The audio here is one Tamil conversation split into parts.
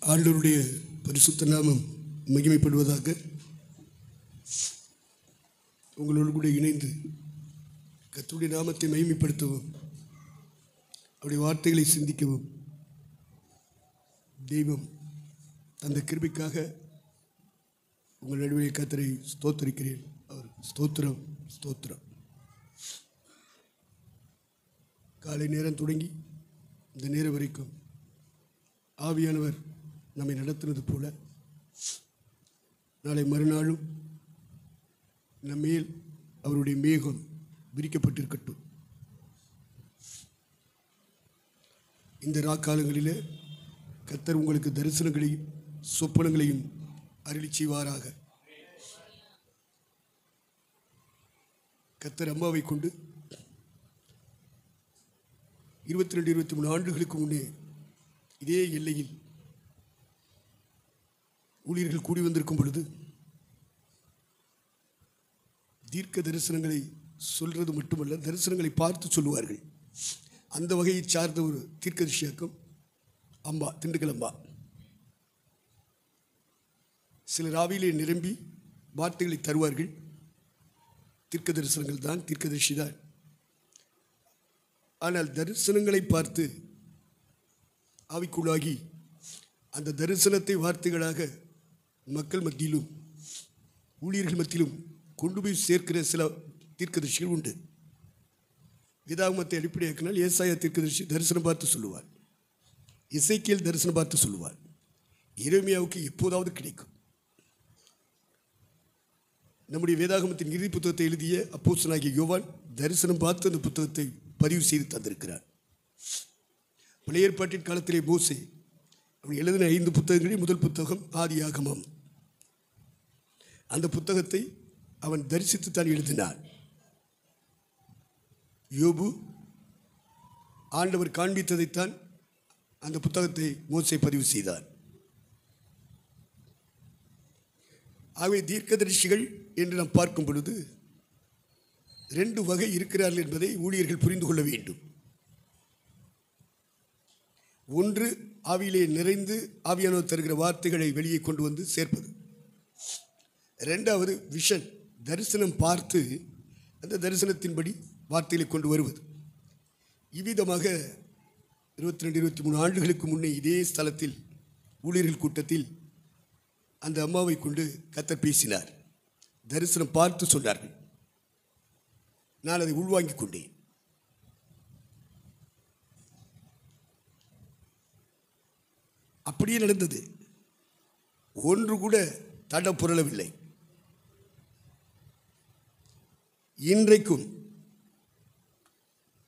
ஆண்டவருடைய பரிசுத்த நாமம் மகிமைப்படுவதாக. உங்களோடு கூட இணைந்து கர்த்தருடைய நாமத்தை மகிமைப்படுத்தவும் அவருடைய வார்த்தைகளை சிந்திக்கவும் தெய்வம் அந்த கிருபைக்காக உங்கள் நடுவே கர்த்தரை ஸ்தோத்திரிக்கிறேன். அவர் ஸ்தோத்திரம் ஸ்தோத்திரம். காலை நேரம் தொடங்கி இந்த நேரம் வரைக்கும் ஆவியானவர் நம்மை நடத்தினது போல நாளை மறுநாளும் நம்மேல் அவருடைய மேகம் விரிக்கப்பட்டிருக்கட்டும். இந்த ராக்காலங்களிலே கர்த்தர் உங்களுக்கு தரிசனங்களையும் சொப்பனங்களையும் அருளி செய்வாராக. கர்த்தர் அம்மாவை கொண்டு 22-23 ஆண்டுகளுக்கு முன்னே இதே எல்லையில் ஊழியர்கள் கூடி வந்திருக்கும் பொழுது தீர்க்க தரிசனங்களை சொல்றது மட்டுமல்ல, தரிசனங்களை பார்த்து சொல்லுவார்கள். அந்த வகையை சார்ந்த ஒரு தீர்க்கதரிசியாக்கம் அம்பா, திண்டுக்கல் அம்பா. சிலர் ஆவியிலே நிரம்பி வார்த்தைகளை தருவார்கள். தீர்க்க தரிசனங்கள் தான், தீர்க்கதரிசி தான். ஆனால் தரிசனங்களை பார்த்து ஆவிக்குள்ளாகி அந்த தரிசனத்தை வார்த்தைகளாக மக்கள் மத்தியிலும் ஊழியர்கள் மத்தியிலும் கொண்டு போய் சேர்க்கிற சில தீர்க்கதரிசிகள் உண்டு. வேதாகமத்தை அடிப்படையாக்கினால் ஏசாயா தீர்க்கதரிசி தரிசனம் பார்த்து சொல்லுவார், எசேக்கியேல் தரிசனம் பார்த்து சொல்லுவார், எரேமியாவுக்கு எப்போதாவது கிடைக்கும். நம்முடைய வேதாகமத்தின் இறுதி புத்தகத்தை எழுதிய அப்போஸ்தலனாகிய யோவான் தரிசனம் பார்த்து அந்த புத்தகத்தை பதிவு செய்து தந்திருக்கிறார். பழைய ஏற்பாட்டின் காலத்திலே மோசே அவன் எழுதின 5 புத்தகங்களில் முதல் புத்தகம் ஆதியாகமம். அந்த புத்தகத்தை அவன் தரிசித்து தான் எழுதினான். யோபு ஆண்டவர் காண்பித்ததைத்தான் அந்த புத்தகத்தை மோசே பதிவு செய்தார். ஆகவே தீர்க்கதரிசிகள் என்று நாம் பார்க்கும் பொழுது 2 வகை இருக்கிறார்கள் என்பதை ஊழியர்கள் புரிந்து கொள்ள வேண்டும். ஒன்று, ஆவியிலே நிறைந்து ஆவியானவர் தருகிற வார்த்தைகளை வெளியே கொண்டு வந்து சேர்ப்பது. 2வது விஷன், தரிசனம் பார்த்து அந்த தரிசனத்தின்படி வார்த்தைகளை கொண்டு வருவது. இவ்விதமாக 22-23 ஆண்டுகளுக்கு முன்னே இதே ஸ்தலத்தில் ஊழியர்கள் கூட்டத்தில் அந்த அம்மாவை கொண்டு கர்த்தர் பேசினார். தரிசனம் பார்த்து சொன்னார்கள். நான் அதை உள்வாங்கிக் கொண்டேன். அப்படியே நடந்தது. ஒன்று கூட தட புரளவில்லை. இன்றைக்கும்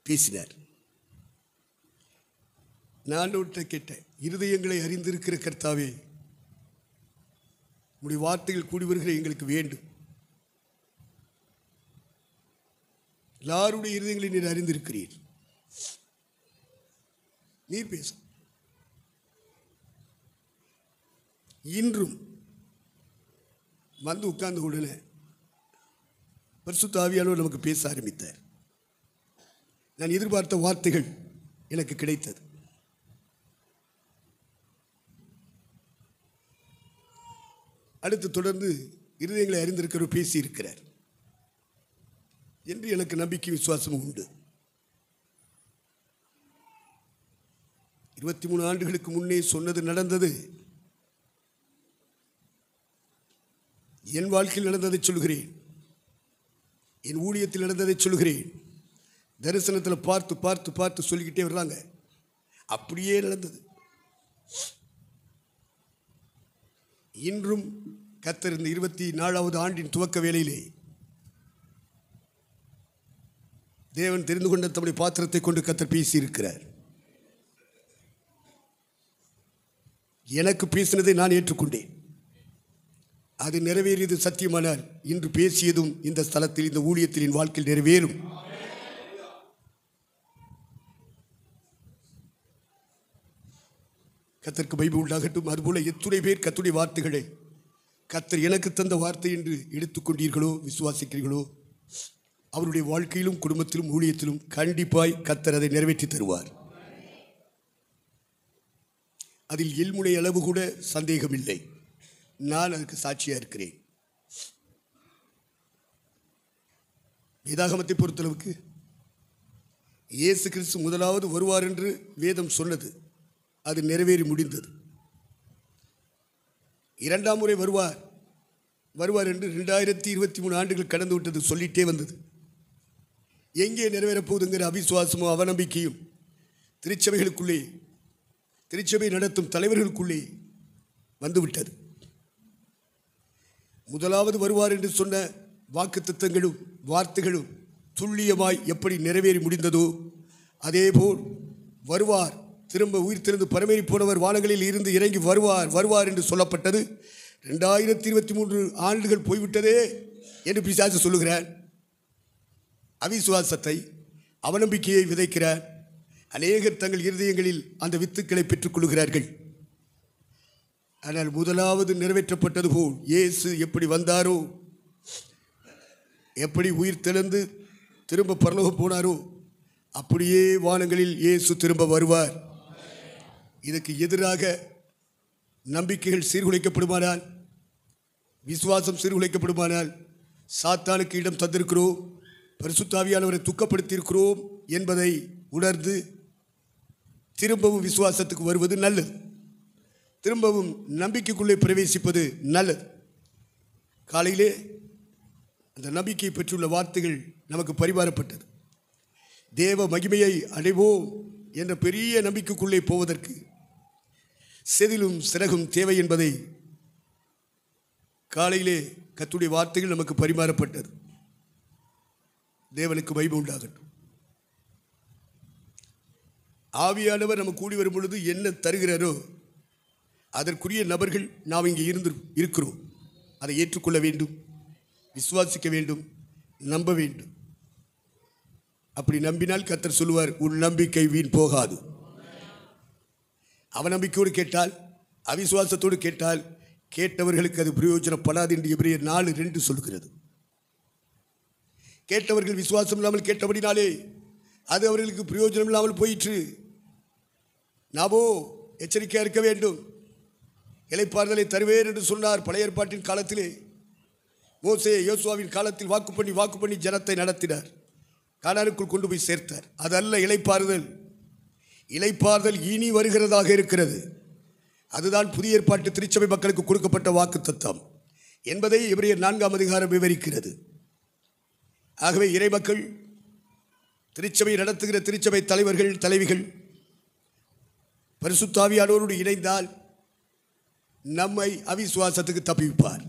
பேசினார். நான் கேட்டேன், இருதயங்களை அறிந்திருக்கிற கர்த்தாவே, உம்முடைய வார்த்தைகள் கூடி வருகிற எங்களுக்கு வேண்டும். எல்லாருடைய இருதயங்களை நீர் அறிந்திருக்கிறீர். நீர் பேச. இன்றும் வந்து உட்கார்ந்து உடனே பரிசுத்த ஆவியானவர் நமக்கு பேச ஆரம்பித்தார். நான் எதிர்பார்த்த வார்த்தைகள் எனக்கு கிடைத்தது. அடுத்து தொடர்ந்து இருதயங்களை அறிந்திருக்கிறவர் பேசி இருக்கிறார் என்று எனக்கு நம்பிக்கை விசுவாசமும் உண்டு. 23 ஆண்டுகளுக்கு முன்னே சொன்னது நடந்தது. என் வாழ்க்கையில் நடந்ததை சொல்கிறேன், என் ஊழியத்தில் நடந்ததை சொல்கிறேன். தரிசனத்தில் பார்த்து பார்த்து பார்த்து சொல்லிக்கிட்டே வர்றாங்க. அப்படியே நடந்தது. இன்றும் கர்த்தர் இந்த 24வது ஆண்டின் துவக்க வேளையிலே தேவன் தெரிந்து கொண்ட தம்முடைய பாத்திரத்தை கொண்டு கர்த்தர் பேசியிருக்கிறார். எனக்கு பேசினதை நான் ஏற்றுக்கொண்டேன். அது நிறைவேறியது சத்தியமானால் இன்று பேசியதும் இந்த ஸ்தலத்தில், இந்த ஊழியத்தில், என் வாழ்க்கையில் நிறைவேறும். கர்த்தருக்கு மகிமை உண்டாகட்டும். அதுபோல எத்துணை பேர் கர்த்தருடைய வார்த்தைகளை கர்த்தர் எனக்கு தந்த வார்த்தை என்று எடுத்துக்கொண்டீர்களோ, விசுவாசிக்கிறீர்களோ, அவருடைய வாழ்க்கையிலும் குடும்பத்திலும் ஊழியத்திலும் கண்டிப்பாய் கர்த்தர் அதை நிறைவேற்றி தருவார். அதில் எள்முனை அளவு கூட சந்தேகமில்லை. நான் அதுக்கு சாட்சியாக இருக்கிறேன். வேதாகமத்தை பொறுத்தளவுக்கு இயேசு கிறிஸ்து முதலாவது வருவார் என்று வேதம் சொன்னது, அது நிறைவேறி முடிந்தது. இரண்டாம் முறை வருவார் என்று 2023 ஆண்டுகள் கடந்து விட்டது, சொல்லிட்டே வந்தது. எங்கே நிறைவேறப் போகுதுங்கிற அவிசுவாசமும் அவநம்பிக்கையும் திருச்சபைகளுக்குள்ளே, திருச்சபை நடத்தும் தலைவர்களுக்குள்ளே வந்துவிட்டது. முதலாவது வருவார் என்று சொன்ன வாக்குத்தத்தங்களும் வார்த்தைகளும் துல்லியமாய் எப்படி நிறைவேறி முடிந்ததோ அதேபோல் வருவார், திரும்ப உயிர் திறந்து பரமேறி போனவர் வானங்களில் இருந்து இறங்கி வருவார் என்று சொல்லப்பட்டது 2023 ஆண்டுகள் போய்விட்டதே என்று பிசாசு சொல்லுகிறார். அவிசுவாசத்தை அவநம்பிக்கையை விதைக்கிறார். அநேகர் தங்கள் இருதயங்களில் அந்த வித்துக்களை பெற்றுக்கொள்கிறார்கள். ஆனால் முதலாவது நிறைவேற்றப்பட்டது போல் இயேசு எப்படி வந்தாரோ, எப்படி உயிர் தெழுந்து திரும்ப பரலோகம் போனாரோ, அப்படியே வானங்களில் இயேசு திரும்ப வருவார். இதுக்கு எதிராக நம்பிக்கைகள் சீர்குலைக்கப்படுமானால், விசுவாசம் சீர்குலைக்கப்படுமானால், சாத்தானுக்கு இடம் தந்திருக்கிறோம், பரிசுத்த ஆவியானவரை துக்கப்படுத்தியிருக்கிறோம் என்பதை உணர்ந்து திரும்பவும் விசுவாசத்துக்கு வருவது நல்லது. திரும்பவும் நம்பிக்கைக்குள்ளே பிரவேசிப்பது நல்லது. காலையிலே அந்த நம்பிக்கையை பெற்றுள்ள வார்த்தைகள் நமக்கு பரிமாறப்பட்டது. தேவ மகிமையை அடைவோம் என்ற பெரிய நம்பிக்கைக்குள்ளே போவதற்கு செதிலும் சிறகும் தேவை என்பதை காலையிலே கர்த்தருடைய வார்த்தைகள் நமக்கு பரிமாறப்பட்டது. தேவனுக்கு மகிமை உண்டாகட்டும். ஆவியானவர் நம்ம கூடி வரும் பொழுது என்ன தருகிறாரோ அதற்குரிய நபர்கள் நாம் இங்கே இருக்கிறோம். அதை ஏற்றுக்கொள்ள வேண்டும், விசுவாசிக்க வேண்டும், நம்ப வேண்டும். அப்படி நம்பினால் கர்த்தர் சொல்லுவார், உன் நம்பிக்கை வீண் போகாது. அவநம்பிக்கையோடு கேட்டால், அவிசுவாசத்தோடு கேட்டால், கேட்டவர்களுக்கு அது பிரயோஜனப்படாது என்று எபிரேயர் 4:2 சொல்கிறது. கேட்டவர்கள் விசுவாசம் இல்லாமல் கேட்டபடினாலே அது அவர்களுக்கு பிரயோஜனம் இல்லாமல் போயிற்று. நாமோ எச்சரிக்கையாக இருக்க வேண்டும். இளைப்பாறுதலை தருவேன் என்று சொன்னார் பழைய ஏற்பாட்டின் காலத்திலே. மோசே யோசுவாவின் காலத்தில் வாக்கு பண்ணி ஜனத்தை நடத்தினார், கானானுக்குள் கொண்டு போய் சேர்த்தார். அதல்ல இளைப்பாறுதல். இளைப்பாறுதல் இனி வருகிறதாக இருக்கிறது. அதுதான் புதிய ஏற்பாட்டு திருச்சபை மக்களுக்கு கொடுக்கப்பட்ட வாக்குத்தத்தம் என்பதை எபிரேயர் 4ஆம் அதிகாரம் விவரிக்கிறது. ஆகவே இறைமக்கள், திருச்சபை நடத்துகிற திருச்சபை தலைவர்கள், தலைவிகள் பரிசுத்த ஆவியானவரோடு இணைந்தால் நம்மை அவிசுவாசத்துக்கு தப்புவிப்பார்,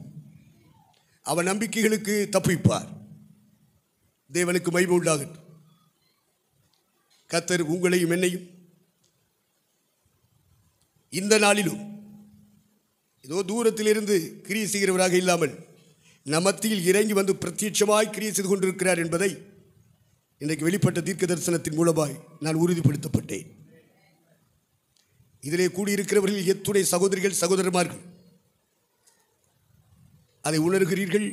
அவன் நம்பிக்கைகளுக்கு தப்புவிப்பார். தேவனுக்கு மகிமை உண்டாகட்டும். கர்த்தர் உங்களையும் என்னையும் இந்த நாளிலும் ஏதோ தூரத்திலிருந்து கிரியை செய்கிறவராக இல்லாமல் நம் மத்தியில் இறங்கி வந்து பிரத்யட்சமாய் கிரியை செய்து கொண்டிருக்கிறார் என்பதை இன்றைக்கு வெளிப்பட்ட தீர்க்க தரிசனத்தின் மூலமாய் நான் உறுதிப்படுத்தப்பட்டேன். இதிலே கூடியிருக்கிறவர்கள் எத்துணை சகோதரிகள் சகோதரமார்கள் அதை உணர்கிறீர்கள்,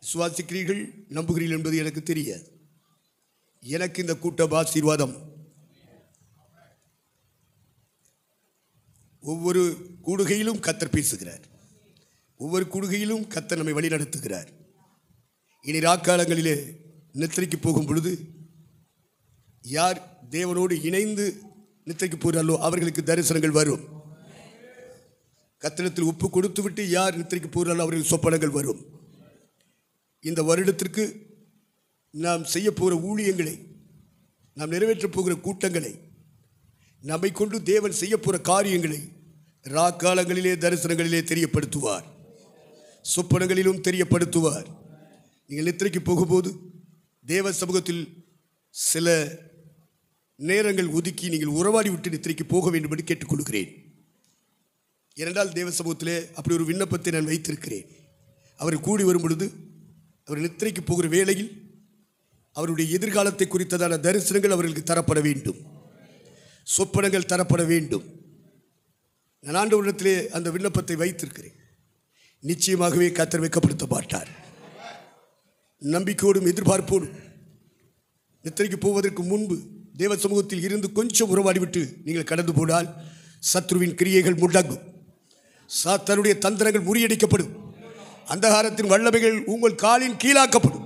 சுவாசிக்கிறீர்கள், நம்புகிறீர்கள் என்பது எனக்கு தெரியாது. எனக்கு இந்த கூட்டம் ஆசீர்வாதம். ஒவ்வொரு கூடுகையிலும் கர்த்தர் பேசுகிறார், ஒவ்வொரு கூடுகையிலும் கர்த்தர் நம்மை வழி நடத்துகிறார். இனி ராக்காலங்களிலே நித்திரைக்கு போகும் பொழுது யார் தேவனோடு இணைந்து நித்திரைக்கு போகிறார்களோ அவர்களுக்கு தரிசனங்கள் வரும். கர்த்தரிடத்தில் ஒப்பு கொடுத்து விட்டு யார் நித்திரைக்கு போகிறார்களோ அவர்களுக்கு சொப்பனங்கள் வரும். இந்த வருடத்திற்கு நாம் செய்ய போகிற ஊழியங்களை, நாம் நிறைவேற்றப் போகிற கூட்டங்களை, நம்மை கொண்டு தேவன் செய்ய போகிற காரியங்களை ராக்காலங்களிலே தரிசனங்களிலே தெரியப்படுத்துவார், சொப்பனங்களிலும் தெரியப்படுத்துவார். நீங்கள் நித்திரைக்கு போகும்போது தேவ சமூகத்தில் சில நேரங்கள் ஒதுக்கி நீங்கள் உறவாடி விட்டு நித்திரைக்கு போக வேண்டும் என்று கேட்டுக்கொள்கிறேன். ஏனென்றால் தேவ சமூகத்திலே அப்படி ஒரு விண்ணப்பத்தை நான் வைத்திருக்கிறேன். அவர் கூடி வரும் பொழுது, அவர் நித்திரைக்கு போகிற வேளையில் அவருடைய எதிர்காலத்தை குறித்ததான தரிசனங்கள் அவர்களுக்கு தரப்பட வேண்டும், சொப்பனங்கள் தரப்பட வேண்டும். நான் ஆண்டவரிடத்திலே அந்த விண்ணப்பத்தை வைத்திருக்கிறேன். நிச்சயமாகவே கர்த்தர் வெட்கப்படுத்த மாட்டார். நம்பிக்கையோடும் எதிர்பார்ப்போடும் நித்திரைக்கு போவதற்கு முன்பு தேவ சமூகத்தில் இருந்து கொஞ்சம் உறவாடிவிட்டு நீங்கள் கடந்து போனால் சத்ருவின் கிரியைகள் முடங்கும். சாத்தானுடைய தந்திரங்கள் முறியடிக்கப்படும். அந்தகாரத்தின் வல்லமைகள் உங்கள் காலின் கீழாக்கப்படும்.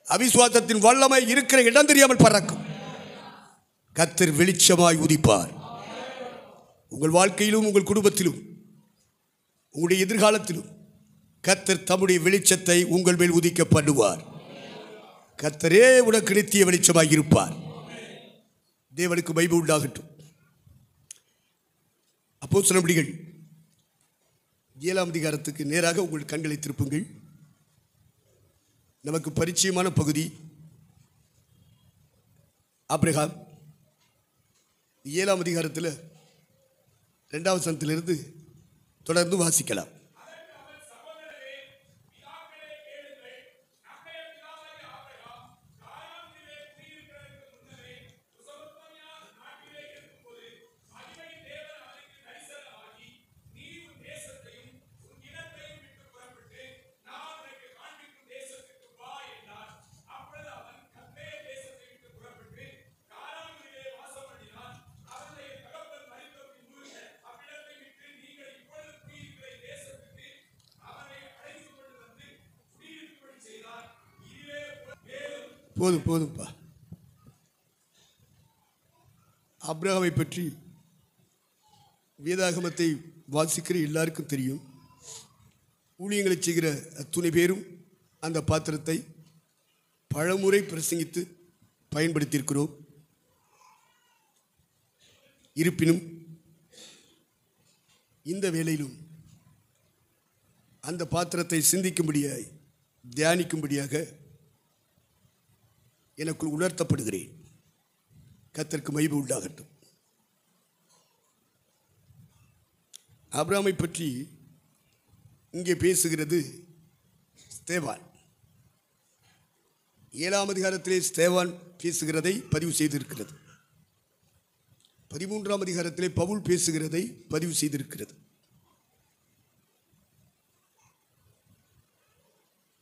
அவிசுவாசத்தின் வல்லமை இருக்கிற இடம் தெரியாமல் பறக்கும். கர்த்தர் வெளிச்சமாய் உதிப்பார். உங்கள் வாழ்க்கையிலும் உங்கள் குடும்பத்திலும் உங்களுடைய எதிர்காலத்திலும் கர்த்தர் தம்முடைய வெளிச்சத்தை உங்கள் மேல் உதிக்க பண்ணுவார். கர்த்தரே உனக்கு நித்திய வெளிச்சமாய் இருப்பார். தேவனுக்கு மகிமை உண்டாகட்டும். அப்போஸ்தலர்கள் 7ஆம் அதிகாரத்துக்கு நேராக உங்கள் கண்களை திருப்புங்கள். நமக்கு பரிச்சயமான பகுதி ஆபிரகாம். 7ஆம் அதிகாரத்தில் 2ஆம் வசனத்திலிருந்து தொடர்ந்து வாசிக்கலாம். போதும்பா. ஆபிரகாமை பற்றி வேதாகமத்தை வாசிக்கிற எல்லாருக்கும் தெரியும். ஊழியங்களை செய்கிற அத்துணை பேரும் அந்த பாத்திரத்தை பலமுறை பிரசங்கித்து பயன்படுத்தியிருக்கிறோம். இருப்பினும் இந்த வேளையிலும் அந்த பாத்திரத்தை சிந்திக்கும்படியாக தியானிக்கும்படியாக எனக்குள் உணர்த்தப்படுகிறேன். கர்த்தருக்கு மகிமை உண்டாகட்டும். ஆபிரகாமை பற்றி இங்கே பேசுகிறது ஸ்தேவான். 7ஆம் அதிகாரத்திலே ஸ்தேவான் பேசுகிறதை பதிவு செய்திருக்கிறது. 13ஆம் அதிகாரத்திலே பவுல் பேசுகிறதை பதிவு செய்திருக்கிறது.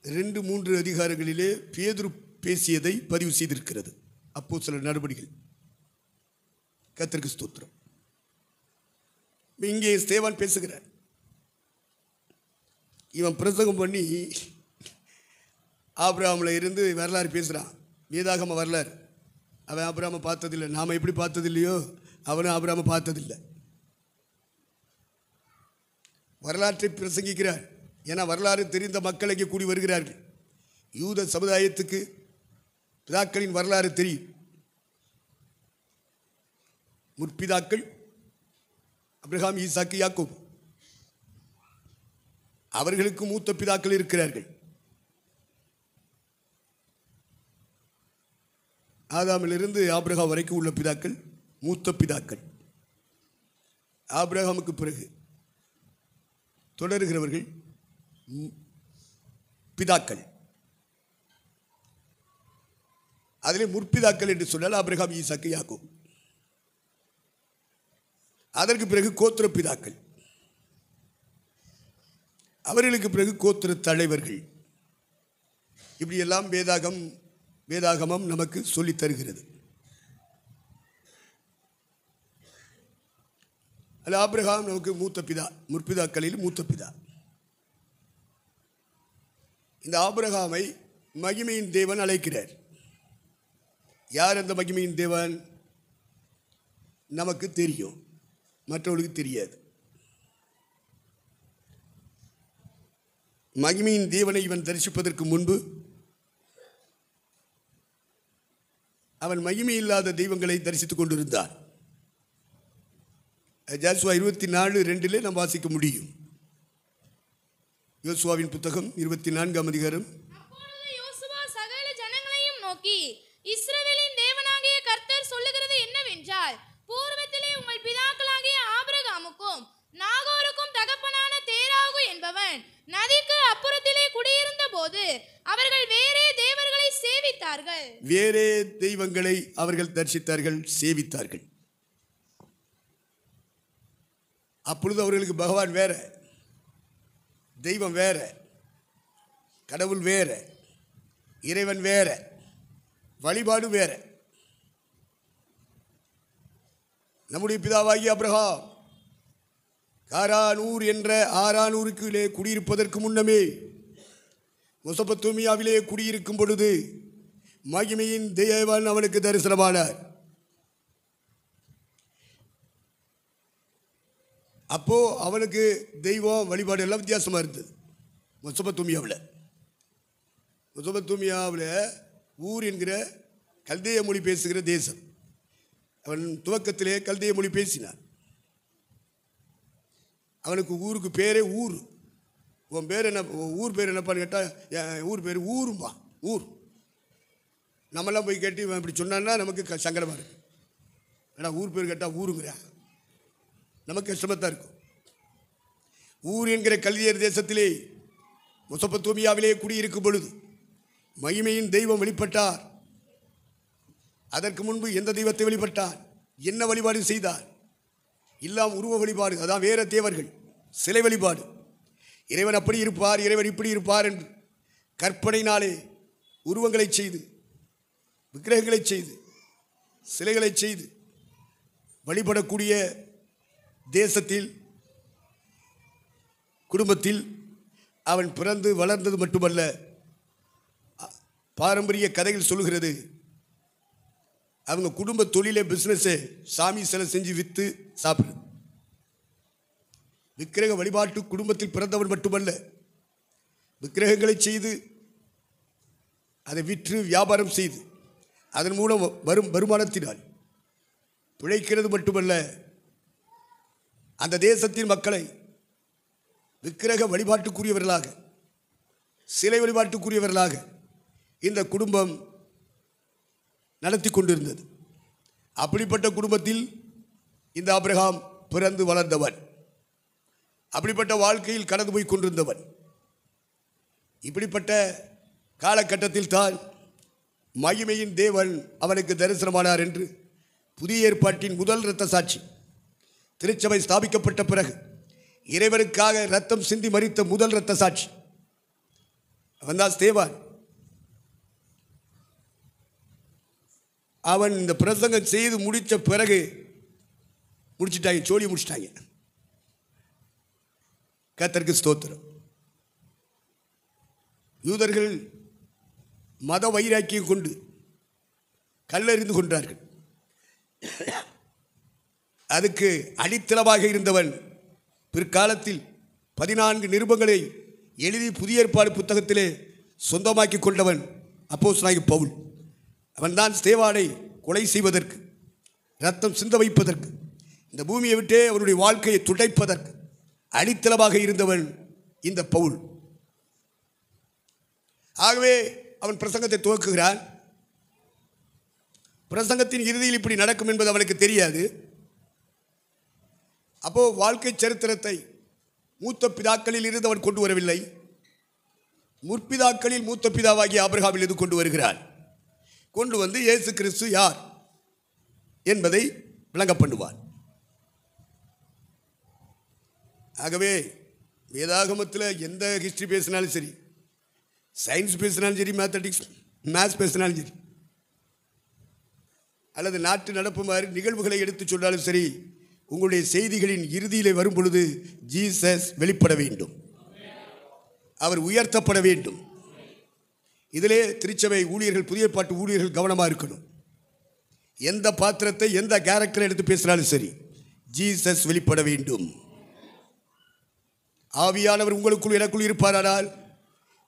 2-3 அதிகாரங்களிலே பேதுரு பேசியதை பதிவு செய்திருக்கிறது. அப்போஸ்தலர் நடபடிகள். கர்த்தருக்கு ஸ்தோத்திரம். இங்கே ஸ்தேவான் பேசுகிறார். இவன் பிரசங்கம் பண்ணி ஆபிரகாமில் இருந்து வரலாறு பேசுகிறான். வேதாகம வரலாறு. அவன் ஆபிரகாமை பார்த்ததில்லை. நாம் எப்படி பார்த்ததில்லையோ அவனும் ஆபிரகாமை பார்த்ததில்லை. வரலாற்றை பிரசங்கிக்கிறார். ஏன்னா வரலாறு தெரிந்த மக்கள் இங்கே கூடி வருகிறார்கள். யூத சமுதாயத்துக்கு பிதாக்களின் வரலாறு தெரியும். முற்பிதாக்கள் ஆபிரகாம், ஈசாக்கு, யாக்கோபு. அவர்களுக்கு மூத்த பிதாக்கள் இருக்கிறார்கள். ஆதாமிலிருந்து ஆபிரகாம் வரைக்கும் உள்ள பிதாக்கள் மூத்த பிதாக்கள். ஆபிரகாமுக்கு பிறகு தொடர்கிறவர்கள் பிதாக்கள். அதிலே முற்பிதாக்கள் என்று சொன்னால் ஆபிரகாம், ஈசாக்கு, யாக்கோபு. அதற்கு பிறகு கோத்திர பிதாக்கள். அவர்களுக்கு பிறகு கோத்திர தலைவர்கள். இப்படியெல்லாம் வேதாகமம் நமக்கு சொல்லித் தருகிறது. அல்ல, ஆபிரகாம் நமக்கு மூத்த பிதா, முற்பிதாக்களில் மூத்த பிதா. இந்த ஆபிரகாமை மகிமையின் தேவன் அழைக்கிறார். யார் அந்த மகிமையின் தேவன்? நமக்கு தெரியும், மற்றவர்களுக்கு தெரியாது. மகிமையின் தேவனை இவன் தரிசிப்பதற்கு முன்பு அவன் மகிமை இல்லாத தெய்வங்களை தரிசித்துக் கொண்டிருந்தான். யோசுவா 24:2 நாம் வாசிக்க முடியும். யோசுவாவின் புத்தகம் 24ஆம் அதிகாரம். அப்பொழுது யோசுவா சகல ஜனங்களையும் நோக்கி, இஸ்ரவேலின் தேவனாகிய கர்த்தர் சொல்லுகிறது என்னவென்றால், பூர்வத்திலே உங்கள் பிதாக்களாகிய ஆபிரகாமுக்கும் நாகோருக்கும் தகப்பனான தேராகு என்பவன் நதிக்கு அப்புறத்திலே குடியிருந்த போது அவர்கள் வேறே தேவர்களை சேவித்தார்கள். வேறே தெய்வங்களை அவர்கள் தரிசித்தார்கள், சேவித்தார்கள். அப்பொழுது அவர்களுக்கு பகவான் வேற, தெய்வம் வேற, கடவுள் வேற, இறைவன் வேற, வழிபாடு வேற. நம்முடைய பிதாவாகிய ஆபிரகாம் காரானூர் என்ற ஆரானூருக்குள்ளே குடியிருப்பதற்கு முன்னமே மெசொப்பொத்தேமியாவிலே குடியிருக்கும் பொழுது மகிமையின் தேவன் அவனுக்கு தரிசனமானார். அப்போ அவனுக்கு தெய்வம் வழிபாடு எல்லாம் வித்தியாசமாக இருந்தது. மெசொப்பொத்தேமியாவில் ஊர் என்கிற கல்தேய மொழி பேசுகிற தேசம். அவன் துவக்கத்திலே கல்தேய மொழி பேசினான். அவனுக்கு ஊருக்கு பேரே ஊர். உன் பேர் என்ன, ஊர் பேர் என்னப்பான்னு கேட்டால் என் ஊர் பேர் ஊரும்பா. ஊர் நம்மெல்லாம் போய் கேட்டு இவன் இப்படி சொன்னான்னா நமக்கு சங்கடமாக இருக்கு. ஏன்னா ஊர் பேர் கேட்டால் ஊருங்கிற நமக்கு கஷ்டமாக தான் இருக்கும். ஊர் என்கிற கல்தியர் தேசத்திலே மெசொப்பொத்தேமியாவிலே குடியிருக்கும் பொழுது மகிமையின் தெய்வம் வெளிப்பட்டார். அதற்கு முன்பு எந்த தெய்வத்தை வெளிப்பட்டார், என்ன வழிபாடு செய்தார்? எல்லாம் உருவ வழிபாடு, அதான் வேற தேவர்கள், சிலை வழிபாடு. இறைவன் அப்படி இருப்பார், இறைவன் இப்படி இருப்பார் என்று கற்பனையினாலே உருவங்களை செய்து, விக்கிரகங்களை செய்து, சிலைகளை செய்து வழிபடக்கூடிய தேசத்தில், குடும்பத்தில் அவன் பிறந்து வளர்ந்தது மட்டுமல்ல, பாரம்பரிய கதைகள் சொல்லுகிறது அவங்க குடும்ப தொழிலே பிஸ்னஸே சாமி சிலை செஞ்சு விற்று சாப்பிடு. விக்கிரக வழிபாட்டு குடும்பத்தில் பிறந்தவன் மட்டுமல்ல, விக்கிரகங்களை செய்து அதை விற்று வியாபாரம் செய்து அதன் மூலம் வரும் வருமானத்தினால் பிழைக்கிறது மட்டுமல்ல, அந்த தேசத்தின் மக்களை விக்கிரக வழிபாட்டுக்குரியவர்களாக, சிலை வழிபாட்டுக்குரியவர்களாக இந்த குடும்பம் நடத்தி கொண்டிருந்தது. அப்படிப்பட்ட குடும்பத்தில் இந்த ஆபிரகாம் பிறந்து வளர்ந்தவன், அப்படிப்பட்ட வாழ்க்கையில் கடந்து போய் கொண்டிருந்தவன். இப்படிப்பட்ட காலகட்டத்தில் தான் மகிமையின் தேவன் அவனுக்கு தரிசனமானார் என்று புதிய ஏற்பாட்டின் முதல் இரத்த சாட்சி, திருச்சபை ஸ்தாபிக்கப்பட்ட பிறகு இறைவனுக்காக இரத்தம் சிந்தி மரித்த முதல் இரத்த சாட்சி அவன்தான் ஸ்தேவான். அவன் இந்த பிரசங்கம் செய்து முடித்த பிறகு முடிச்சிட்டாங்க, சோழி முடிச்சிட்டாங்க. கர்த்தருக்கு ஸ்தோத்திரம். யூதர்கள் மத வைராக்கியம் கொண்டு கல்லெறிந்து கொண்டார்கள். அதுக்கு அடித்தளமாக இருந்தவன் பிற்காலத்தில் 14 நிருபங்களை எழுதி புதிய ஏற்பாடு புத்தகத்திலே சொந்தமாக்கி கொண்டவன் அப்போஸ்தலனாகிய பவுல். அவன்தான் ஸ்தேவானை கொலை செய்வதற்கு, இரத்தம் சிந்த வைப்பதற்கு, இந்த பூமியை விட்டே அவனுடைய வாழ்க்கையை துடைப்பதற்கு அடித்தளமாக இருந்தவன் இந்த பவுல். ஆகவே அவன் பிரசங்கத்தை துவக்குகிறான். பிரசங்கத்தின் இறுதியில் இப்படி நடக்கும் என்பது அவனுக்கு தெரியாது. அப்போ வாழ்க்கை சரித்திரத்தை மூத்த பிதாக்களில் இருந்து அவன் கொண்டு வரவில்லை, முற்பிதாக்களில் மூத்த பிதாவாகிய ஆபிரகாமில் இருந்து கொண்டு வருகிறான். கொண்டு வந்து இயேசு கிறிஸ்து யார் என்பதை விளங்க பண்ணுவான். ஆகவே வேதாகமத்தில் எந்த ஹிஸ்டரி பேசினாலும் சரி, சயின்ஸ் பேசினாலும் சரி, மேத்தடிக்ஸ் மேத்ஸ் பேசினாலும் சரி, அல்லது நாட்டு நடப்பு மாதிரி நிகழ்வுகளை எடுத்து சொன்னாலும் சரி, உங்களுடைய செய்திகளின் இறுதியில் வரும் பொழுது ஜீசஸ் வெளிப்பட வேண்டும், அவர் உயர்த்தப்பட வேண்டும். இதிலே திருச்சபை ஊழியர்கள், புதிய பாட்டு ஊழியர்கள் கவனமாக இருக்கணும். எந்த பாத்திரத்தை, எந்த கேரக்டரை எடுத்து பேசினாலும் சரி, ஜீசஸ் வெளிப்பட வேண்டும். ஆவியானவர் உங்களுக்குள் எனக்குள் இருப்பாரானால்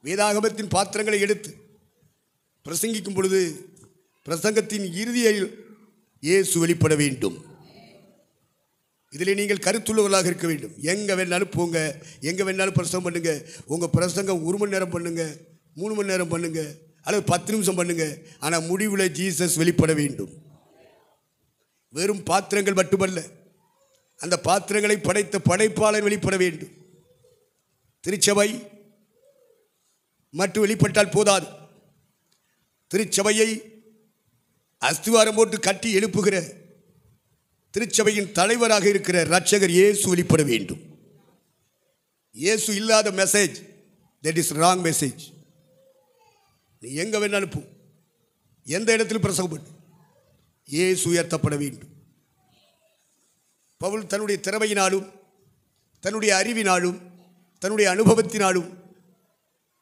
வேதாகமத்தின் பாத்திரங்களை எடுத்து பிரசங்கிக்கும் பொழுது பிரசங்கத்தின் இறுதியில் இயேசு வெளிப்பட வேண்டும். இதில் நீங்கள் கருத்துள்ளவர்களாக இருக்க வேண்டும். எங்கே வேணாலும் போங்க, எங்கே வேணாலும் பிரசங்கம் பண்ணுங்க. உங்கள் பிரசங்கம் 1 மணி நேரம் பண்ணுங்க, 3 மணி நேரம் பண்ணுங்க, அல்லது 10 நிமிஷம் பண்ணுங்க. ஆனால் முடிவில் ஜீசஸ் வெளிப்பட வேண்டும். வெறும் பாத்திரங்கள் மட்டுமல்ல, அந்த பாத்திரங்களை படைத்த படைப்பாளர் வெளிப்பட வேண்டும். திருச்சபை மட்டும் வெளிப்பட்டால் போதாது. திருச்சபையை அஸ்திவாரம் போட்டு கட்டி எழுப்புகிற திருச்சபையின் தலைவராக இருக்கிற இரட்சகர் இயேசு வெளிப்பட வேண்டும். இயேசு இல்லாத message, that is wrong message. நீ எங்கே வேணாலும் போ, எந்த இடத்திலும் பிரசங்கம் பண்ணு, இயேசு உயர்த்தப்பட வேண்டும். பவுல் தன்னுடைய திறமையினாலும் தன்னுடைய அறிவினாலும் தன்னுடைய அனுபவத்தினாலும்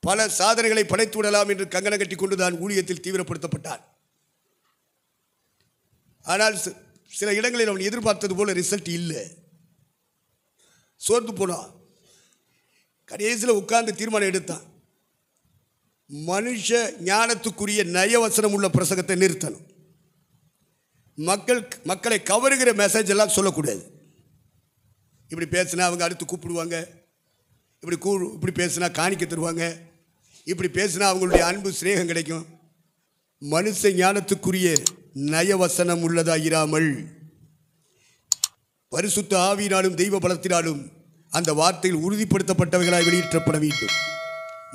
பல சாதனைகளை படைத்து விடலாம் என்று கங்கணம் கட்டி கொண்டுதான் ஊழியத்தில் தீவிரப்படுத்தப்பட்டார். ஆனால் சில இடங்களில் அவன் எதிர்பார்த்தது போல ரிசல்ட் இல்லை. சோர்ந்து போனான். கடைசியில் உட்கார்ந்து தீர்மானம் எடுத்தான். மனுஷ ஞானத்துக்குரிய நயவசனம் உள்ள பிரசங்கத்தை நிறுத்தணும். மக்களை கவருகிற மெசேஜ் எல்லாம் சொல்லக்கூடாது. இப்படி பேசினா அவங்க அடுத்து கூப்பிடுவாங்க, இப்படி பேசினா காணிக்க தருவாங்க, இப்படி பேசினா அவங்களுடைய அன்பு சிநேகம் கிடைக்கும். மனுஷ ஞானத்துக்குரிய நயவசனம் உள்ளதாயிராமல் பரிசுத்த ஆவியினாலும் தெய்வ பலத்தினாலும் அந்த வார்த்தையில் உறுதிப்படுத்தப்பட்டவைகளாய் வெளியிட்டப்பட வேண்டும்.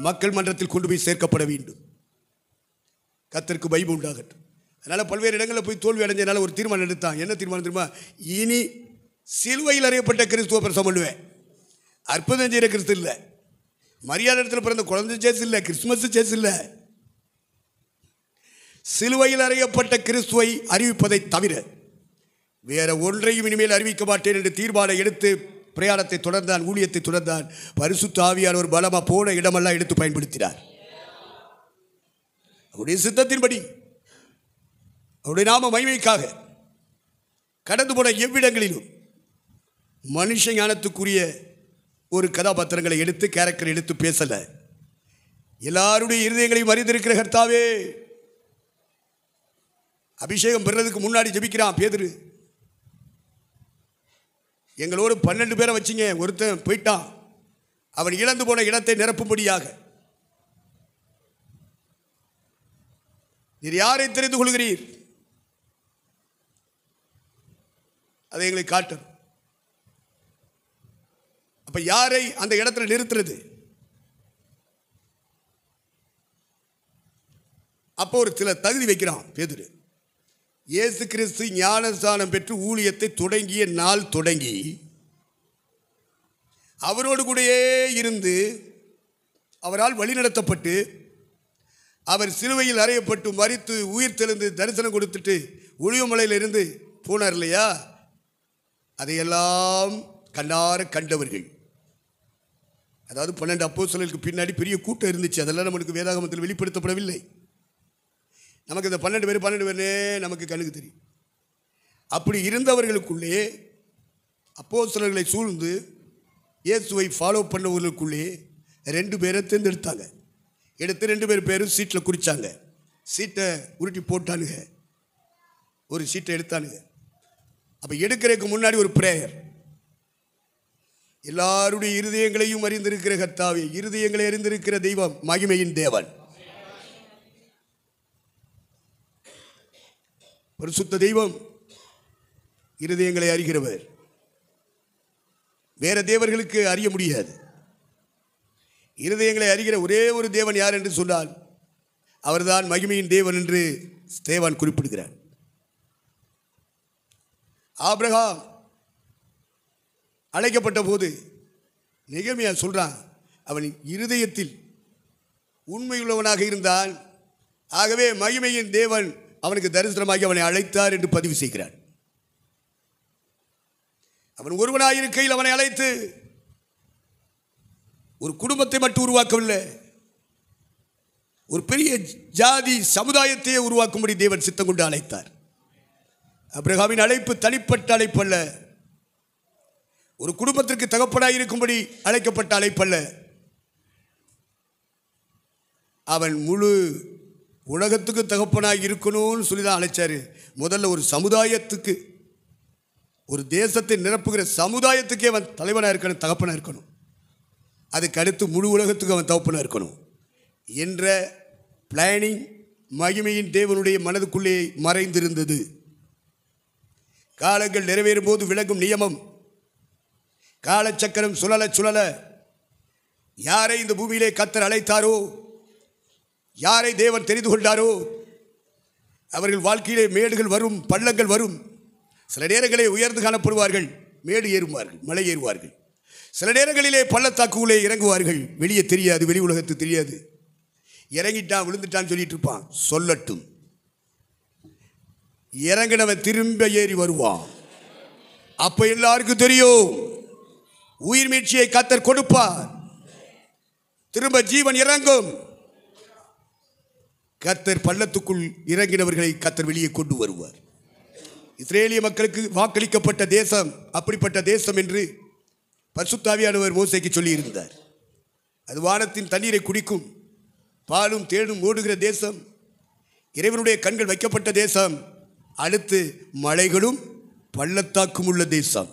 மக்கள் மன்றத்தில் கொண்டு போய் சேர்க்கப்பட வேண்டும். கர்த்தருக்கு மகிமை உண்டாகட்டும். அதனால் பல்வேறு இடங்களில் போய் தோல்வி அடைஞ்சதுனால ஒரு தீர்மானம் எடுத்தான். என்ன தீர்மானம் தெரியுமா? இனி சிலுவையில் அறியப்பட்ட கிறிஸ்துவ பிரசவம் பண்ணுவேன். அற்புதம் செய்கிற கிறிஸ்து இல்லை, மரியாதை இடத்துல பிறந்த குழந்தை சேஸ் இல்லை, கிறிஸ்துமஸ் சேஸ் இல்லை. சிலுவையில் அறியப்பட்ட கிறிஸ்துவை அறிவிப்பதை தவிர வேற ஒன்றையும் இனிமேல் அறிவிக்க மாட்டேன் என்று தீர்மானம் எடுத்து பிரயாணத்தை தொடர்ந்தான், ஊழியத்தை தொடர்ந்தான். பரிசுத்த ஆவியார் ஒரு பலமா போன இடமெல்லாம் எடுத்து பயன்படுத்தினார். அவருடைய சித்தத்தின்படி, அவருடைய நாம மகிமைக்காக கடந்து போன எவ்விடங்களிலும் மனுஷ ஞானத்துக்குரிய ஒரு கதாபாத்திரங்களை எடுத்து கேரக்டர் எடுத்து பேசல. எல்லாருடைய இருதயங்களையும் அறிந்திருக்கிற கர்த்தாவே, அபிஷேகம் பெறுறதுக்கு முன்னாடி ஜெபிக்கிறான் பேதுரு. எங்களோடு 12 பேரை வச்சிங்க, ஒருத்தன் போயிட்டான், அவன் இழந்து போன இடத்தை நிரப்பும்படியாக நீர் யாரை தெரிந்து கொள்கிறீர்? அதை எங்களை காட்டும். அப்ப யாரை அந்த இடத்துல நிறுத்துறது? அப்போ ஒரு சில தகுதி வைக்கிறான் பேதுரு. இயேசு கிறிஸ்து ஞானஸ்நானம் பெற்று ஊழியத்தை தொடங்கிய நாள் தொடங்கி அவரோடு கூடயே இருந்து அவரால் வழிநடத்தப்பட்டு அவர் சிலுவையில் அறையப்பட்டு மரித்து உயிர் தெழுந்து தரிசனம் கொடுத்துட்டு ஒளிவமலையில் இருந்து போனார் இல்லையா? அதையெல்லாம் கண்ணார கண்டவர்கள். அதாவது 12 அப்போஸ்தலர்களுக்கு பின்னாடி பெரிய கூட்டம் இருந்துச்சு. அதெல்லாம் நமக்கு வேதாகமத்தில் வெளிப்படுத்தப்படவில்லை. நமக்கு இந்த 12 பேர்னே நமக்கு கண்ணுக்கு தெரியும். அப்படி இருந்தவர்களுக்குள்ளே அப்போஸ்தலர்களை சூழ்ந்து இயேசுவை ஃபாலோ பண்ணவர்களுக்குள்ளே 2 பேரை தேர்ந்தெடுத்தாங்க. எடுத்து 2 பேர் பேரும் சீட்டில் குறித்தாங்க. சீட்டை உருட்டி போட்டானுங்க, ஒரு சீட்டை எடுத்தானுங்க. அப்போ எடுக்கிறதுக்கு முன்னாடி ஒரு பிரேயர். எல்லாருடைய இருதயங்களையும் அறிந்திருக்கிற கர்த்தாவே, இருதயங்களை அறிந்திருக்கிற தெய்வம், மகிமையின் தேவன், பரிசுத்த தெய்வம், இருதயங்களை அறிகிறவர். வேற தேவர்களுக்கு அறிய முடியாது. இருதயங்களை அறிகிற ஒரே ஒரு தேவன் யார் என்று சொன்னால் அவர்தான் மகிமையின் தேவன் என்று ஸ்தேவான் குறிப்பிடுகிறார். ஆபிரகாம் அழைக்கப்பட்ட போது நெகேமியா சொல்றான், அவன் இருதயத்தில் உண்மையுள்ளவனாக இருந்தான், ஆகவே மகிமையின் தேவன் அவனுக்கு தரிசனமாகி அவனை அழைத்தார் என்று பதிவு செய்கிறான். அவன் ஒருவனாயிருக்கையில் அவனை அழைத்து ஒரு குடும்பத்தை மட்டும் உருவாக்கவில்லை, ஒரு பெரிய ஜாதி சமுதாயத்தையே உருவாக்கும்படி தேவன் சித்தம் கொண்டு அழைத்தார். ஆபிரகாமின் அழைப்பு தனிப்பட்ட அழைப்பல்ல, ஒரு குடும்பத்திற்கு தகப்பனாய் இருக்கும்படி அழைக்கப்பட்ட அழைப்பல்ல. அவன் முழு உலகத்துக்கு தகப்பனாய் இருக்கணும்னு சொல்லிதான் அழைச்சாரு. முதல்ல ஒரு சமுதாயத்துக்கு, ஒரு தேசத்தை நிரப்புகிற சமுதாயத்துக்கே அவன் தலைவனாக இருக்கணும், தகப்பனாக இருக்கணும். அதுக்கு அடுத்து முழு உலகத்துக்கு அவன் தகப்பனாக இருக்கணும் என்ற பிளானிங் மகிமையின் தேவனுடைய மனதுக்குள்ளே மறைந்திருந்தது. காலங்கள் நிறைவேறும் போது விளங்கும் நியமம், காலச்சக்கரம் சுழல சுழல யாரை இந்த பூமியிலே கர்த்தர் அழைத்தாரோ, யாரை தேவன் தெரிந்து கொண்டாரோ, அவர்கள் வாழ்க்கையிலே மேடுகள் வரும், பள்ளங்கள் வரும். சில நேரங்களே உயர்ந்து காணப்படுவார்கள், மேடு ஏறுவார்கள், மலை ஏறுவார்கள். சில நேரங்களிலே பள்ளத்தாக்குள்ளே இறங்குவார்கள், வெளியே தெரியாது, வெளி உலகத்துக்கு தெரியாது. இறங்கிட்டான் விழுந்துட்டான்னு சொல்லிட்டு இருப்பான், சொல்லட்டும். இறங்கினவன் திரும்ப ஏறி வருவான். அப்ப எல்லாருக்கும் தெரியும் உயிர் மீட்சியை கர்த்தர் கொடுப்பார். திரும்ப ஜீவன் இறங்கும். கர்த்தர் பள்ளத்துக்குள் இறங்கினவர்களை கர்த்தர் வெளியே கொண்டு வருவார். இஸ்ரேலிய மக்களுக்கு வாக்களிக்கப்பட்ட தேசம் அப்படிப்பட்ட தேசம் என்று பரிசுத்த ஆவியானவர் மோசேக்கு சொல்லி இருந்தார். அது வானத்தின் தண்ணீரை குடிக்கும், பாலும் தேனும் ஓடுகிற தேசம், இறைவனுடைய கண்கள் வைக்கப்பட்ட தேசம். அடுத்து மலைகளும் பள்ளத்தாக்கும் உள்ள தேசம்.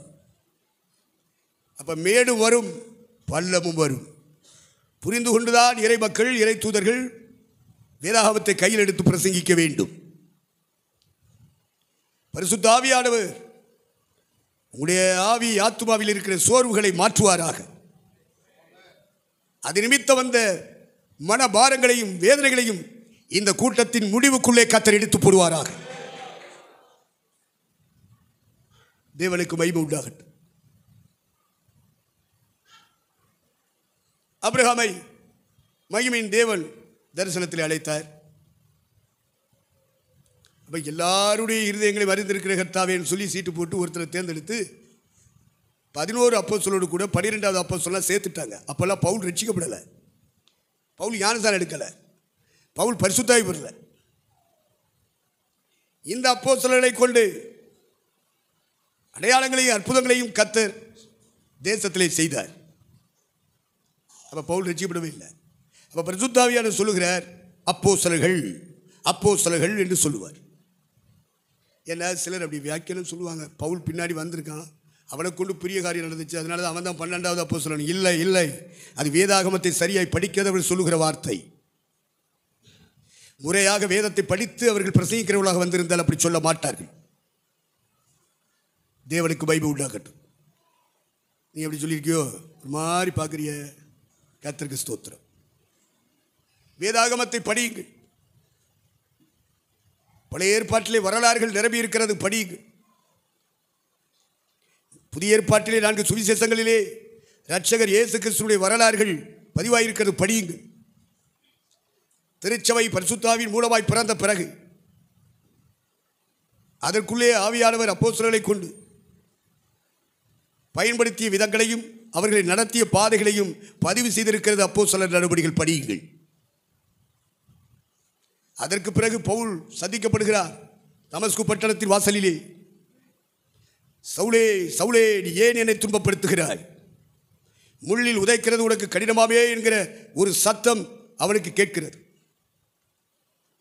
அப்ப மேடும் வரும், பள்ளமும் வரும். புரிந்து கொண்டுதான் இறை மக்கள், இறை தூதர்கள் வேதாகமத்தை கையில் எடுத்து பிரசங்கிக்க வேண்டும். பரிசுத்த ஆவியானவர் உங்களுடைய ஆவி ஆத்துமாவில் இருக்கிற சோர்வுகளை மாற்றுவாராக. அது நிமித்தம் வந்த மனபாரங்களையும் வேதனைகளையும் இந்த கூட்டத்தின் முடிவுக்குள்ளே கர்த்தர் எடுத்து போடுவாராக. தேவனுக்கு மகிமை உண்டாகட்டும். ஆபிரகாமை மகிமையின் தேவன் தரிசனத்தில் அழைத்தார். அப்ப எல்லாருடைய இருதயங்களை அறிந்திருக்கிற கர்த்தாவேன்னு சொல்லி சீட்டு போட்டு ஒருத்தரை தேர்ந்தெடுத்து 11 அப்போஸ்தலரோடு கூட 12வது அப்போஸ்தலனை சேர்த்துட்டாங்க. அப்பெல்லாம் பவுல் ரட்சிக்கப்படலை, பவுல் ஞானஸ்நானம் எடுக்கலை, பவுல் பரிசுத்தாவி பெறலை. இந்த அப்போஸ்தலர்களை கொண்டு அடையாளங்களையும் அற்புதங்களையும் கர்த்தர் தேசத்திலே செய்தார். அப்ப பவுல் ரட்சிக்கப்படவே இல்லை. அப்ப பரிசுத்த ஆவியானவர் சொல்லுகிறார் அப்போஸ்தலர்கள், அப்போஸ்தலர்கள் என்று சொல்லுவார். ஏன்னா சிலர் அப்படி வியாக்கியானம் சொல்லுவாங்க, பவுல் பின்னாடி வந்திருக்கான், அவனை கொண்டு பெரிய காரியம் நடந்துச்சு, அதனால அவன் தான் 12வது அப்போஸ்தலன். இல்லை இல்லை, அது வேதாகமத்தை சரியாய் படிக்காதவர்கள் சொல்லுகிற வார்த்தை. முறையாக வேதத்தை படித்து அவர்கள் பிரசங்கிக்கிறவர்களாக வந்திருந்தால் அப்படி சொல்ல மாட்டார்கள். தேவனுக்கு மகிமை உண்டாகட்டும். நீ எப்படி சொல்லியிருக்கியோ ஒரு மாதிரி பார்க்குறிய, கர்த்தருக்கு ஸ்தோத்திரம். வேதாகமத்தை படியுங்கள். பழைய ஏற்பாட்டிலே வரலாறுகள் நிரம்பி இருக்கிறது, படியுங்கள். புதிய ஏற்பாட்டிலே 4 சுவிசேஷங்களிலே இரட்சகர் இயேசு கிறிஸ்துவினுடைய வரலாறுகள் பதிவாயிருக்கிறது, படியுங்கள். திருச்சபை பரிசுத்த ஆவியின் மூலமாய் பிறந்த பிறகு அதற்குள்ளே ஆவியானவர் அப்போஸ்தலர்களை கொண்டு பயன்படுத்திய விதங்களையும் அவர்களை நடத்திய பாதைகளையும் பதிவு செய்திருக்கிறது அப்போஸ்தலர் நடவடிக்கைகள், படியுங்கள். அதற்கு பிறகு பவுல் சந்திக்கப்படுகிறார் தமஸ்கு பட்டணத்தின் வாசலிலே. சவுலே சவுலே, நீ ஏன் என்னை துன்பப்படுத்துகிறாய்? முள்ளில் உதைக்கிறது உனக்கு கடினமாவே என்கிற ஒரு சத்தம் அவனுக்கு கேட்கிறது.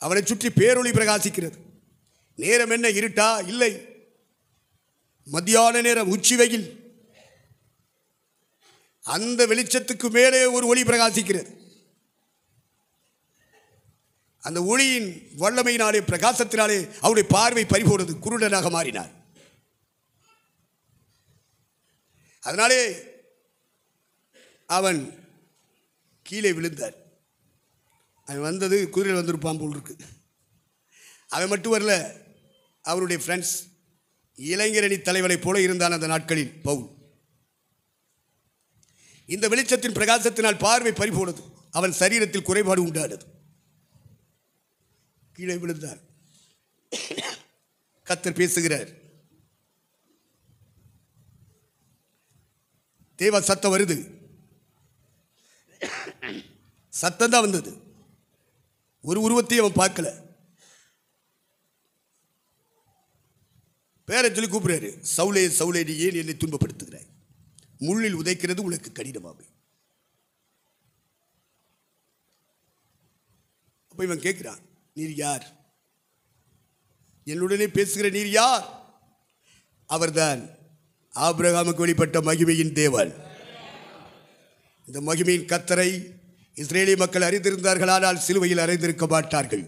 அவனை சுற்றி பேரொளி பிரகாசிக்கிறது. நேரம் என்ன, இருட்டா? இல்லை, மத்தியான நேரம், உச்சி வெயில். அந்த வெளிச்சத்துக்கு மேலே ஒரு ஒளி பிரகாசிக்கிறது. அந்த ஒளியின் வல்லமையினாலே, பிரகாசத்தினாலே அவருடைய பார்வை பறிபோனது, குருடனாக மாறினார். அதனாலே அவன் கீழே விழுந்தார். அவன் வந்தது குதிரையில் வந்திருப்பான் போல் இருக்கு. அவன் மட்டும் வரல, அவருடைய ஃப்ரெண்ட்ஸ் இளைஞரணி தலைவனை போல இருந்தான் அந்த நாட்களில் பவுல். இந்த வெளிச்சத்தின் பிரகாசத்தினால் பார்வை பறிபோனது, அவன் சரீரத்தில் குறைபாடு உண்டானது, கீழே விழுந்தார். கர்த்தர் பேசுகிறார். தேவ சத்தம் வருது, சத்தம் தான் வந்தது, ஒரு உருவத்தையும் அவன் பார்க்கல. பேரை சொல்லி கூப்பிடுறாரு, சவுலே சவுலே, நீ ஏன் என்னை துன்பப்படுத்துகிறாய்? முள்ளில் உதைக்கிறது உனக்கு கடினமாகும். அப்ப இவன் கேட்கிறான், நீர் யார்? என்னுடனே பேசுகிற நீர் யார்? அவர்தான் ஆபிரகாமுக்கு வெளிப்பட்ட மகிமையின் தேவன். இந்த மகிமையின் கர்த்தரை இஸ்ரேலிய மக்கள் அறிந்திருந்தார்கள், ஆனால் சிலுவையில் அறிந்திருக்க மாட்டார்கள்.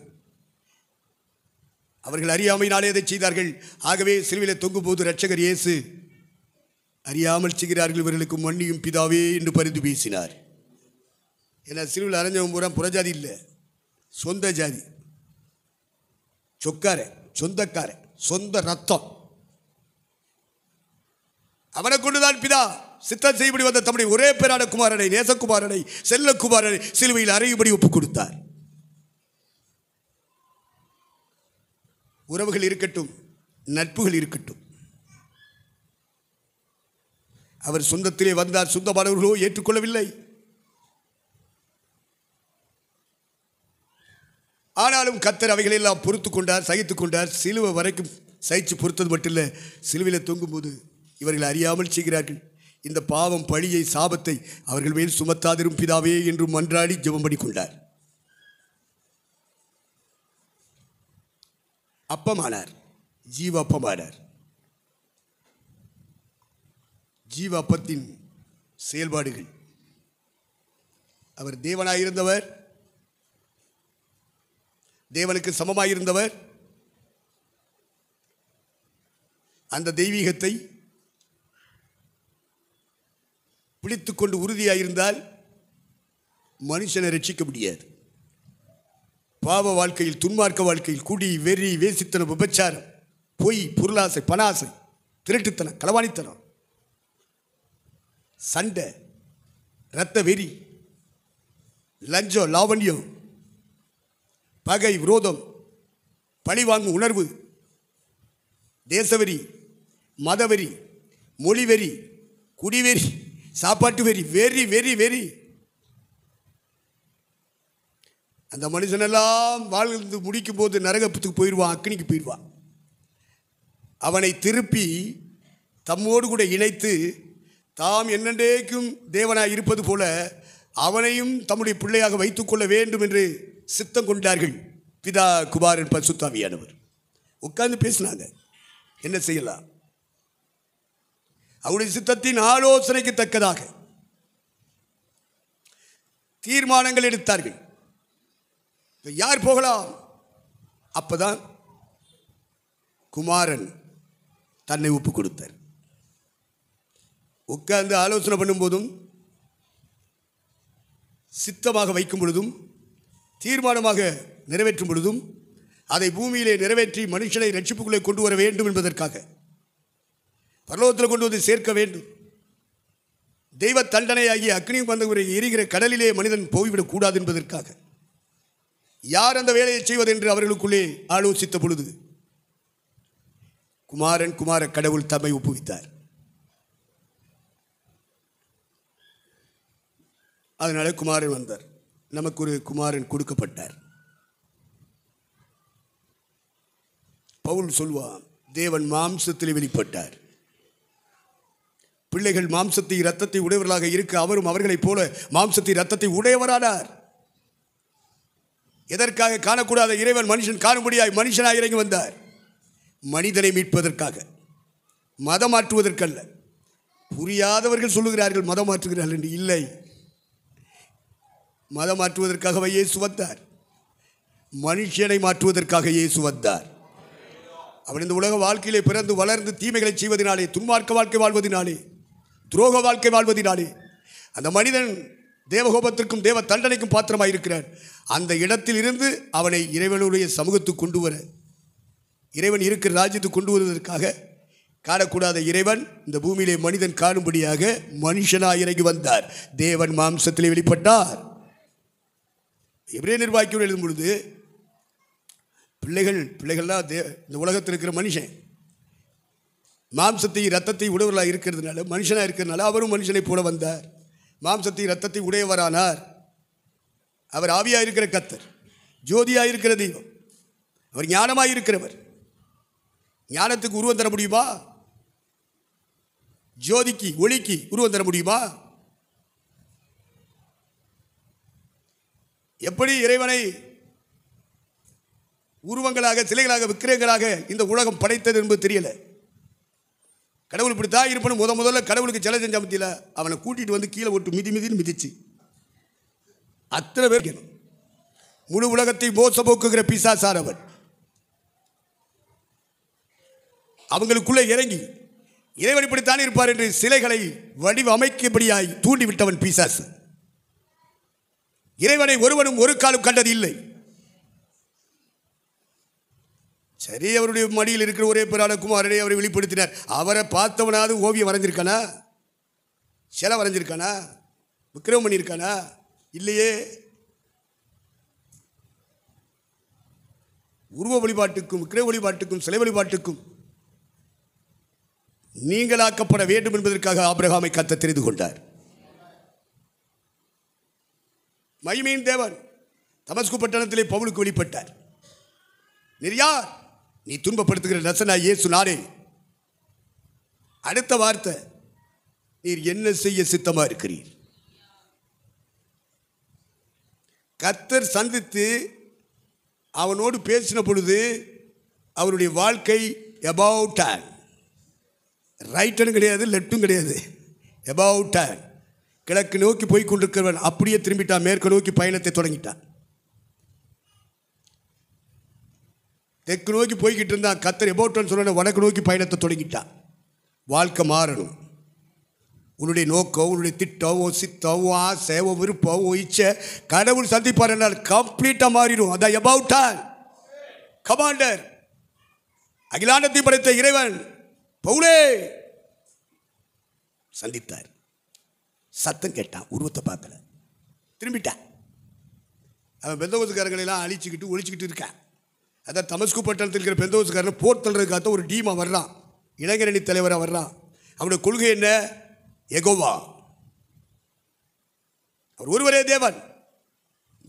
அவர்கள் அறியாமையினாலே அதை செய்தார்கள். ஆகவே சிலுவையில் தொங்கும் போது இரட்சகர் இயேசு அறியாமல் செய்கிறார்கள், இவர்களுக்கு மன்னியும் பிதாவே என்று பரிந்து பேசினார். ஏன்னா சிலுவையில் அரைஞ்சவன் பூரா புறஜாதி இல்லை, சொந்த ஜாதி, சொக்கார, சொந்தக்கார, சொந்த ரத்தம். அவனை கொண்டுதான் பிதா சித்தம் செய்யபடி வந்த தம்முடைய ஒரே பேரான குமாரனை, நேசகுமாரனை, செல்லகுமாரனை சிலுவையில் அறையும்படி ஒப்புக் கொடுத்தார். உறவுகள் இருக்கட்டும், நட்புகள் இருக்கட்டும், அவர் சொந்தத்திலே வந்தார், சொந்தமானவர்களோ ஏற்றுக்கொள்ளவில்லை. ஆனாலும் கர்த்தர் அவைகளெல்லாம் பொறுத்து கொண்டார், சகித்து கொண்டார். சிலுவை வரைக்கும் சகித்து பொறுத்தது மட்டும் இல்லை, சிலுவையில் தொங்கும்போது இவர்கள் அறியாமல் செய்கிறார்கள், இந்த பாவம் பழியை சாபத்தை அவர்கள் மேல் சுமத்தாதிரும் பிதாவே என்று மன்றாடி ஜெபம் பண்ணி கொண்டார். அப்பமானார், ஜீவ அப்பமானார். ஜீவ அப்பத்தின் செயல்பாடுகள், அவர் தேவனாயிருந்தவர், தேவனுக்கு சமமாயிருந்தவர். அந்த தெய்வீகத்தை பிடித்துக்கொண்டு உறுதியாயிருந்தால் மனுஷனை ரட்சிக்க முடியாது. பாவ வாழ்க்கையில், துன்மார்க்க வாழ்க்கையில் குடி, வெறி, வேசித்தனம், விபச்சாரம், பொய், பொருளாசை, பணாசை, திருட்டுத்தனம், களவாணித்தனம், சண்டை, இரத்த வெறி, லஞ்சம், லாவண்யம், பகை, விரோதம், பழிவாங்கும் உணர்வு, தேசவெறி, மதவெறி, மொழிவெறி, குடிவெறி, சாப்பாட்டு வெறி, வெறி வெறி வெறி. அந்த மனுஷனெல்லாம் வாழ்ந்து முடிக்கும் போது நரகத்துக்கு போயிடுவான், அக்னிக்கு போயிடுவான். அவனை திருப்பி தம்மோடு கூட இணைத்து தாம் என்னென்றைக்கும் தேவனாய் இருப்பது போல அவனையும் தம்முடைய பிள்ளையாக வைத்துக்கொள்ள வேண்டும் என்று சித்தம் கொண்டார்கள். பிதா, குமாரன், பரிசுத்த ஆவியானவர் உட்கார்ந்து பேசினாங்க, என்ன செய்யலாம். அவருடைய சித்தத்தின் ஆலோசனைக்கு தக்கதாக தீர்மானங்கள் எடுத்தார்கள். யார் போகலாம்? அப்பதான் குமாரன் தன்னை ஒப்பு கொடுத்தார். உட்கார்ந்து ஆலோசனை பண்ணும் போதும், சித்தமாக வைக்கும் பொழுதும், தீர்மானமாக நிறைவேற்றும் பொழுதும், அதை பூமியிலே நிறைவேற்றி மனுஷனை ரட்சிப்புக்குள்ளே கொண்டு வர வேண்டும் என்பதற்காக, பரலோகத்தில் கொண்டு வந்து சேர்க்க வேண்டும். தெய்வ தண்டனையாகிய அக்னியும் பந்தமுறை எரிகிற கடலிலே மனிதன் போய்விடக் கூடாது என்பதற்காக யார் அந்த வேலையை செய்வது என்று அவர்களுக்குள்ளே ஆலோசித்த பொழுது குமார கடவுள் தம்மை ஒப்புவித்தார். அதனால குமாரன் வந்தார், நமக்கு ஒரு குமாரன் கொடுக்கப்பட்டார். பவுல் சொல்வான், தேவன் மாம்சத்தில் வெளிப்பட்டார். பிள்ளைகள் மாம்சத்தை இரத்தத்தை உடையவர்களாக இருக்க அவரும் அவர்களைப் போல மாம்சத்தை இரத்தத்தை உடையவரானார். எதற்காக? காணக்கூடாத இறைவன் மனுஷன் காணும்படியாய் மனுஷனாய் இறங்கி வந்தார். மனிதனை மீட்பதற்காக, மதம் மாற்றுவதற்கல்ல. புரியாதவர்கள் சொல்லுகிறார்கள் மதம் மாற்றுகிறார்கள் என்று. இல்லை, மதம் மாற்றுவதற்காகவே இயேசு வந்தார். மனுஷனை மாற்றுவதற்காக இயேசு வந்தார். அவன் இந்த உலக வாழ்க்கையிலே பிறந்து வளர்ந்து தீமைகளை செய்வதனாலே, துன்மார்க்க வாழ்க்கை வாழ்வதனாலே, துரோக வாழ்க்கை வாழ்வதனாலே அந்த மனிதன் தேவகோபத்திற்கும் தேவ தண்டனைக்கும் பாத்திரமாக இருக்கிறார். அந்த இடத்தில் இருந்து அவனை இறைவனுடைய சமூகத்துக்கு கொண்டு வர, இறைவன் இருக்கிற ராஜ்யத்துக்கு கொண்டு வருவதற்காக, காணக்கூடாத இறைவன் இந்த பூமியிலே மனிதன் காணும்படியாக மனுஷனாக இறங்கி வந்தார். தேவன் மாம்சத்திலே வெளிப்பட்டார். எபிரேய நிர்வாகிகள் எழுதும் பொழுது பிள்ளைகள்லாம் இந்த உலகத்தில் இருக்கிற மனுஷன் மாம்சத்தை இரத்தத்தை உடையவர்களாக இருக்கிறதுனால, மனுஷனாக இருக்கிறதுனால அவரும் மனுஷனை போல வந்தார். மாம்சத்தை இரத்தத்தை உடையவரானார். அவர் ஆவியாக இருக்கிற கர்த்தர், ஜோதியாக இருக்கிற தெய்வம், அவர் ஞானமாக இருக்கிறவர். ஞானத்துக்கு உருவம் தர முடியுமா? ஜோதிக்கு, ஒளிக்கு உருவம் தர முடியுமா? எப்படி இறைவனை உருவங்களாக, சிலைகளாக, விக்கிரகங்களாக இந்த உலகம் படைத்தது என்பது தெரியல. கடவுள் இப்படித்தான் இருப்பணும். முதல்ல கடவுளுக்கு சிலை செஞ்ச மத்தியில் அவனை கூட்டிகிட்டு வந்து கீழே ஒட்டு மிதின்னு மிதிச்சு அத்தனை பேர் முழு உலகத்தை மோச போக்குகிற பிசாசார் அவன். அவங்களுக்குள்ளே இறங்கி இறைவன் இப்படித்தான் இருப்பார் என்று சிலைகளை வடிவமைக்கும்படியாய் தூண்டிவிட்டவன் பிசாசு. இறைவனை ஒருவனும் ஒரு காலம் கண்டது இல்லை. சரி, அவருடைய மடியில் இருக்கிற ஒரே பேரான குமாரனை அவரை வெளிப்படுத்தினார். அவரை பார்த்தவனாவது ஓவியம் வரைஞ்சிருக்கானா? சிலை வரைஞ்சிருக்கானா? விக்கிரகம் பண்ணியிருக்கானா? இல்லையே. உருவ வழிபாட்டுக்கும், விக்கிரக வழிபாட்டுக்கும், சிலை வழிபாட்டுக்கும் நீங்களாக்கப்பட வேண்டும் என்பதற்காக ஆபிரகாமை கர்த்தர் தெரிந்து கொண்டார். மகிமையின் தேவன் தமஸ்கு பட்டணத்திலே பவுலுக்கு வெளிப்பட்டார். நீர் யார்? நீ துன்பப்படுத்துகிற நசனாய் இயேசு நானே. அடுத்த வார்த்தை, நீர் என்ன செய்ய சித்தமா இருக்கிறீர்? கர்த்தர் சந்தித்து அவனோடு பேசின பொழுது அவருடைய வாழ்க்கை அபவுட் டர்ன், ரைட்டும் கிடையாது லெஃப்டும் கிடையாது, அபவுட் டர்ன். கிழக்கு நோக்கி போய் கொண்டிருக்கிறவன் அப்படியே திரும்பிட்டான், மேற்கு நோக்கி பயணத்தை தொடங்கிட்டான். தெற்கு நோக்கி போய்கிட்டு இருந்தான், கர்த்தர் அபவுட் டர்ன் சொன்ன வடக்கு நோக்கி பயணத்தை தொடங்கிட்டான். வாழ்க்கை மாறணும். உன்னுடைய நோக்கம், உன்னுடைய திட்டம், உன் சித்தம், உன் ஆசை, உன் விருப்பம், உன் இச்சை கடவுள் சந்திப்பார் என்றால் கம்ப்ளீட்டாக மாறிடும். அதான் அபவுட் டர்ன். கமாண்டர், அகிலாண்டத்தை படைத்த இறைவன் பவுலே சந்தித்தார். சத்தம் கேட்டான், உருவத்தை பார்க்கல, திரும்பிட்டான். அவன் பெந்தோஸ்காரங்களை எல்லாம் அழிச்சுக்கிட்டு ஒழிச்சுக்கிட்டு இருக்கான். அதான் தமஸ்கு பட்டணத்தில் இருக்கிற பெந்தோஸ்காரன் போர் தள்ளுறதுக்காக ஒரு டீமாக வர்றான், இளைஞரணி தலைவராக வர்றான். அவனுடைய கொள்கை என்ன? யெகோவா, அவர் ஒருவரே தேவன்,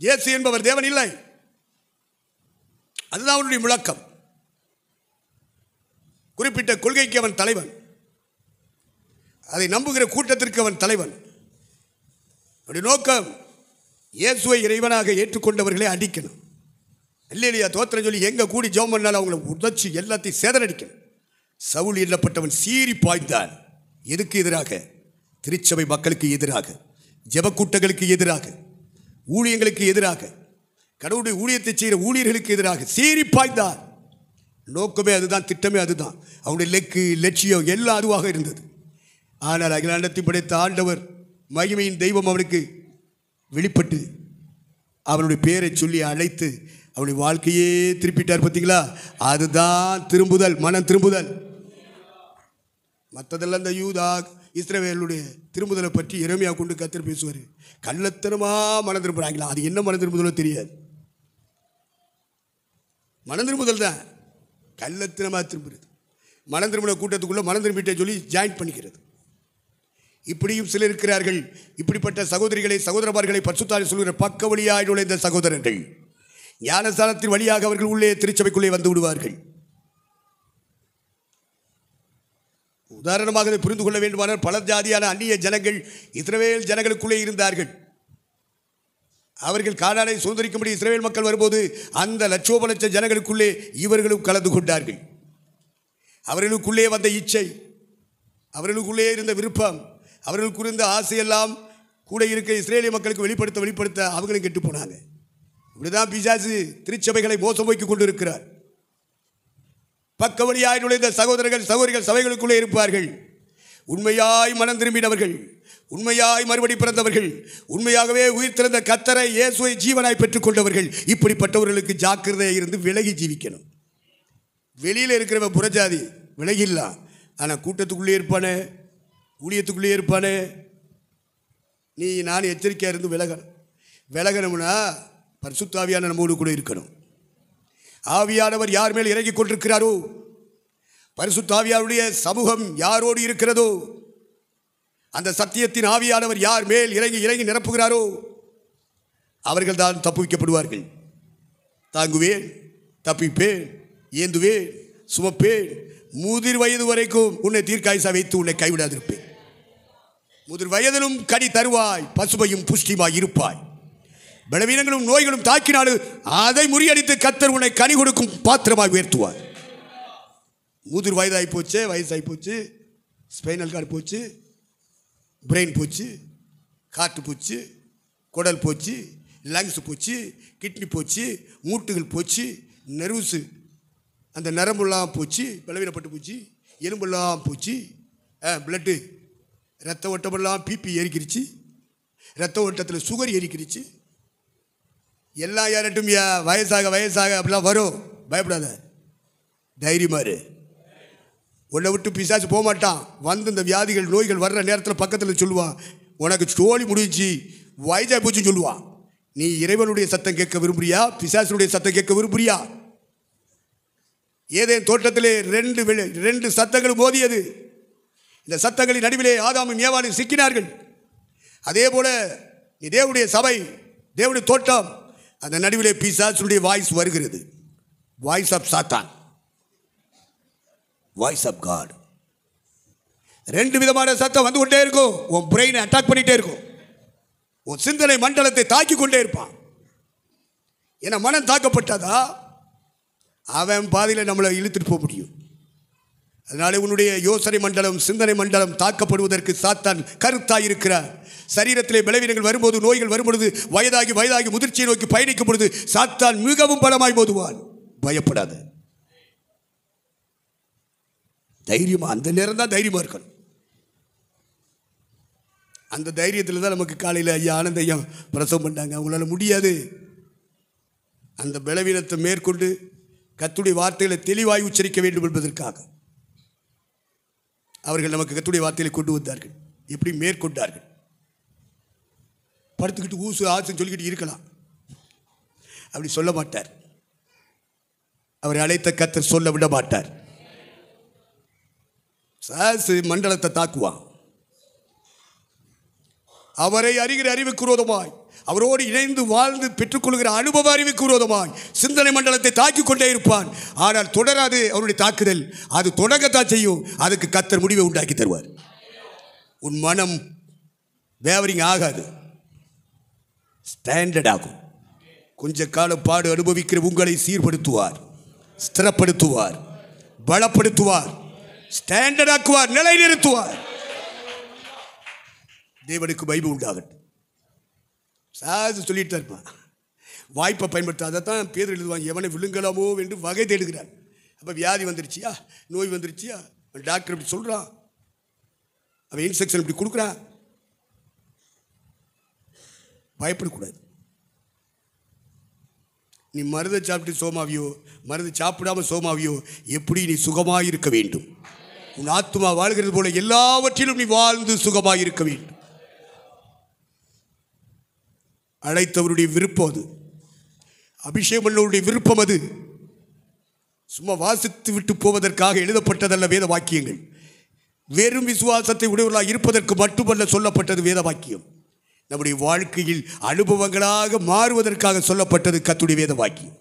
இயேசு என்பவர் தேவன் இல்லை. அதுதான் அவனுடைய முழக்கம். குறிப்பிட்ட கொள்கைக்கு அவன் தலைவன், அதை நம்புகிற கூட்டத்திற்கு அவன் தலைவன். அவருடைய நோக்கம் இயேசுவை இறைவனாக ஏற்றுக்கொண்டவர்களை அடிக்கணும். இல்லையா தோத்திரம் சொல்லி எங்க கூடி ஜெபம் பண்ணாலும் அவங்களை உதச்சி எல்லாத்தையும் சேதனடிக்கணும். சவுல் எண்ணப்பட்டவன் சீறி பாய்ந்தான். எதுக்கு எதிராக? திருச்சபை மக்களுக்கு எதிராக, ஜெபக்கூட்டங்களுக்கு எதிராக, ஊழியங்களுக்கு எதிராக, கடவுளுடைய ஊழியத்தை செய்கிற ஊழியர்களுக்கு எதிராக சீறி பாய்ந்தான். நோக்கமே அதுதான், திட்டமே அதுதான். அவனுடைய லட்சியம் எல்லாம் அதுவாக இருந்தது. ஆனால் அகிலாண்டத்தை படைத்த ஆண்டவர் மகிமையின் தெய்வம் அவனுக்கு வெளிப்பட்டு அவனுடைய பேரை சொல்லி அழைத்து அவனுடைய வாழ்க்கையே திருப்பிட்டார். பார்த்தீங்களா? அதுதான் திரும்புதல், மனம் திரும்புதல். மற்றதெல்லாம் இந்த யூதா இஸ்ரவேலுடைய திரும்புதலை பற்றி எரேமியா கொண்டு கர்த்தர் பேசுவார். கள்ளத்தனமாக மனம் திரும்புகிறாங்களா? அது என்ன மனம் திரும்புதலோ தெரியாது. மனம் திரும்புதல் தான் கள்ளத்தனமாக திரும்புறது. மனம் திரும்பின கூட்டத்துக்குள்ளே மனம் திரும்பிட்டே சொல்லி ஜாயின் பண்ணிக்கிறது. இப்படியும் சிலர் இருக்கிறார்கள். இப்படிப்பட்ட சகோதரிகளை, சகோதரமார்களை பரிசுத்தாவி சொல்கிற பக்க வழியாய் நுழைந்த சகோதரர்கள் ஞானஸ்தானத்தின் வழியாக அவர்கள் உள்ளே திருச்சபைக்குள்ளே வந்து விடுவார்கள். உதாரணமாக புரிந்து கொள்ள வேண்டுமானால் பல ஜாதியான அந்நிய ஜனங்கள் இஸ்ரவேல் ஜனங்களுக்குள்ளே இருந்தார்கள். அவர்கள் கானானை சுதந்திரிக்கும்படி இஸ்ரவேல் மக்கள் வரும்போது அந்த லட்சோப லட்ச ஜனங்களுக்குள்ளே இவர்களும் கலந்து கொண்டார்கள். அவர்களுக்குள்ளே வந்த இச்சை, அவர்களுக்குள்ளே இருந்த விருப்பம், அவர்களுக்கு இருந்த ஆசையெல்லாம் கூட இருக்க இஸ்ரேலிய மக்களுக்கு வெளிப்படுத்த அவங்களும் கெட்டு போனாங்க. இப்படிதான் பிசாசு திருச்சபைகளை மோசம் போய்க்கு கொண்டு இருக்கிறார். பக்க வழியாய் நுழைந்த சகோதரர்கள் சகோதரிகள் சபைகளுக்குள்ளே இருப்பார்கள். உண்மையாய் மனம் திரும்பினவர்கள், உண்மையாய் மறுபடி பிறந்தவர்கள், உண்மையாகவே உயிர் திறந்த கர்த்தரை இயேசுவை ஜீவனாய் பெற்றுக்கொண்டவர்கள். இப்படிப்பட்டவர்களுக்கு ஜாக்கிரதையாக இருந்து விலகி ஜீவிக்கணும். வெளியில் இருக்கிறவன் புறஜாதி விலகிடலாம், ஆனால் கூட்டத்துக்குள்ளே இருப்பானே, ஊழியத்துக்குள்ளே இருப்பானே, நீ நான் எச்சரிக்கையாக இருந்து விலகணும்னா பரிசுத்த ஆவியான நம்மோடு கூட இருக்கணும். ஆவியானவர் யார் மேல் இறங்கி கொண்டிருக்கிறாரோ, பரிசுத்த ஆவியாருடைய சமூகம் யாரோடு இருக்கிறதோ, அந்த சத்தியத்தின் ஆவியானவர் யார் மேல் இறங்கி நிரப்புகிறாரோ அவர்கள் தான் தப்புவிக்கப்படுவார்கள். தாங்குவேன், தப்பிப்பேன், ஏந்துவேன், சுமப்பேன், முதிர் வயது வரைக்கும் உன்னை தீர்க்காயுசா வைத்து உன்னை கைவிடாதிருப்பேன். முதிர் வயதிலும் கனி தருவாய், பசுமையும் புஷ்டியுமாய் இருப்பாய். பலவீனங்களும் நோய்களும் தாக்கினாலும் அதை முறியடித்து கர்த்தர் உன்னை கனி கொடுக்கும் பாத்திரமாக உயர்த்துவார். முதிர் வயதாகி போச்சு, வயசாகி போச்சு, ஸ்பைனல் கார்டு போச்சு, பிரெயின் போச்சு, காற்று போச்சு, குடல் போச்சு, லங்ஸ் போச்சு, கிட்னி போச்சு, மூட்டுகள் போச்சு, நெர்வ்ஸு அந்த நரம்புலாம் போச்சு, பலவீனப்பட்டு போச்சு, எலும்பெல்லாம் போச்சு, பிளட்டு ரத்த ஓட்டமெல்லாம் பிபி ஏறிக்கிருச்சு, ரத்த ஓட்டத்தில் சுகர் ஏறிக்கிருச்சு. எல்லாம் யாரட்டும் வயசாக அப்படிலாம் வரும். பயப்படாத, தைரியமாரு. உன்னை விட்டு பிசாசு போக மாட்டான். வந்து இந்த வியாதிகள் நோய்கள் வர்ற நேரத்தில் பக்கத்தில் சொல்லுவான், உனக்கு ஸ்டோலி முடிஞ்சு வயசாக போச்சுன்னு சொல்லுவான். நீ இறைவனுடைய சத்தம் கேட்க விரும்புறியா, பிசாசனுடைய சத்தம் கேட்க விரும்புறியா? ஏதேன் தோட்டத்திலே ரெண்டு சத்தங்கள் மோதியது. இந்த சத்தங்களின் நடுவிலே ஆதாமும் ஏவாளும் சிக்கினார்கள். அதே போல நீ தேவனுடைய சபை, தேவனுடைய தோட்டம், அந்த நடுவிலே பிசாசுடைய வாய்ஸ் வருகிறது. வாய்ஸ் ஆஃப் சாத்தான், வாய்ஸ் ஆஃப் காட். ரெண்டு விதமான சத்தம் வந்து கொண்டே இருக்கும். உன் பிரெயினை அட்டாக் பண்ணிட்டே இருக்கும். உன் சிந்தனை மண்டலத்தை தாக்கி கொண்டே இருப்பான். ஏன்னா மனம் தாக்கப்பட்டதா அவன் பாதையில் நம்மளை இழுத்துட்டு போக முடியும். அதனால உன்னுடைய யோசனை மண்டலம், சிந்தனை மண்டலம் தாக்கப்படுவதற்கு சாத்தான் கருத்தாயிருக்கிறார். சரீரத்திலே பலவீனங்கள் வரும்போது, நோய்கள் வரும்பொழுது, வயதாகி வயதாகி முதிர்ச்சியை நோக்கி பயணிக்கும் பொழுது சாத்தான் மிகவும் பலமாய் மோதுவான். பயப்படாத, தைரியமா, அந்த நேரம் தான் தைரியமா இருக்கணும். அந்த தைரியத்தில் தான் நமக்கு காலையில் ஐயா ஆனந்த ஐயா பிரசவம் பண்ணாங்க. அவங்களால முடியாது. அந்த பலவீனத்தை மேற்கொண்டு கர்த்தருடைய வார்த்தைகளை தெளிவாய் உச்சரிக்க வேண்டும் என்பதற்காக அவர்கள் நமக்கு கர்த்தருடைய வார்த்தைகளை கொண்டு வந்தார்கள். எப்படி மேற்கொண்டார்கள்? படுத்துக்கிட்டு ஊசு ஆசுன்னு சொல்லிக்கிட்டு இருக்கலாம், அப்படி சொல்ல மாட்டார். அவரை அழைத்த கர்த்தர் சொல்ல விட மாட்டார். சாசு மண்டலத்தை தாக்குவான். அவரை அறிகிற அறிவுக்கு விரோதமாய், அவரோடு இணைந்து வாழ்ந்து பெற்றுக்கொள்கிற அனுபவ அறிவுக்கு விரோதமாய் சிந்தனை மண்டலத்தை தாக்கி கொண்டே இருப்பான். ஆனால் தொடராது அவருடைய தாக்குதல். அது தொடங்கத்தான் செய்யும். அதுக்கு கர்த்தர் முடிவை உண்டாக்கி தருவார். உன் மனம் வேவரிங் ஆகாது, ஸ்டாண்டர்ட் ஆகும். கொஞ்ச காலம் பாடு அனுபவிக்கிற உங்களை சீர்படுத்துவார், ஸ்திரப்படுத்துவார், பலப்படுத்துவார், ஸ்டாண்டர்ட் ஆக்குவார், நிலைநிறுத்துவார். தேவனுக்கு மகிமை உண்டாகட்டும். சாது சொல்லிட்டு இருப்பான். வாய்ப்பை பயன்படுத்த அதை தான் பேர் எழுதுவாங்க. எவனை விழுங்கலாமோ என்று வகை தேடுகிறான். அப்போ வியாதி வந்துருச்சியா, நோய் வந்துருச்சியா, டாக்டர் இப்படி சொல்கிறான், அவன் இன்ஸ்ட்ரக்ஷன் இப்படி கொடுக்குறான். பயப்படக்கூடாது. நீ மருந்தை சாப்பிட்டு சோமாவியோ, மருந்து சாப்பிடாம சோமாவியோ, எப்படி நீ சுகமாக இருக்க வேண்டும். உன் ஆத்மா வாழ்கிறது போல எல்லாவற்றிலும் நீ வாழ்ந்து சுகமாக இருக்க வேண்டும். அழைத்தவருடைய விருப்பம் அது, அபிஷேகம் பண்ணவருடைய விருப்பம் அது. சும்மா வாசித்து விட்டு போவதற்காக எழுதப்பட்டதல்ல வேத வாக்கியங்கள். வெறும் விசுவாசத்தை உடையவர்களாக இருப்பதற்கு மட்டுமல்ல சொல்லப்பட்டது வேத வாக்கியம். நம்முடைய வாழ்க்கையில் அனுபவங்களாக மாறுவதற்காக சொல்லப்பட்டது கர்த்தருடைய வேத வாக்கியம்.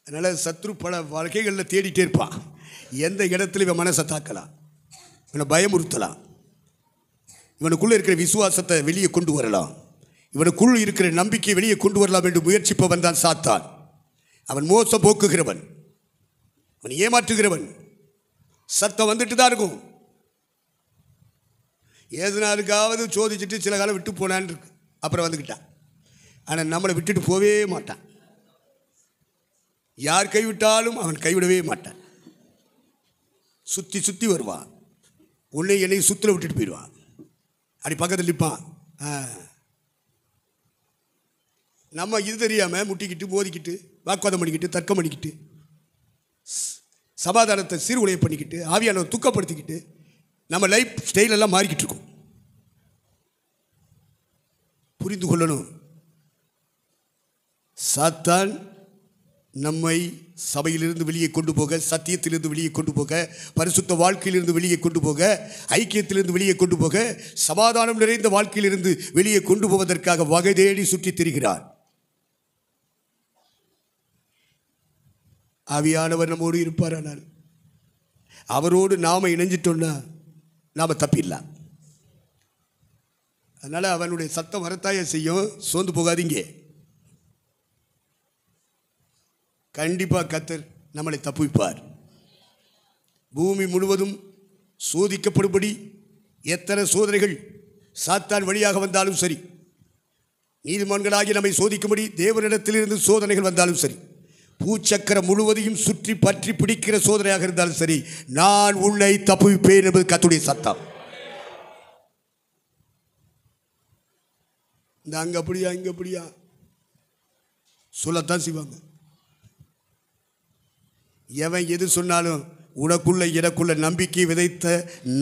அதனால் சத்ரு பல வகைகளில் தேடிட்டே இருப்பான். எந்த இடத்துல இவன் மனசை தாக்கலாம், இவனை பயமுறுத்தலாம், இவனுக்குள்ளே இருக்கிற விசுவாசத்தை வெளியே கொண்டு வரலாம், இவனுக்குள் இருக்கிற நம்பிக்கையை வெளியே கொண்டு வரலாம் என்று முயற்சிப்பவன் தான் சாத்தான். அவன் மோசம் போக்குகிறவன், அவன் ஏமாற்றுகிறவன். சத்தம் வந்துட்டு தான் இருக்கும். ஏதுனாருக்காவது சோதிச்சுட்டு சில காலம் விட்டு போனான்னு இருக்கு, அப்புறம் வந்துக்கிட்டான். ஆனால் நம்மளை விட்டுட்டு போவே மாட்டான். யார் கைவிட்டாலும் அவன் கைவிடவே மாட்டான். சுற்றி சுற்றி வருவான். உன்னை என்னை சுற்றில விட்டுட்டு போயிடுவான். அப்படி பக்கத்தில் நிற்பான். நம்ம இது தெரியாமல் முட்டிக்கிட்டு மோதிக்கிட்டு வாக்குவாதம் பண்ணிக்கிட்டு தர்க்கம் பண்ணிக்கிட்டு சமாதானத்தை சீர்குலைய பண்ணிக்கிட்டு ஆவியானவரை துக்கப்படுத்திக்கிட்டு நம்ம லைஃப் ஸ்டைலெல்லாம் மாறிக்கிட்டு இருக்கோம். புரிந்து கொள்ளணும். சாத்தான் நம்மை சபையிலிருந்து வெளியே கொண்டு போக, சத்தியத்திலிருந்து வெளியே கொண்டு போக, பரிசுத்த வாழ்க்கையிலிருந்து வெளியே கொண்டு போக, ஐக்கியத்திலிருந்து வெளியே கொண்டு போக, சமாதானம் நிறைந்த வாழ்க்கையிலிருந்து வெளியே கொண்டு போவதற்காக வகை தேடி சுற்றித் திரிகிறார். ஆவியானவர் நம்மோடு இருப்பார். ஆனால் அவரோடு நாம் இணைஞ்சிட்டோம்னா நாம் தப்பிடலாம். அதனால் அவனுடைய சத்தம் வரத்தாய செய்யும். சோர்ந்து போகாதீங்க. கண்டிப்பாக கர்த்தர் நம்மளை தப்புவிப்பார். பூமி முழுவதும் சோதிக்கப்படும்படி எத்தனை சோதனைகள் சாத்தான் வழியாக வந்தாலும் சரி, நீதிமான்களாகி நம்மை சோதிக்கும்படி தேவனிடத்திலிருந்து சோதனைகள் வந்தாலும் சரி, பூச்சக்கரம் முழுவதையும் சுற்றி பற்றி பிடிக்கிற சோதனையாக இருந்தாலும் சரி, நான் உன்னை தப்புவிப்பேன் என்பது கர்த்தருடைய சத்தம். இந்த அங்கே அப்படியா இங்கே அப்படியா சொல்லத்தான் செய்வாங்க. எவன் எது சொன்னாலும் உனக்குள்ள எனக்குள்ள நம்பிக்கை விதைத்த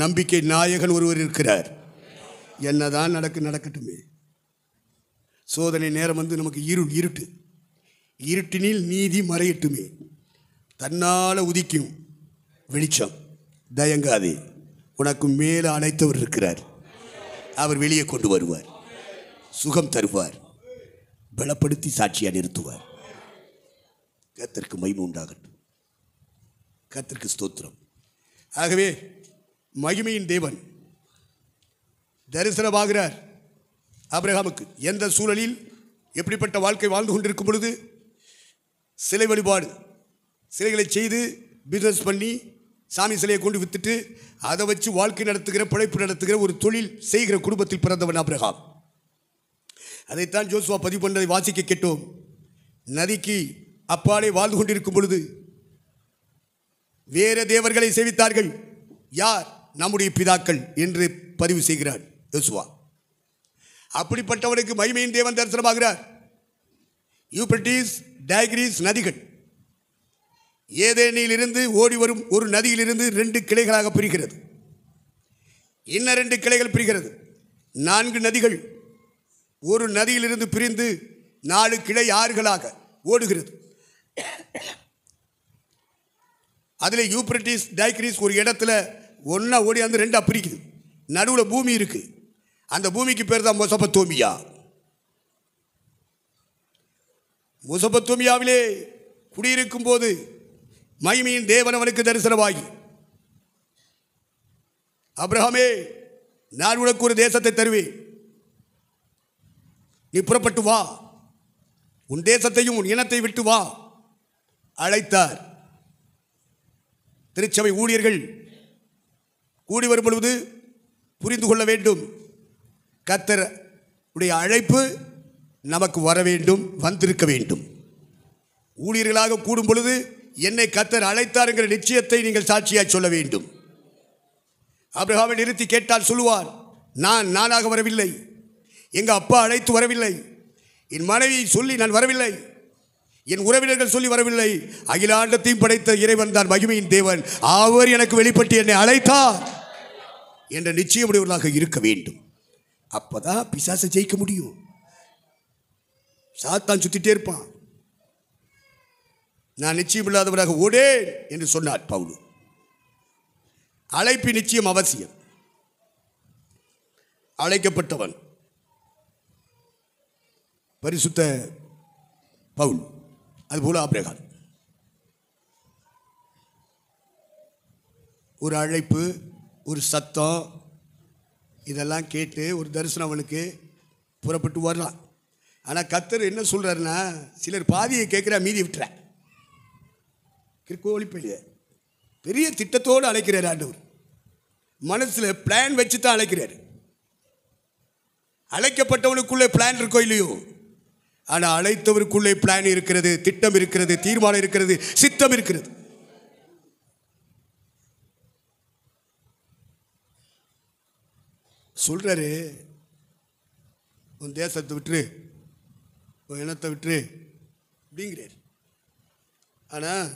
நம்பிக்கை நாயகன் ஒருவர் இருக்கிறார். என்னதான் நடக்கட்டுமே. சோதனை நேரம் வந்து நமக்கு இருட்டு, இருட்டினில் நீதி மறையட்டுமே. தன்னால் உதிக்கும், வெளிச்சம். தயங்காதே, உனக்கு மேலே அழைத்தவர் இருக்கிறார். அவர் வெளியே கொண்டு வருவார், சுகம் தருவார், பலப்படுத்தி சாட்சியாக நிறுத்துவார். கர்த்தருக்கு மகிமை உண்டாகட்டும். கர்த்தருக்கு ஸ்தோத்திரம். ஆகவே மகிமையின் தேவன் தரிசனமாகிறார் ஆபிரகாமுக்கு. எந்த சூழலில் எப்படிப்பட்ட வாழ்க்கை வாழ்ந்து கொண்டிருக்கும் பொழுது சிலை வழிபாடு, சிலைகளை செய்து பிஸ்னஸ் பண்ணி சாமி சிலையை கொண்டு வித்துட்டு அதை வச்சு வாழ்க்கை நடத்துகிற, பிழைப்பு நடத்துகிற ஒரு தொழில் செய்கிற குடும்பத்தில் பிறந்தவன் ஆபிரகாம். அதைத்தான் யோசுவா பதிவு பண்ணதை வாசிக்க கேட்டோம். நதிக்கு அப்பாலே வாழ்ந்து கொண்டிருக்கும் பொழுது வேற தேவர்களை சேவித்தார்கள். யார்? நம்முடைய பிதாக்கள் என்று பதிவு செய்கிறார் யோசுவா. அப்படிப்பட்டவனுக்கு மகிமையின் தேவன் தரிசனமாகிறார். யூப்ரட்டிஸ், டைக்ரீஸ் நதிகள் ஏதேனில் இருந்து ஓடி வரும் ஒரு நதியிலிருந்து 2 கிளைகளாக பிரிகிறது. இன்னும் 2 கிளைகள் பிரிகிறது. 4 நதிகள் ஒரு நதியிலிருந்து பிரிந்து 4 கிளை ஆறுகளாக ஓடுகிறது. அதில் யூப்ரட்டிஸ், டைக்ரீஸ் ஒரு இடத்துல ஒன்றா ஓடி வந்து 2 பிரிக்குது. நடுவில் பூமி இருக்கு. அந்த பூமிக்கு பேர் தான் மெசொப்பொத்தேமியா. மெசொப்பொத்தேமியாவிலே குடியிருக்கும் போது மகிமையின் தேவன் அவனுக்கு தரிசனமாகி, ஆபிரகாமே, நான் உனக்கு ஒரு தேசத்தை தருவேன், நீ புறப்பட்டு வா, உன் தேசத்தையும் உன் இனத்தை விட்டு வா அழைத்தார். திருச்சபை ஊழியர்கள் கூடி வரும் பொழுது புரிந்து கொள்ள வேண்டும், கர்த்தர் உடைய அழைப்பு நமக்கு வர வேண்டும், வந்திருக்க வேண்டும். ஊழியர்களாக கூடும் பொழுது என்னை கர்த்தர் அழைத்தார் என்கிற நிச்சயத்தை நீங்கள் சாட்சியாக சொல்ல வேண்டும். ஆபிரகாமை நிறுத்தி கேட்டால் சொல்லுவார், நான் நானாக வரவில்லை, எங்கள் அப்பா அழைத்து வரவில்லை, என் மனைவி சொல்லி நான் வரவில்லை, என் உறவினர்கள் சொல்லி வரவில்லை, அகிலாண்டத்தையும் படைத்த இறைவன் தான் மகிமையின் தேவன், அவர் எனக்கு வெளிப்பட்டு என்னை அழைத்தார் என்ற நிச்சயமுடையவர்களாக இருக்க வேண்டும். அப்பதான் பிசாசை ஜெயிக்க முடியும். சாத்தான் சுத்திட்டே இருப்பான். நான் நிச்சயமில்லாதவராக ஓடேன் என்று சொன்னார் பவுல். அழைப்பு நிச்சயம் அவசியம். அழைக்கப்பட்டவன் பரிசுத்த பவுல், அதுபோல ஆபிரகாம். ஒரு அழைப்பு, ஒரு சத்தம், இதெல்லாம் கேட்டு ஒரு தரிசனம் அவனுக்கு புறப்பட்டு வரலாம். ஆனால் கர்த்தர் என்ன சொல்கிறாருன்னா, சிலர் பாதியை கேட்குறா, மீதி விட்டுற. கிற்கோழிப்பள்ளிய பெரிய திட்டத்தோடு அழைக்கிறார் ஆண்டவர். மனசில் பிளான் வச்சு தான் அழைக்கிறார். அழைக்கப்பட்டவனுக்குள்ளே பிளான் இருக்கோ இல்லையோ, ஆனால் அழைத்தவருக்குள்ளே பிளான் இருக்கிறது, திட்டம் இருக்கிறது, தீர்மானம் இருக்கிறது, சித்தம் இருக்கிறது. சொல்றாரு, உன் தேசத்தை விட்டுரு, உன் இனத்தை விட்டுரு அப்படிங்கிறார். ஆனால்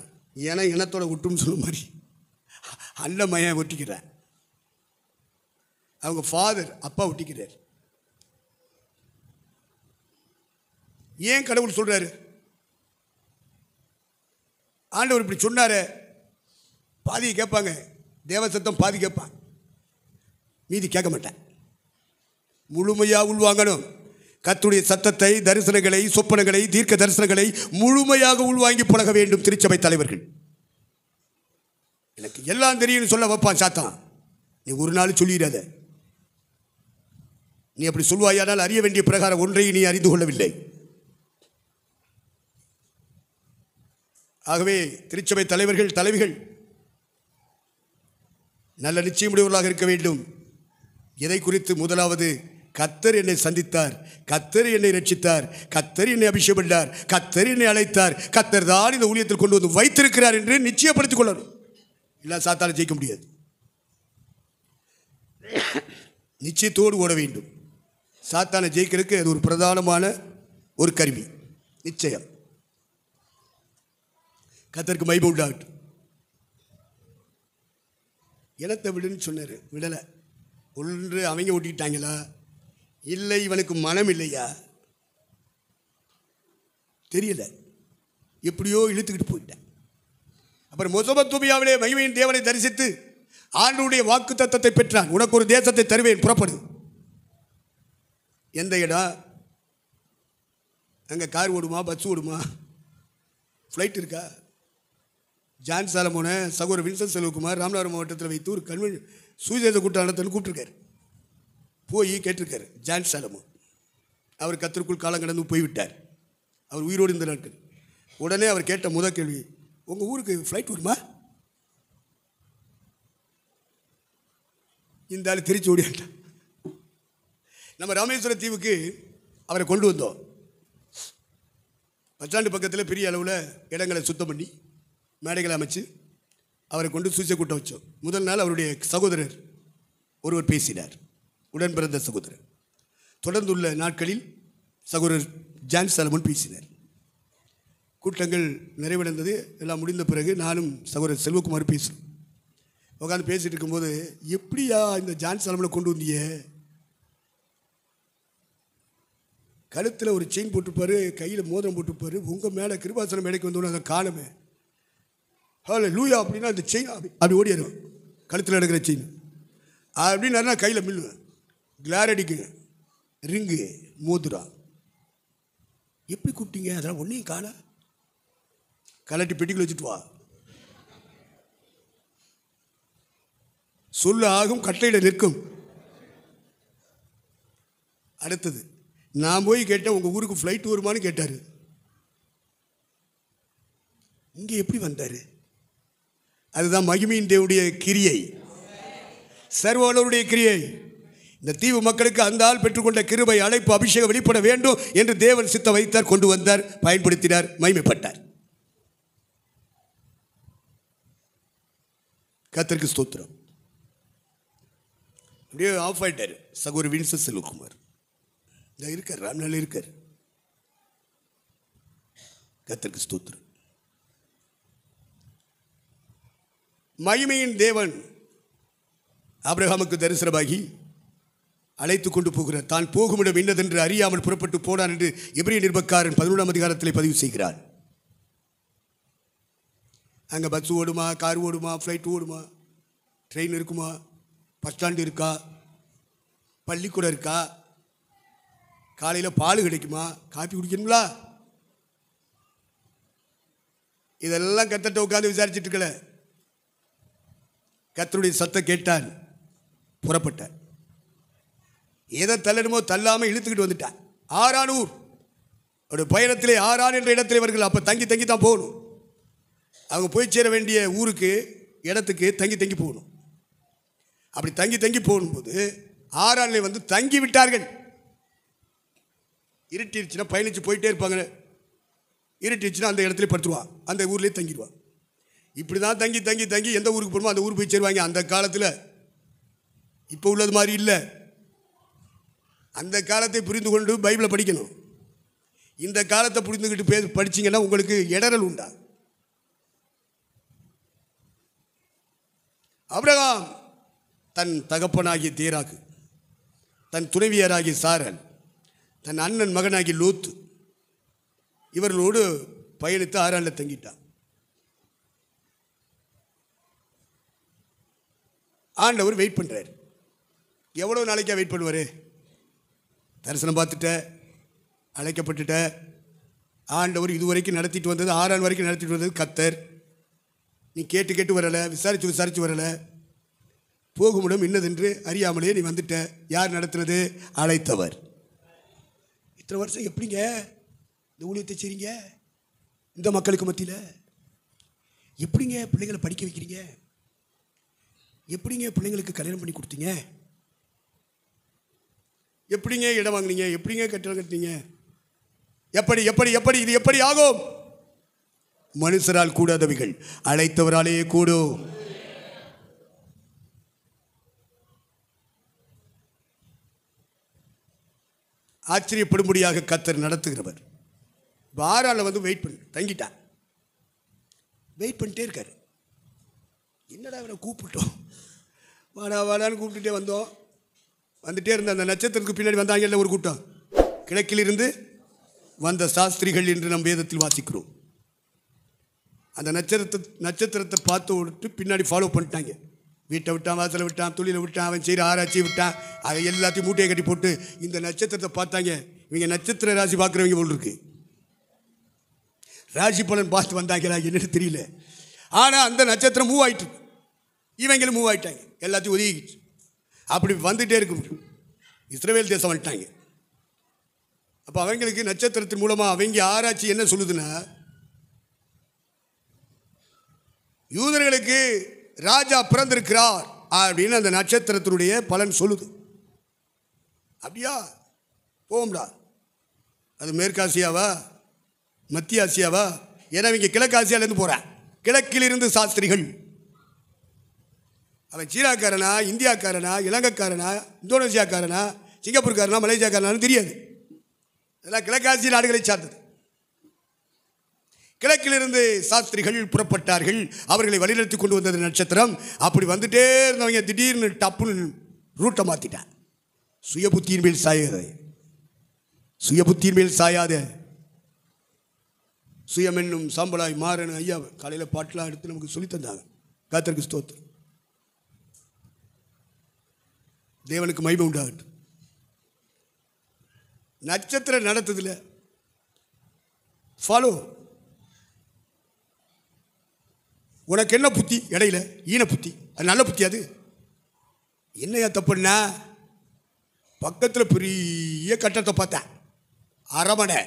ஏன்னா இனத்தோட விட்டுன்னு சொல்ல மாதிரி அண்ணன் மையன் ஒட்டிக்கிறார். அவங்க ஃபாதர் அப்பா ஒட்டிக்கிறார். ஏன் கடவுள் சொல்றாரு? ஆண்டவர் இப்படி சொன்னாரு. பாதியை கேட்பாங்க, தேவ சத்தம் பாதி கேட்பான், மீதி கேட்க மாட்டேன். முழுமையாக உள்வாங்கணும். கர்த்தருடைய சத்தத்தை, தரிசனங்களை, சொப்பனங்களை, தீர்க்க தரிசனங்களை முழுமையாக உள்வாங்கி பழக வேண்டும். திருச்சபை தலைவர்கள், எனக்கு எல்லாம் தெரியும் சொல்ல வைப்பான் சாத்தான். நீ ஒரு நாள் சொல்லிடாத. நீ அப்படி சொல்வாயானால் அறிய வேண்டிய பிரகாரம் ஒன்றை நீ அறிந்து கொள்ளவில்லை. ஆகவே திருச்சபை தலைவர்கள், தலைவிகள் நல்ல நிச்சயமுடையவர்களாக இருக்க வேண்டும். எதை குறித்து? முதலாவது, கர்த்தர் என்னை சந்தித்தார், கர்த்தர் என்னை ரட்சித்தார், கர்த்தர் என்னை அபிஷேகம் பண்ணார், கர்த்தர் என்னை அழைத்தார், கர்த்தர் தான் இந்த ஊழியத்தில் கொண்டு வந்து வைத்திருக்கிறார் என்று நிச்சயப்படுத்திக் கொள்ளணும். இல்லை சாத்தானை ஜெயிக்க முடியாது. நிச்சயத்தோடு ஓட வேண்டும். சாத்தானை ஜெயிக்கிறதுக்கு அது ஒரு பிரதானமான ஒரு கருவி. நிச்சயம். கர்த்தருக்கு மகிமை உண்டாகட்டும். இனத்தை விடுன்னு சொன்னார், விடலை. ஒன்று அவங்க ஓட்டிக்கிட்டாங்களா, இல்லை இவனுக்கு மனம் இல்லையா தெரியல, எப்படியோ இழுத்துக்கிட்டு போயிட்டேன். அப்புறம் மெசொப்பொத்தாமியாவிலே மகிமையின் தேவனை தரிசித்து ஆண்டவருடைய வாக்கு தத்தத்தை பெற்றான். உனக்கு ஒரு தேசத்தை தருவேன், புறப்படு. எந்த இடம்? அங்கே கார் ஓடுமா, பஸ் ஓடுமா, ஃப்ளைட் இருக்கா? ஜான் சாலமோனை சகோதரர் வின்சென்ட் செல்வகுமார் ராமநாதபுரம் மாவட்டத்தில் வைத்து ஒரு சுவிசேஷ கூட்டம் நடத்தன்னு கூப்பிட்டுருக்காரு. போய் கேட்டிருக்காரு ஜான் சாலமோன். அவர் கர்த்தருக்குள் காலம் கடந்து போய்விட்டார். அவர் உயிரோடு இருந்த நாட்கள். உடனே அவர் கேட்ட முதல் கேள்வி, உங்கள் ஊருக்கு ஃப்ளைட் வருமா? இந்த ஆள் திருச்சி ஓடியாட்டான். நம்ம ராமேஸ்வர தீவுக்கு அவரை கொண்டு வந்தோம். பஸ்டாண்டு பக்கத்தில் பெரிய அளவில் இடங்களை சுத்தம் பண்ணி மேடைகளை அமைச்சு அவரை கொண்டு சுவிசேஷ கூட்டம் வச்சோம். முதல் நாள் அவருடைய சகோதரர் ஒருவர் பேசினார், உடன் பிறந்த சகோதரர். தொடர்ந்துள்ள நாட்களில் சகோதரர் ஜான் சாலமோன் பேசினார். கூட்டங்கள் நிறைவடைந்தது. எல்லாம் முடிந்த பிறகு நானும் சகோதரர் செல்வகுமார் பேசுகிறோம். உட்காந்து பேசிகிட்டு இருக்கும்போது, எப்படியா இந்த ஜான் சாலமோனை கொண்டு வந்தீங்க? கழுத்தில் ஒரு செயின் போட்டுப்பார், கையில் மோதிரம் போட்டுப்பார். உங்கள் மேலே கிருபாசனம் மேடைக்கு வந்தோன்னு அதை காணுமே. ஹல்லேலூயா அப்படின்னா அந்த செயின் அப்படி ஓடிடுவேன். கழுத்தில் எடுக்கிற செயின் அப்படின்னா கையில் மில்லுவேன். கிளாரடிக்கு ரிங்கு மோதுரா. எப்படி கூப்பிட்டீங்க? அதெல்லாம் ஒன்றையும் காண. கலட்டி பெட்டிக்குள்ள வச்சுட்டு வா. சொல்ல ஆகும், கட்டையிட நிற்கும். அடுத்தது நான் போய் கேட்டேன், உங்கள் ஊருக்கு ஃப்ளைட் வருமானு கேட்டார். இங்கே எப்படி வந்தார்? அதுதான் மகிமையின் தேவனுடைய கிரியை, சர்வவல்லவருடைய கிரியை. இந்த தீவு மக்களுக்கு அந்த ஆள் பெற்றுக்கொண்ட கிருபை, அழைப்பு, அபிஷேகம் வெளிப்பட வேண்டும் என்று தேவன் சித்த வைத்தார், கொண்டு வந்தார், பயன்படுத்தினார், மகிமைப்பட்டார். கர்த்தருக்கு ஸ்தோத்திரம். அப்படியே ஆஃப் ஆயிட்டார் சகோதரர் வின்சென்ட் செல்வகுமார். இருக்கார், ராம்நாள் இருக்கார். கர்த்தருக்கு ஸ்தோத்திரம். மகிமையின் தேவன் ஆபிரகாமுக்கு தரிசனமாகி அழைத்து கொண்டு போகிறார். தான் போகுமிடம் இன்னதென்று அறியாமல் புறப்பட்டு போனான் என்று எபிரேய நிருபக்காரன் 11ஆம் அதிகாரத்தில் பதிவு செய்கிறார். அங்கே பஸ் ஓடுமா, கார் ஓடுமா, ஃப்ளைட் ஓடுமா, ட்ரெயின் இருக்குமா, பஸ் ஸ்டாண்டு இருக்கா, பள்ளிக்கூடம் இருக்கா, காலையில் பால் கிடைக்குமா, காப்பி குடிக்கணுங்களா, இதெல்லாம் கர்த்தர்ட்ட உட்காந்து விசாரிச்சுட்டு இருக்கல. கர்த்தருடைய சத்தம் கேட்டான், புறப்பட்டான். எதை தள்ளணுமோ தள்ளாமல் இழுத்துக்கிட்டு வந்துட்டான். ஆரானூர் அவருடைய பயணத்திலே ஆரான் என்ற இடத்துல இவர்கள் அப்போ தங்கி தங்கி தான் போகணும். அவங்க போய் சேர வேண்டிய ஊருக்கு, இடத்துக்கு தங்கி தங்கி போகணும். அப்படி தங்கி தங்கி போகும்போது ஆரானில் வந்து தங்கி விட்டார்கள். இருட்டிருச்சுன்னா பயணிச்சு போயிட்டே இருப்பாங்க. இருட்டிருச்சுன்னா அந்த இடத்துல படுத்துருவான், அந்த ஊர்லேயே தங்கிடுவான். இப்படி தான் தங்கி தங்கி தங்கி எந்த ஊருக்கு போகணுமோ அந்த ஊருக்கு போய் சேருவாங்க. அந்த காலத்தில் இப்போ உள்ளது மாதிரி இல்லை. அந்த காலத்தை புரிந்து கொண்டு பைபிளை படிக்கணும். இந்த காலத்தை புரிந்துக்கிட்டு படிச்சிங்கன்னா உங்களுக்கு இடரல் உண்டா? ஆபிரகாம் தன் தகப்பனாகிய தேராகு, தன் துணைவியராகிய சாரன், தன் அண்ணன் மகனாகிய லோத்து இவர்களோடு பயணித்து ஆரானில் தங்கிட்டான். ஆண்டவர் வெயிட் பண்ணுறார். எவ்வளோ நாளைக்கா வெயிட் பண்ணுவார்? தரிசனம் பார்த்துட்ட, அழைக்கப்பட்டுட்ட. ஆண்டவர் இதுவரைக்கும் நடத்திட்டு வந்தது, ஆறான் வரைக்கும் நடத்திட்டு வந்தது கர்த்தர். நீ கேட்டு கேட்டு வரலை, விசாரித்து விசாரித்து வரலை. போகுமிடம் இன்னதென்று அறியாமலே நீ வந்துட்ட. யார் நடத்துனது? அழைத்தவர். இத்தனை வருஷம் எப்படிங்க இந்த ஊழியத்தை செய்றீங்க? இந்த மக்களுக்கு மத்தியில் எப்படிங்க பிள்ளைங்களை படிக்க வைக்கிறீங்க? எப்படிங்க பிள்ளைங்களுக்கு கல்யாணம் பண்ணி கொடுத்தீங்க? எப்படிங்க இடம் வாங்கினீங்க? எப்படிங்க கட்டடம் கட்டினீங்க? எப்படி எப்படி எப்படி இது எப்படி ஆகும்? மனுஷரால் கூடாதவைகள் அழைத்தவராலே கூடும். ஆச்சரியப்படும்படியாக கர்த்தர் நடத்துகிறவர். ஆறால வந்து வெயிட் பண்ணி தங்கிட்டான். வெயிட் பண்ணிட்டே இருக்காரு. என்னடா அவரை கூப்பிட்டோம், வாடா வாடான்னு கூப்பிட்டுட்டே வந்தோம். வந்துட்டே இருந்த அந்த நட்சத்திரத்துக்கு பின்னாடி வந்தாங்கல்ல ஒரு கூட்டம், கிழக்கிலிருந்து வந்த சாஸ்திரிகள் என்று நம் வேதத்தில் வாசிக்கிறோம். அந்த நட்சத்திரத்தை பார்த்து விட்டு பின்னாடி ஃபாலோ பண்ணிட்டாங்க. வீட்டை விட்டான், வாசலை விட்டான், தொழிலை விட்டான், அவன் செய்கிற ஆராய்ச்சியை விட்டான், அதை எல்லாத்தையும் மூட்டையை கட்டி போட்டு இந்த நட்சத்திரத்தை பார்த்தாங்க. இவங்க நட்சத்திர ராசி பார்க்குறவங்க போல் இருக்கு. ராசி பலன் பார்த்து வந்தாங்களா என்னன்னு தெரியல. ஆனால் அந்த நட்சத்திரம் மூவ் ஆகிட்டு, இவங்களும் மூவ் ஆகிட்டாங்க, எல்லாத்தையும் ஒதுக்கிச்சு. அப்படி வந்துகிட்டே இருக்கு. இஸ்ரவேல் தேசம் வந்துட்டாங்க. அப்போ அவங்களுக்கு நட்சத்திரத்தின் மூலமாக அவங்க ஆராய்ச்சி என்ன சொல்லுதுன்னா, யூதர்களுக்கு ராஜா பிறந்திருக்கிறார் அப்படின்னு அந்த நட்சத்திரத்தினுடைய பலன் சொல்லுது. அப்படியா போகும்டா, அது மேற்காசியாவா மத்திய ஆசியாவா? ஏன்னா இவங்க கிழக்கு ஆசியாவிலேருந்து போகிறான். கிழக்கிலிருந்து சாஸ்திரிகள், அவன் சீனாக்காரனா, இந்தியாக்காரனா, இலங்கைக்காரனா, இந்தோனேசியாக்காரனா, சிங்கப்பூர்காரனா, மலேசியாக்காரனான்னு தெரியாது. இதெல்லாம் கிழக்காசிய நாடுகளை சார்ந்தது. கிழக்கிலிருந்து சாஸ்திரிகள் புறப்பட்டார்கள். அவர்களை வழிநடத்தி கொண்டு வந்தது நட்சத்திரம். அப்படி வந்துட்டே இருந்தவங்க திடீர்னு டப்புன்னு ரூட்டை மாற்றிட்டான். சுய புத்தியின் மேல் சாயாத, சுய புத்தியின் மேல் சாயாத, சுயம் என்னும் சாம்பலாய் மாறணும். ஐயா காலையில் பாட்டெலாம் எடுத்து நமக்கு சொல்லி தந்தாங்க. கர்த்தருக்கு ஸ்தோத்திரம். தேவனுக்கு மகிமை உண்டாகட்டும். நட்சத்திரம் நடத்துதில்ல, ஃபாலோ. உனக்கு என்ன புத்தி இடையில? ஈன புத்தி. அது நல்ல புத்தி. அது என்னையா தப்புன்னா, பக்கத்தில் பெரிய கட்டத்தை பார்த்தேன், அரமனை,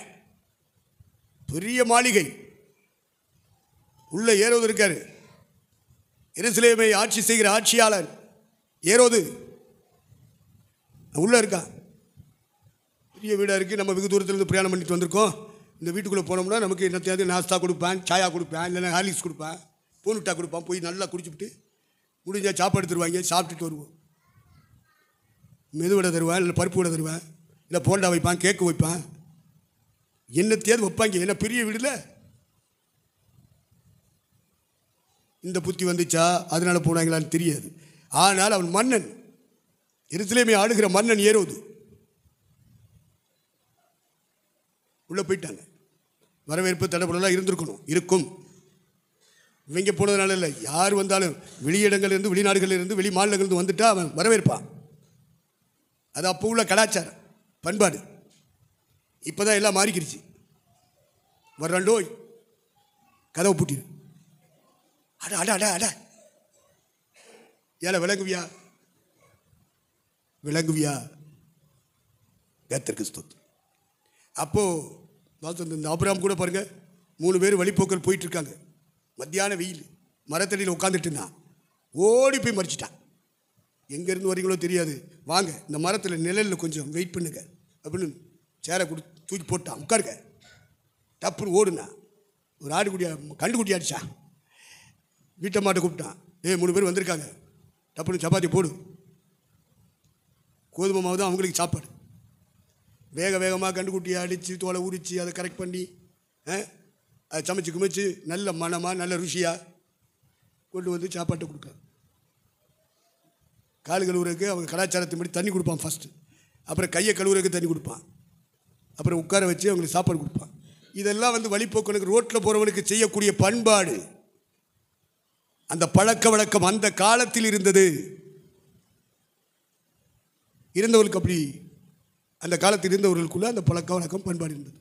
பெரிய மாளிகை, உள்ள ஏரோது இருக்காரு. எருசலேமை ஆட்சி செய்கிற ஆட்சியாளர் ஏரோது உள்ளே இருக்கான். பெரிய வீடாக இருக்குது. நம்ம வெகு தூரத்துலேருந்து பிரயாணம் பண்ணிட்டு வந்திருக்கோம். இந்த வீட்டுக்குள்ளே போனோம்னா நமக்கு என்னத்தையாவது நாஸ்தா கொடுப்பேன், சாயா கொடுப்பேன், இல்லைன்னா ஹார்லிக்ஸ் கொடுப்பேன், பூனுட்டா கொடுப்பான். போய் நல்லா குடிச்சுட்டு முடிஞ்சால் சாப்பாடு தருவாங்க, சாப்பிட்டுட்டு வருவோம். மெதுவடை தருவேன், இல்லை பருப்பு வடை தருவேன், இல்லை போண்டா வைப்பான், கேக்கு வைப்பான், என்னத்தையாவது வைப்பாங்க. என்ன பெரிய வீடில் இந்த புத்தி வந்துச்சா அதனால் போனாங்களான்னு தெரியாது. ஆனால் அவன் மன்னன், எருசலேமை ஆளுகிற மன்னன் ஏரோது. உள்ளே போயிட்டாங்க. வரவேற்பு தடப்படலாம் இருந்திருக்கணும், இருக்கும். இவங்க போனதுனால இல்லை, யார் வந்தாலும் வெளியிடங்கள்லேருந்து, வெளிநாடுகளிலிருந்து, வெளி மாநிலங்கள்லேருந்து வந்துட்டா அவன் வரவேற்பான். அது அப்போ உள்ள கலாச்சாரம் பண்பாடு. இப்போ தான் எல்லாம் மாறிக்கிடுச்சு. வர்றாண்டோய் கதவை பூட்டிடு, அட அட அட அட, ஏல விளங்குவியா விளங்குவியா? கர்த்தருக்கு ஸ்தோத்திரம். அப்போது இந்த ஆபிரகாம் கூட பாருங்கள், 3 பேர் வழிப்போக்கல் போயிட்டுருக்காங்க. மத்தியான வெயில், மரத்தடியில் உட்காந்துட்டு இருந்தான். ஓடி போய் மறிச்சிட்டான். எங்கேருந்து வரீங்களோ தெரியாது, வாங்க இந்த மரத்தில் நிழலில் கொஞ்சம் வெயிட் பண்ணுங்க அப்படின்னு சேரை தூக்கி போட்டான். உட்காருங்க. டப்புன்னு ஓடுனா. ஒரு ஆடுக்குட்டியா கண்டுக்குட்டி அடிச்சான். வீட்டை மாட்டை கூப்பிட்டான். 3 பேர் வந்திருக்காங்க, டப்புன்னு சப்பாத்தி போடு. கோதுமை மாவு தான் அவங்களுக்கு சாப்பாடு. வேக வேகமாக கண்டுக்குட்டியை அடித்து தோலை உரித்து அதை கரெக்ட் பண்ணி அதை சமைச்சு குமைச்சு நல்ல மனமாக நல்ல ருசியாக கொண்டு வந்து சாப்பாட்டை கொடுக்குறாங்க. கால் கழுவுறதுக்கு அவங்க கலாச்சாரத்தின்படி தண்ணி கொடுப்பான் ஃபஸ்ட்டு. அப்புறம் கையை கழுவுறதுக்கு தண்ணி கொடுப்பான். அப்புறம் உட்கார வச்சு அவங்களுக்கு சாப்பாடு கொடுப்பான். இதெல்லாம் வழிப்போக்கனுக்கு, ரோட்டில் போகிறவனுக்கு செய்யக்கூடிய பண்பாடு. அந்த பழக்க வழக்கம் அந்த காலத்தில் இருந்தவர்களுக்கு அப்படி, அந்த காலத்தில் இருந்தவர்களுக்குள்ள அந்த பழக்க வழக்கம் பண்பாடு இருந்தது.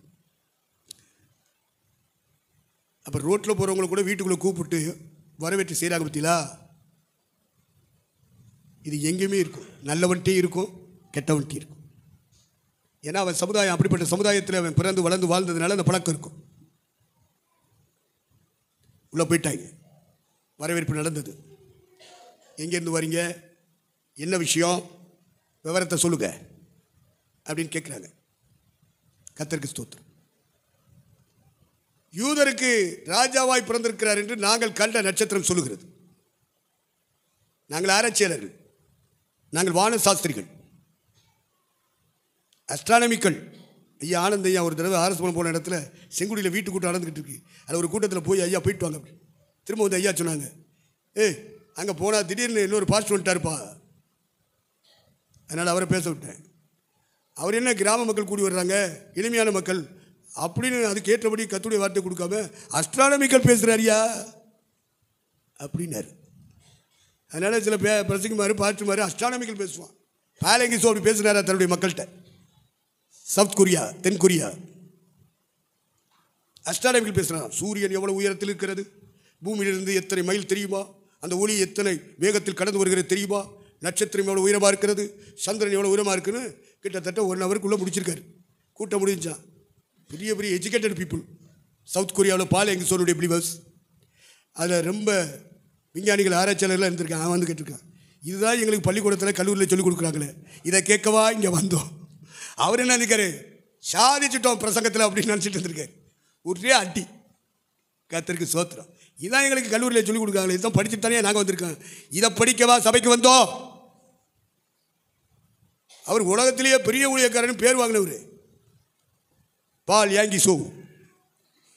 அப்போ ரோட்டில் போகிறவங்களை கூட வீட்டுக்குள்ளே கூப்பிட்டு வரவேற்று செய்கிறாங்க. பற்றிலா இது எங்கேயுமே இருக்கும். நல்லவன்ட்டே இருக்கும், கெட்டவன்ட்டே இருக்கும். ஏன்னா அவன் சமுதாயம் அப்படிப்பட்ட சமுதாயத்தில் அவன் பிறந்து வளர்ந்து வாழ்ந்ததுனால அந்த பழக்கம் இருக்கும். உள்ளே போயிட்டாங்க. வரவேற்பு நடந்தது. எங்கேருந்து வரீங்க, என்ன விஷயம், விவரத்தை சொல்லுங்க அப்படின்னு கேட்குறாங்க. கர்த்தருக்கு ஸ்தோத்திரம். யூதருக்கு ராஜாவாய் பிறந்திருக்கிறார் என்று நாங்கள் கண்ட நட்சத்திரம் சொல்லுகிறது. நாங்கள் ஆராய்ச்சியாளர்கள், நாங்கள் வான சாஸ்திரிகள், அஸ்ட்ரானமிக்கல். ஐயா ஆனந்த் ஐயா ஒரு தடவை ஆர்எஸ் போன இடத்துல செங்குடியில் வீட்டு கூட்டம் நடந்துக்கிட்டு இருக்கு. அது ஒரு கூட்டத்தில் போய் ஐயா போயிட்டு வாங்க. திரும்ப வந்து ஐயா சொன்னாங்க, அங்கே போனால் திடீர்னு இன்னொரு பாஸ்டர் வந்துட்டாருப்பா, அதனால் அவரை பேச விட்டேன். அவர் என்ன கிராம மக்கள் கூடி வர்றாங்க, எளிமையான மக்கள், அப்படின்னு அதுக்கு ஏற்றபடி கர்த்தருடைய வார்த்தை கொடுக்காம அஸ்ட்ரானமிக்கல் பேசுகிறாரியா அப்படின்னாரு. அதனால் சில பிரசங்கிமாரு பாட்டுமாரு அஸ்ட்ரானமிக்கல் பேசுவான். பாலங்கிசோ அப்படி பேசுகிறாரா தன்னுடைய மக்கள்கிட்ட? சவுத் கொரியா, தென் கொரியா அஸ்ட்ரானமிக்கல் பேசுகிறான். சூரியன் எவ்வளோ உயரத்தில் இருக்கிறது, பூமியிலிருந்து எத்தனை மைல் தெரியுமா, அந்த ஒளி எத்தனை வேகத்தில் கடந்து வருகிறது தெரியுமா, நட்சத்திரம் எவ்வளோ உயரமாக இருக்கிறது, சந்திரன் எவ்வளோ உயரமாக இருக்குன்னு கிட்டத்தட்ட 1 ஹவருக்குள்ளே முடிச்சிருக்காரு. கூட்டம் முடிஞ்சான். பெரிய பெரிய எஜுகேட்டட் பீப்புள் சவுத் கொரியாவில் பாலங்கிசோனுடைய பிலிவர்ஸ், அதில் ரொம்ப விஞ்ஞானிகள் ஆராய்ச்சியாளர்களாக இருந்திருக்காங்க. அவன் வந்து கேட்டிருக்கான், இதுதான் எங்களுக்கு பள்ளிக்கூடத்தில் கல்லூரியில் சொல்லிக் கொடுக்குறாங்களே, இதை கேட்கவா இங்கே வந்தோம். அவர் என்ன நினைக்காரு, சாதிச்சுட்டோம் பிரசங்கத்தில் அப்படின்னு நினச்சிட்டு இருந்திருக்காரு. ஒரே அடி. கர்த்தருக்கு ஸ்தோத்திரம். இதான் எங்களுக்கு கல்லூரியில் சொல்லிக் கொடுக்குறாங்களே, இதுதான் படிச்சுட்டு தானே நாங்கள் வந்திருக்கோம், இதை படிக்கவா சபைக்கு வந்தோம். அவர் உலகத்திலேயே பெரிய ஊழியக்காரன்னு பேர் வாங்கினவர் பால் யாங்கிசோ.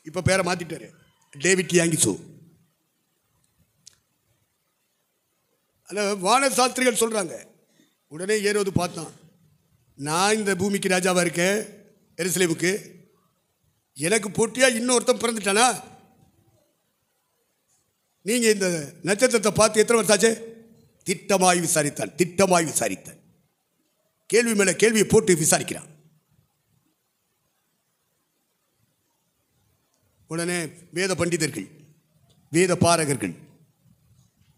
இப்போ பேரை மாற்றிட்டாரு, டேவிட் யாங்கிசோ. அதில் வான சாஸ்திரிகள் சொல்கிறாங்க, உடனே ஏரோது பார்த்தான், நான் இந்த பூமிக்கு ராஜாவாக இருக்கேன், எருசலேமுக்கு, எனக்கு போட்டியாக இன்னொருத்தன் பிறந்துட்டானா, நீங்கள் இந்த நட்சத்திரத்தை பார்த்து எத்தனை வருஷம் ஆச்சு? திட்டமாய் விசாரித்தான். திட்டமாய் விசாரித்தான். கேள்வி மேலே கேள்வியை போட்டு விசாரிக்கிறான். உடனே வேத பண்டிதர்கள், வேத பாரகர்கள்,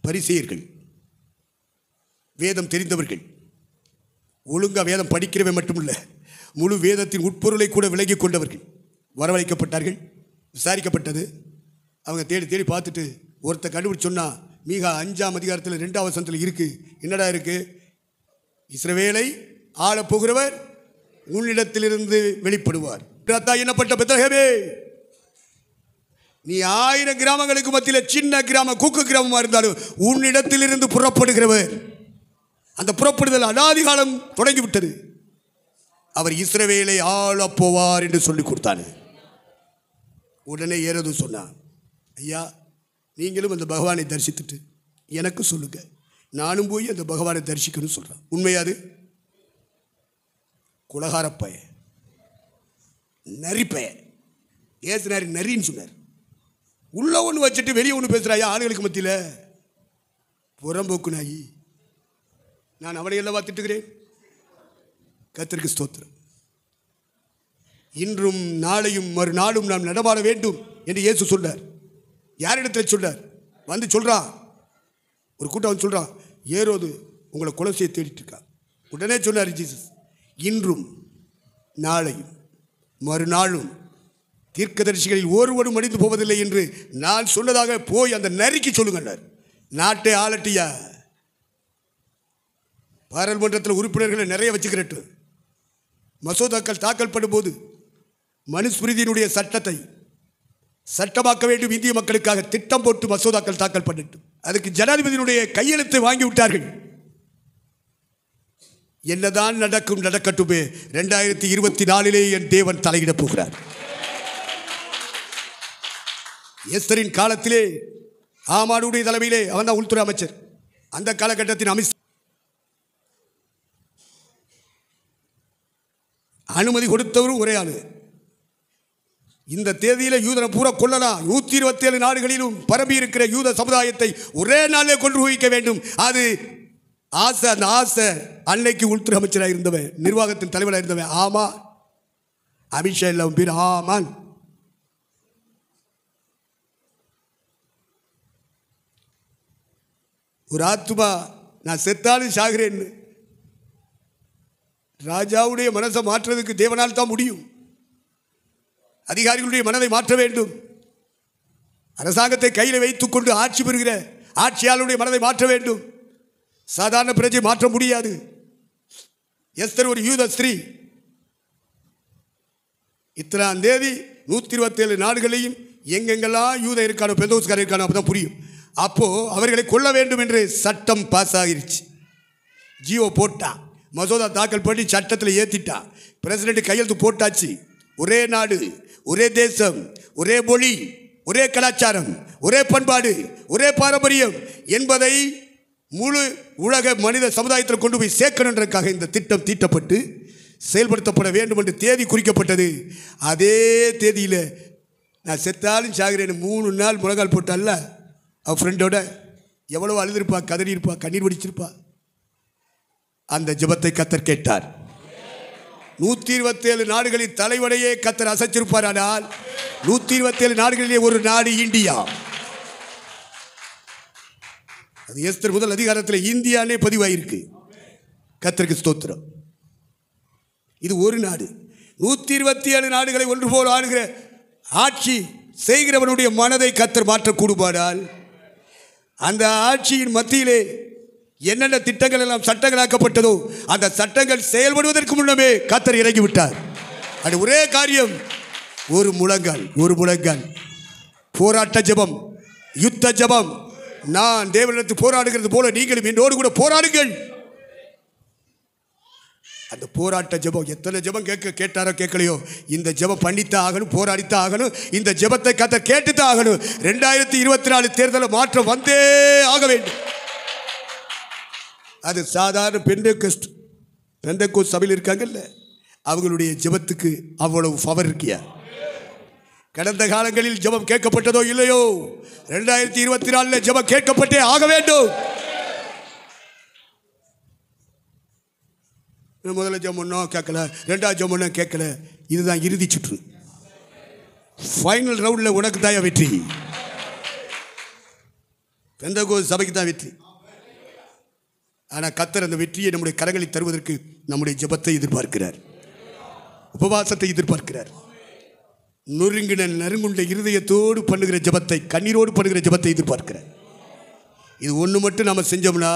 பரிசேயர்கள், வேதம் தெரிந்தவர்கள், ஒழுங்காக வேதம் படிக்கிறவை மட்டுமில்லை, முழு வேதத்தின் உட்பொருளை கூட விலகி கொண்டவர்கள் வரவழைக்கப்பட்டார்கள். விசாரிக்கப்பட்டது. அவங்க தேடி தேடி பார்த்துட்டு ஒருத்தர் கண்டுபிடிச்சு சொன்னால், மீகா 5ஆம் அதிகாரத்தில் 2ஆம் வசனத்தில் இருக்குது. என்னடா இருக்குது? இஸ்ரவேலை ஆளப்போகிறவர் உன்னிடத்திலிருந்து வெளிப்படுவார். என்னப்பட்ட பெத்லகேமே, நீ 1000 கிராமங்களுக்கு மத்தியில் சின்ன கிராமம், கூக்கு கிராமமாக இருந்தாலும் உன்னிடத்திலிருந்து புறப்படுகிறவர். அந்த புறப்படுதல் அநாதி காலம் தொடங்கிவிட்டது. அவர் இஸ்ரவேலை ஆளப் போவார் என்று சொல்லி கொடுத்தாரு. உடனே ஏறது சொன்னான், ஐயா நீங்களும் அந்த பகவானை தரிசித்துட்டு எனக்கு சொல்லுங்க, நானும் போய் அந்த பகவானை தரிசிக்கணும்னு சொல்கிறான். உண்மையாது? குலகாரப்பய, நரிப்பய, ஏசுனாரி நரின்னு சொன்னார். உள்ள ஒன்று வச்சுட்டு வெளியே ஒன்று பேசுகிறாயா ஆளுகளுக்கு மத்தியில்? புறம்போக்கு நாயி. நான் அவனையெல்லாம் திட்டுகிறேன். கர்த்தருக்கு ஸ்தோத்திரம். இன்றும் நாளையும் மறுநாளும் நாம் நடமாட வேண்டும் என்று இயேசு சொன்னார். யாரிடத்தில் சொன்னார்? வந்து சொல்கிறான், ஒரு கூட்டம் வந்து சொல்கிறான், ஏரோது உங்களை கொலை செய்ய தேடிட்டு இருக்கா. உடனே சொன்னார் ஜீசஸ், இன்றும் நாளையும் மறுநாளும் தீர்க்கதரிசிகளில் ஒருவரும் மடிந்து போவதில்லை என்று நான் சொன்னதாக போய் அந்த நரிக்கு சொல்லுங்கன்னார். நாட்டை ஆளட்டியா, பாராளுமன்றத்தில் உறுப்பினர்களை நிறைய வச்சுக்கிறட்டு, மசோதாக்கள் தாக்கல் பண்ணும்போது மனுஸ்மிருதியினுடைய சட்டத்தை சட்டமாக்க வேண்டும் இந்திய மக்களுக்காக திட்டம் போட்டு மசோதாக்கள் தாக்கல் பண்ணட்டும். அதுக்கு ஜனாதிபதியினுடைய கையெழுத்தை வாங்கி விட்டார்கள். என்னதான் நடக்கும் நடக்கட்டுமே, 2024 என் தேவன் தலையிடப் போகிறார். எஸ்தரின் காலத்திலே ஆமானுடைய தலைமையிலே அவன் தான் உள்துறை அமைச்சர். அந்த காலகட்டத்தின் அனுமதி கொடுத்தவரும் ஒரே ஆளு. இந்த தேதியில் யூதனை பூரா கொள்ளலாம். 127 நாடுகளிலும் பரம்பி இருக்கிற யூத சமுதாயத்தை ஒரே நாளே கொண்டு வைக்க வேண்டும். அது ஆசை. அந்த ஆசை அன்னைக்கு உள்துறை அமைச்சராக இருந்தவன், நிர்வாகத்தின் தலைவராக இருந்தவன் ஆமா, அமித்ஷா எல்லாம் பேர் ஆமான். ஒரு ஆத்துமா நான் செத்தாலும் சாகிறேன்னு ராஜாவுடைய மனசை மாற்றுறதுக்கு தேவனால் தான் முடியும். அதிகாரிகளுடைய மனதை மாற்ற வேண்டும். அரசாங்கத்தை கையில் வைத்துக் கொண்டு ஆட்சி பெறுகிற ஆட்சியாளருடைய மனதை மாற்ற வேண்டும். சாதாரண பிரஜை மாற்ற முடியாது. எஸ்தர் ஒரு யூத ஸ்திரீ. இத்தனாம் தேதி 127 நாடுகளையும் எங்கெங்கெல்லாம் யூத இருக்கானோ, பெந்தோஸ்காரர் இருக்கானோ அப்பதான் புரியும். அப்போ அவர்களை கொல்ல வேண்டும் என்று சட்டம் பாஸ் ஆகிருச்சு. ஜியோ போட்டா, மசோதா தாக்கல் பண்ணி சட்டத்தில் ஏற்றிட்டா, பிரசிடென்ட் கையெழுத்து போட்டாச்சு. ஒரே நாடு, ஒரே தேசம், ஒரே மொழி, ஒரே கலாச்சாரம், ஒரே பண்பாடு, ஒரே பாரம்பரியம் என்பதை முழு உலக மனித சமுதாயத்தில் கொண்டு போய் சேர்க்கணுன்றதுக்காக இந்த திட்டம் தீட்டப்பட்டு செயல்படுத்தப்பட வேண்டும் என்று தேதி குறிக்கப்பட்டது. அதே தேதியில் நான் செத்தாலும் சாகிறேன்னு 3 நாள் முழங்கால் போட்டால அவள் ஃப்ரெண்டோட எவ்வளோ அழுதுருப்பா, கதறி இருப்பா, கண்ணீர் வடிச்சிருப்பா. அந்த ஜெபத்தை கர்த்தர் கேட்டார். 127 நாடுகளின் தலைவனையே கர்த்தர் அசைச்சிருப்பார். ஆனால் 127 நாடுகளிலே ஒரு நாடு இந்தியா. அது எஸ்தர் முதல் அதிகாரத்தில் இந்தியானே பதிவாயிருக்கு. கர்த்தருக்கு ஸ்தோத்திரம். இது ஒரு நாடு. 127 நாடுகளை ஒன்று போல் ஆளுகிற ஆட்சி செய்கிறவனுடைய மனதை கர்த்தர் மாற்றக்கூடுமானால் அந்த ஆட்சியின் மத்தியிலே என்னென்ன திட்டங்கள் எல்லாம் சட்டங்களாக்கப்பட்டதோ அந்த சட்டங்கள் செயல்படுவதற்கு முன்னமே கர்த்தர் இறங்கிவிட்டார். அது ஒரே காரியம், ஒரு முழங்கால் போராட்ட ஜெபம், யுத்த ஜெபம். நான் தேவனிடத்தில் போராடுகிறது போல நீங்களும் என்னோடு கூட போராடுங்கள். அந்த போராட்ட ஜெபம், எத்தனை ஜெபம் கேட்டாரோ கேட்கலையோ, இந்த ஜெபம் பண்ணித்தான் ஆகணும், போராடித்தான் ஆகணும். இந்த ஜெபத்தை கர்த்தர் கேட்டுத்தான் ஆகணும். 2024 தேர்தலில் மாற்றம் வந்தே ஆக வேண்டும். அது சாதாரண பெந்தேகோஸ்து சபையில் இருக்காங்கல்ல, அவங்களுடைய ஜெபத்துக்கு அவ்வளவு பவர் இருக்கியா? கடந்த காலங்களில் ஜெபம் கேட்கப்பட்டதோ இல்லையோ, 2024 ஜெபம் கேட்கப்பட்டே ஆக வேண்டும். முதல்ல ஜெபம் ஒன்றும் கேட்கல, 2வது ஜெபம் ஒன்றும் கேட்கல. இதுதான் இறுதி சுற்று. ஃபைனல் ரவுண்டில் உனக்கு தான் வெற்றி. பெந்தேகோஸ்து சபைக்கு தான் வெற்றி. ஆனால் கர்த்தர் அந்த வெற்றியை நம்முடைய கரங்களில் தருவதற்கு நம்முடைய ஜெபத்தை எதிர்பார்க்கிறார், உபவாசத்தை எதிர்பார்க்கிறார். நறுங்குண்ட இருதயத்தோடு பண்ணுகிற ஜெபத்தை, கண்ணீரோடு பண்ணுகிற ஜெபத்தை எதிர்பார்க்கிறார். இது ஒன்று மட்டும் நம்ம செஞ்சோம்னா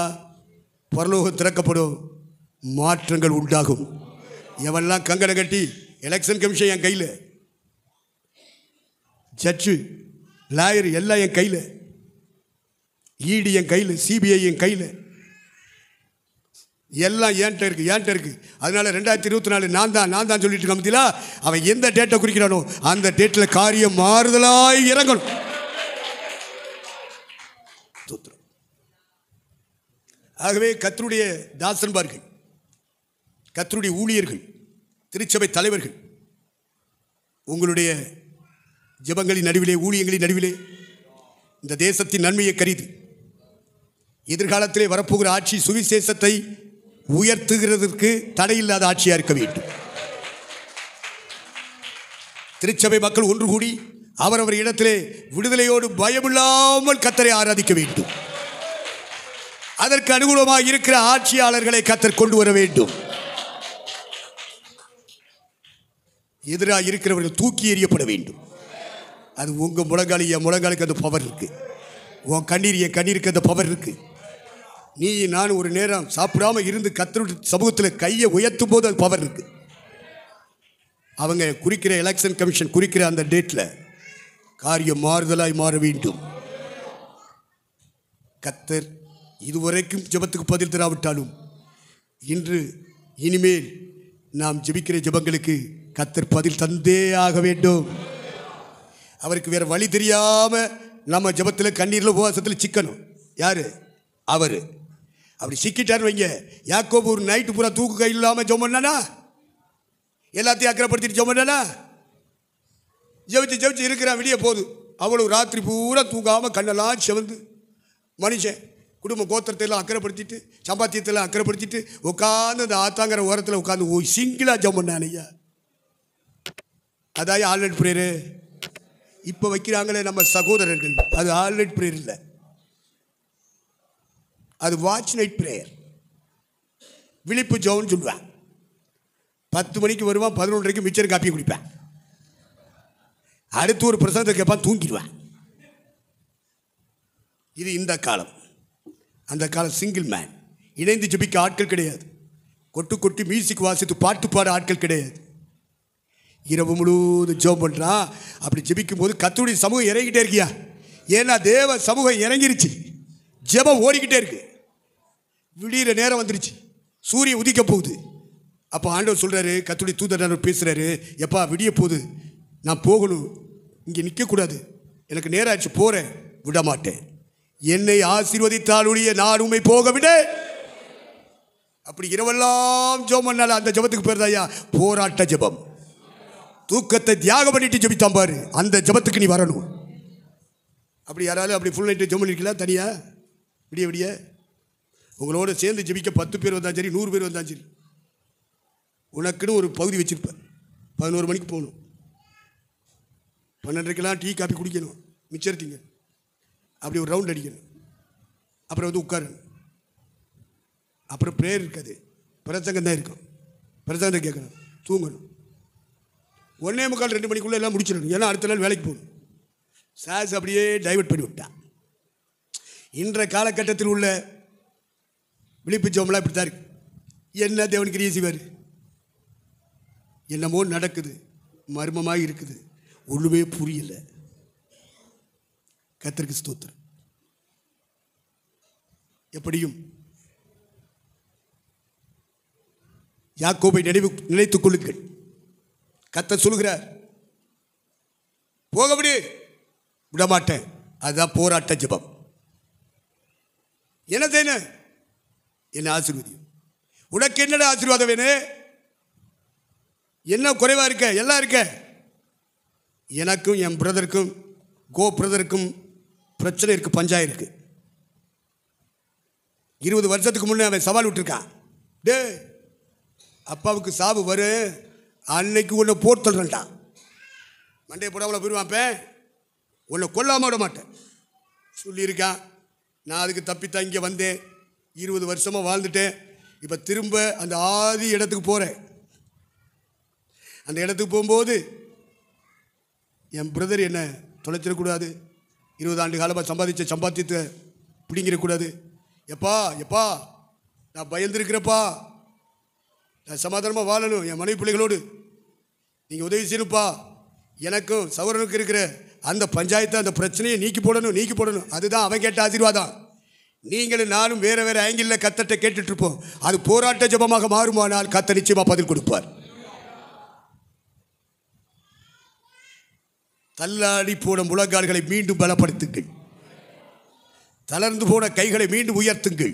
பரலோகம் திறக்கப்படும், மாற்றங்கள் உண்டாகும். எவெல்லாம் கங்கணம் கட்டி எலெக்ஷன் கமிஷன் என் கையில், ஜட்ஜு, லாயர் எல்லாம் என் கையில், இடி என் கையில், சிபிஐ என் கையில், எல்லாம் ஏன்ட்ட இருக்கு. அதனால 2024 நான் தான் சொல்லிட்டு இருக்க முடியல. அவன் எந்த டேட்டை குறிக்கிறானோ அந்த டேட்டில் காரியம் மாறுதலாய் இறங்கணும். ஆகவே கர்த்தருடைய தாசன்பார்கள், கர்த்தருடைய ஊழியர்கள், திருச்சபை தலைவர்கள், உங்களுடைய ஜெபங்களின் நடுவிலே, ஊழியங்களின் நடுவிலே இந்த தேசத்தின் நன்மையை கருதி எதிர்காலத்திலே வரப்போகிற ஆட்சி சுவிசேஷத்தை உயர்த்துகிறதற்கு தடையில்லாத ஆட்சியாக இருக்க வேண்டும். திருச்சபை மக்கள் ஒன்று கூடி அவரவர் இடத்திலே விடுதலையோடு பயமில்லாமல் கர்த்தரை ஆராதிக்க வேண்டும். அதற்கு அனுகூலமாக இருக்கிற ஆட்சியாளர்களை கர்த்தர் கொண்டு வர வேண்டும். எதிராக இருக்கிறவர்கள் தூக்கி எறியப்பட வேண்டும். அது உங்கள் முழங்காலி, என் முழங்காலுக்கு அந்த பவர் இருக்கு. உன் கண்ணீர், என் கண்ணீருக்கு அந்த பவர் இருக்கு. நீ நான் ஒரு நேரம் சாப்பிடாம இருந்து கர்த்தருடைய சமூகத்தில் கையை உயர்த்தும் போது அது பவர் இருக்கு. அவங்க குறிக்கிற எலெக்ஷன் கமிஷன் குறிக்கிற அந்த டேட்டில் காரியம் மாறுதலாய் மாற வேண்டும். கர்த்தர் இதுவரைக்கும் ஜெபத்துக்கு பதில் தராவிட்டாலும் இனிமேல் நாம் ஜெபிக்கிற ஜெபங்களுக்கு கர்த்தர் பதில் தந்தே ஆக வேண்டும். அவருக்கு வேற வழி தெரியாம நம்ம ஜெபத்தில், கண்ணீரில், உபவாசத்தில் சிக்கணும். யாரு? அவர். அப்படி சிக்கிட்டார் வைங்க. யாக்கோபு ஒரு நைட்டு பூரா தூக்கு கை இல்லாமல் ஜெபம் பண்ணானா? எல்லாத்தையும் அக்கறைப்படுத்திட்டு ஜெபம் பண்ணானா? ஜெபிச்சு இருக்கிறான், விடிய போகுது. அவ்வளோ ராத்திரி பூரா தூங்காமல் கண்ணெல்லாம் செவந்து மனுஷன் குடும்ப கோத்திரத்தை எல்லாம் அக்கறைப்படுத்திட்டு, சம்பாத்தியத்தெல்லாம் அக்கறைப்படுத்திட்டு உட்காந்து அந்த ஆத்தாங்கிற ஓரத்தில் உட்காந்து சிங்கிளாக ஜெபம் பண்ணான். ஐயா, அதான் ஆல்நைட் ப்ரேயரு இப்போ வைக்கிறாங்களே நம்ம சகோதரர்கள். அது ஆல்நைட் ப்ரேயர் இல்லை, அது வாட்ச் நைட் ப்ரேயர். விழிப்பு ஜெபம்னு சொல்லுவேன். 10 மணிக்கு வருவான், 11:30 மிச்சர் காப்பி குடிப்பேன். அடுத்து ஒரு பிரசாதத்தை கேட்பான், தூங்கிடுவேன். இது இந்த காலம். அந்த காலம் சிங்கிள் மேன். இணைந்து ஜெபிக்க ஆட்கள் கிடையாது. கொட்டி மியூசிக் வாசித்து பாட்டு பாட ஆட்கள் கிடையாது. இரவு முழுவதும் ஜெபம் பண்ணுறான். அப்படி ஜெபிக்கும் போது கர்த்தருடைய சமூகம் இறங்கிட்டே இருக்கியா? ஏன்னா தேவ சமூகம் இறங்கிருச்சு, ஜெபம் ஓடிக்கிட்டே இருக்கு. விடிகிற நேரம் வந்துருச்சு, சூரியன் உதிக்க போகுது. அப்போ ஆண்டவர் சொல்கிறாரு, கர்த்தருடைய தூதர் பேசுகிறாரு, எப்பா விடிய போகுது, நான் போகணும், இங்கே நிற்கக்கூடாது, எனக்கு நேரம் ஆச்சு, போகிறேன், விட மாட்டேன். என்னை ஆசீர்வதித்தாலுடைய நான் உம்மை போக விட. அப்படி இரவெல்லாம் ஜெபம் பண்ணால அந்த ஜெபத்துக்கு பேர் ஐயா போராட்ட ஜெபம். தூக்கத்தை தியாகம் பண்ணிட்டு ஜெபித்தான் பாரு, அந்த ஜெபத்துக்கு நீ வரணும். அப்படி யாராலும் அப்படி ஃபுல் நைட்டு ஜெபம் பண்ணிருக்கலாம் தனியா விடிய விடிய உங்களோட சேர்ந்து ஜெபிக்க 10 பேர் வந்தாலும் சரி 100 பேர் வந்தாலும் சரி உனக்குன்னு ஒரு பகுதி வச்சுருப்பேன். 11 மணிக்கு போகணும், 12:30 டீ காப்பி குடிக்கணும், மிச்சர்த்திங்க அப்படி ஒரு ரவுண்ட் அடிக்கணும், அப்புறம் வந்து உட்காரணும், அப்புறம் ப்ரேயர் இருக்காது, பிரசங்கம் தான் இருக்கும், பிரசங்கத்தை கேட்கணும், தூங்கணும். 1:45 2 மணிக்குள்ளே எல்லாம் முடிச்சிடணும், ஏன்னா அடுத்த நாள் வேலைக்கு போகணும். சாஸ் அப்படியே டைவர்ட் பண்ணி விட்டான். இன்றைய காலகட்டத்தில் உள்ள விழிப்பு ஜோமெல்லாம் இப்படி தான் இருக்கு. என்ன தேவனுக்கு கிரியை செய்வார், என்னமோ நடக்குது, மர்மமாக இருக்குது, ஒன்றுமே புரியல. கர்த்தருக்கு ஸ்தோத்திரம். எப்படியும் யாக்கோபை நினைத்துக் கொள்ளுங்கள். கர்த்தர் சொல்லுகிறார், போக விடமாட்டேன். அதுதான் போராட்ட ஜெபம். என்ன செய்யணும், என்ன ஆசீர்வதியும். உனக்கு என்னடா ஆசீர்வாதம் வேணும், என்ன குறைவா இருக்க, எல்லாம் இருக்க. எனக்கும் என் பிரதருக்கும் பிரதருக்கும் பிரச்சனை இருக்கு, பஞ்சாயம் இருக்கு. 20 வருஷத்துக்கு முன்னே அவன் சவால் விட்டுருக்கான், டே அப்பாவுக்கு சாவு வரும், அன்னைக்கு உன்னை போட்டு தள்ளுறா, மண்டையை போடாமல் போயிடுவாப்பேன், உன்னை கொல்லாம விட மாட்டேன் சொல்லியிருக்கான். நான் அதுக்கு தப்பித்தான் இங்கே வந்தேன், 20 வருஷமாக வாழ்ந்துட்டேன். இப்போ திரும்ப அந்த ஆதி இடத்துக்கு போகிறேன். அந்த இடத்துக்கு போகும்போது என் பிரதர் என்ன தொலைச்சிடக்கூடாது, 20 ஆண்டு காலமாக சம்பாதிச்ச சம்பாத்தியத்தை பிடிங்கிடக்கூடாது. எப்பா நான் பயந்துருக்கிறப்பா, நான் சமாதானமாக வாழணும், என் மனைவி பிள்ளைகளோடு நீங்கள் உதவி செய்யணுப்பா. எனக்கும் சௌரனுக்கு இருக்கிற அந்த பஞ்சாயத்தை, அந்த பிரச்சனையை நீக்கி போடணும். அதுதான் அவன் கேட்ட ஆசீர்வாதம். நீங்களும் நானும் வேறு ஆங்கிளில் கர்த்தர்ட்ட கேட்டுட்ருப்போம். அது போராட்ட ஜெபமாக மாறுமானால் கர்த்தர் நிச்சயமாக பதில் கொடுப்பார். தள்ளாடி போன முழங்கால்களை மீண்டும் பலப்படுத்துங்கள், தளர்ந்து போன கைகளை மீண்டும் உயர்த்துங்கள்.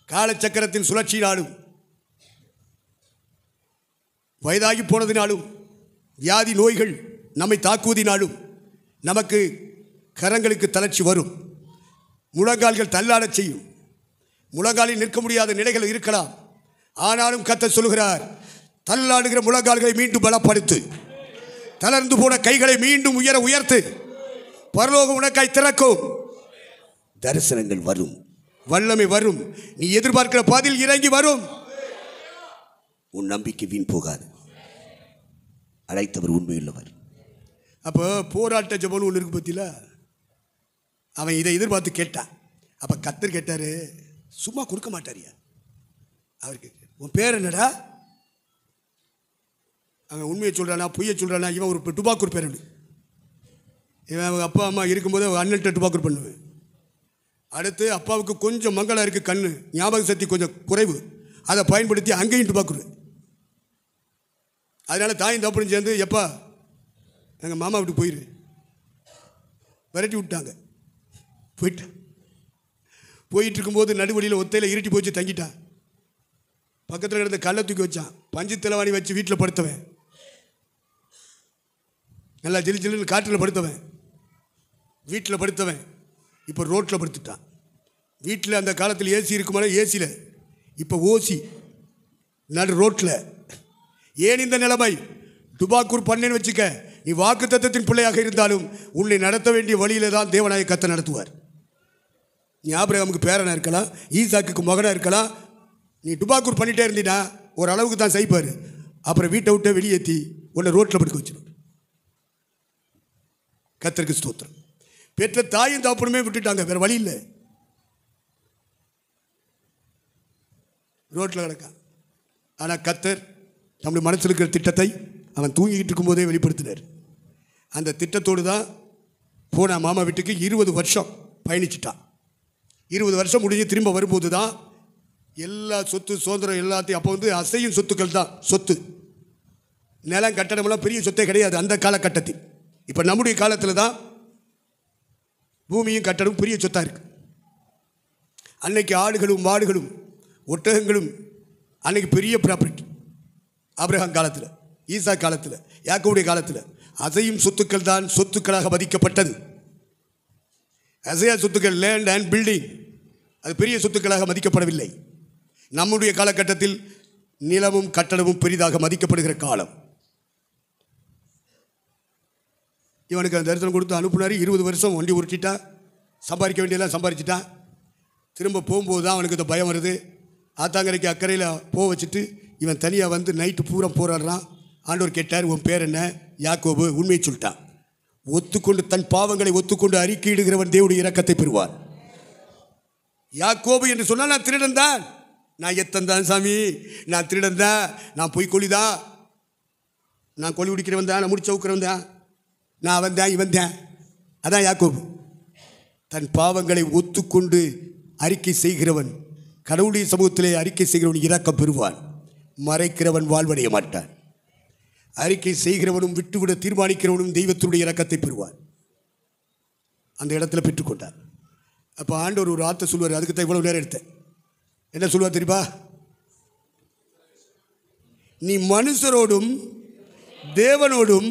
காலச்சக்கரத்தின் சுழற்சியினாலும் வயதாகி போனதினாலும் வியாதி நோய்கள் நம்மை தாக்குவதினாலும் நமக்கு கரங்களுக்கு தளர்ச்சி வரும், முழங்கால்கள் தள்ளாடச் செய்யும். முழங்காலில் நிற்க முடியாத நிலைகள் இருக்கலாம். ஆனாலும் கர்த்தர் சொல்லுகிறார், தள்ளாடுகிற முழங்கால்களை மீண்டும் பலப்படுத்து, தளர்ந்து போன கைகளை மீண்டும் உயர்த்து. பரலோகம் உனக்காய் திறக்கும், தரிசனங்கள் வரும், வல்லமை வரும், நீ எதிர்பார்க்கிற பாதையில் இறங்கி வரும். உன் நம்பிக்கை வீண் போகாது, அழைத்தவர் உண்மையுள்ளவர். அப்போ போராட்ட ஜெபம்னு ஒன்று இருக்கு பத்தியில, அவன் இதை எதிர்பார்த்து கேட்டான். அப்போ கர்த்தர் கேட்டார், சும்மா கொடுக்க மாட்டாரியா அவருக்கு, உன் பேர் என்னடா? அவன் உண்மையை சொல்கிறானா பொய்யை சொல்கிறானா? இவன் ஒரு டுபாக்கூர் பேர். இவன் அவங்க அப்பா அம்மா இருக்கும்போது அவங்க அண்ணன்ட்ட டுபாக்கூர் பண்ணுவேன். அடுத்து அப்பாவுக்கு கொஞ்சம் மங்களம் இருக்குது, கண்ணு ஞாபக சக்தி கொஞ்சம் குறைவு, அதை பயன்படுத்தி அங்கேயும் டுபாக்கூர். அதனால் தாயும் தப்புன்னு சேர்ந்து, எப்பா எங்கள் மாமா வீட்டுக்கு போயிரு, விரட்டி விட்டாங்க. போயிட்டு இருக்கும்போது நடுவழியில் ஒத்தையில் இருட்டி போச்சு, தங்கிட்டான். பக்கத்தில் கிடந்த கல்லை தூக்கி வச்சான், பஞ்சு தலைவாணி வச்சு வீட்டில் படுத்தவன், நல்லா ஜிலி ஜில்லுன்னு காற்றில் படுத்தவன், வீட்டில் படுத்தவன் இப்போ ரோட்டில் படுத்துட்டான். வீட்டில் அந்த காலத்தில் ஏசி இருக்குமானா ஏசியில், இப்போ ஓசி நடு ரோட்டில். ஏன் இந்த நிலைமை? டுபாக்கூர் பண்ணேன்னு வச்சுக்க, நீ வாக்கு தத்தத்தின் பிள்ளையாக இருந்தாலும் உன்னை நடத்த வேண்டிய வழியில் தான் தேவனாய கர்த்தர் நடத்துவார். நீ ஆபிரகாமுக்கு பேரனாக இருக்கலாம், ஈசாக்குக்கு மகனாக இருக்கலாம். நீ டுபாக்கூர் பண்ணிகிட்டே இருந்தீன்னா ஒரு அளவுக்கு தான் செய்ப்பார், அப்புறம் வீட்டை விட்டு வெளியேற்றி உன்னை ரோட்டில் படுக்க வச்சிடும். கர்த்தருக்கு ஸ்தோத்திரம். பெற்ற தாயும் தாப்பனுமே விட்டுட்டாங்க, வேறு வழி இல்லை, ரோட்டில் கிடக்கான். ஆனால் கர்த்தர் நம்முடைய மனசில் இருக்கிற திட்டத்தை அவன் தூங்கிக்கிட்டு இருக்கும்போதே வெளிப்படுத்தினார். அந்த திட்டத்தோடு தான் போன மாமா வீட்டுக்கு 20 வருஷம் பயணிச்சிட்டான். 20 வருஷம் முடிஞ்சு திரும்ப வரும்போது தான் எல்லா சொத்து சுதந்திரம் எல்லாத்தையும், அப்போ வந்து அசையும் சொத்துக்கள் தான் சொத்து, நிலம் கட்டணமெல்லாம் பெரிய சொத்தே கிடையாது அந்த காலகட்டத்தில். இப்போ நம்முடைய காலத்தில் தான் பூமியும் கட்டணமும் பெரிய சொத்தாக இருக்குது. அன்னைக்கு ஆடுகளும் மாடுகளும் ஒட்டகங்களும் அன்னைக்கு பெரிய ப்ராப்பர்ட்டி. ஆபிரகாம் காலத்தில், ஈசா காலத்தில், யாக்கோபுடைய காலத்தில் அசையும் சொத்துக்கள் தான் சொத்துக்களாக மதிக்கப்பட்டது. அசையா சொத்துக்கள், லேண்ட் அண்ட் பில்டிங், அது பெரிய சொத்துக்களாக மதிக்கப்படவில்லை. நம்முடைய காலகட்டத்தில் நிலமும் கட்டடமும் பெரிதாக மதிக்கப்படுகிற காலம். இவனுக்கு அந்த தரிசனம் கொடுத்து அனுப்புனார். 20 வருஷம் வண்டி உருட்டிட்டான், சம்பாதிக்க வேண்டியெல்லாம் சம்பாதிச்சிட்டான். திரும்ப போகும்போது தான் அவனுக்கு இந்த பயம் வருது. ஆத்தாங்கரைக்கு அக்கறையில் போக வச்சுட்டு இவன் தனியாக வந்து நைட்டு பூரா போராடுறான். ஆண்டவர் கேட்டார், உன் பேர் என்ன? யாக்கோபு. உண்மையை சொல்லிட்டான். ஒத்துக்கொண்டு தன் பாவங்களை ஒத்துக்கொண்டு அறிக்கையிடுகிறவன் தேவனுடைய இரக்கத்தை பெறுவார். யாக்கோபு என்று சொன்னால் நான் திருடன் தான், நான் எத்தன் தான் சாமி, நான் திருடன் தான், நான் பொய் கொல்லி தான், நான் கொல்லி குடிக்கிறவன் தான், நான் முடிச்ச உக்கிறவன் தான், நான் அவன் தான் இவன் தான். அதான் யாக்கோபு. தன் பாவங்களை ஒத்துக்கொண்டு அறிக்கை செய்கிறவன் கடவுளுடைய சமூகத்திலே அறிக்கை செய்கிறவன் இரக்கம் பெறுவான். மறைக்கிறவன் வாழ்வடைய மாட்டான். அறிக்கை செய்கிறவனும் விட்டுவிட தீர்மானிக்கிறவனும் தெய்வத்தினுடைய இரக்கத்தை பெறுவான். அந்த இடத்துல பெற்றுக்கொண்டார். அப்போ ஆண்டவர் ஒரு வார்த்தை சொல்லுவார். அதுக்கு தான் இவ்வளவு நேரம் எடுத்தேன். என்ன சொல்லுவார் தெரியுமா? நீ மனுஷரோடும் தேவனோடும்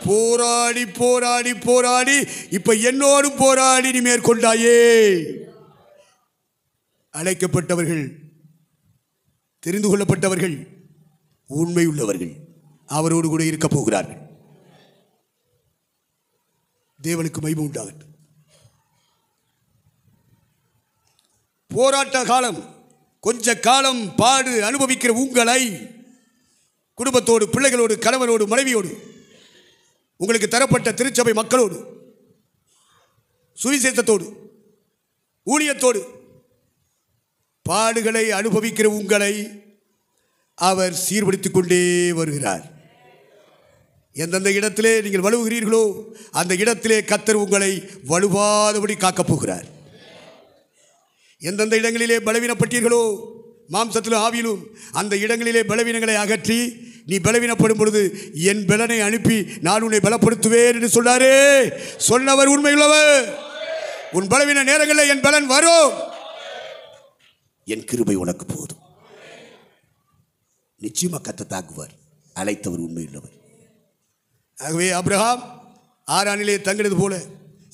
போராடி போராடி போராடி இப்ப என்னோடும் போராடி நீ மேற்கொண்டாயே. அழைக்கப்பட்டவர்கள், தெரிந்து கொள்ளப்பட்டவர்கள், உண்மையுள்ளவர்கள் அவரோடு கூட இருக்க போகிறார்கள். தேவனுக்கு மகிமை உண்டாகட்டும். போராட்ட காலம், கொஞ்ச காலம் பாடு அனுபவிக்கிற உங்களை குடும்பத்தோடு, பிள்ளைகளோடு, கணவனோடு, மனைவியோடு, உங்களுக்கு தரப்பட்ட திருச்சபை மக்களோடு, சுவிசேஷத்தோடு, ஊழியத்தோடு பாடுகளை அனுபவிக்கிற உங்களை அவர் சீர்படுத்திக் கொண்டே வருகிறார். எந்தெந்த இடத்திலே நீங்கள் வலுவுகிறீர்களோ அந்த இடத்திலே கர்த்தர் உங்களை வலுவாதபடி காக்கப் போகிறார். எந்தெந்த இடங்களிலே பலவீனப்பட்டீர்களோ மாம்சத்திலும் ஆவியிலும் அந்த இடங்களிலே பலவீனங்களை அகற்றி, நீ பலவீனப்படும் பொழுது என் பலனை அனுப்பி நான் உன்னை பலப்படுத்துவேன் என்று சொன்னாரே, சொன்னவர் உண்மையுள்ளவர். உன் பலவீன நேரங்களில் என் பலன் வரும், என் கிருபை உனக்கு போதும். நிச்சயமாக கர்த்தர் தாக்குவார். அழைத்தவர் உண்மையுள்ளவர். ஆகவே ஆபிரகாம் ஆரானிலே தங்கினது போல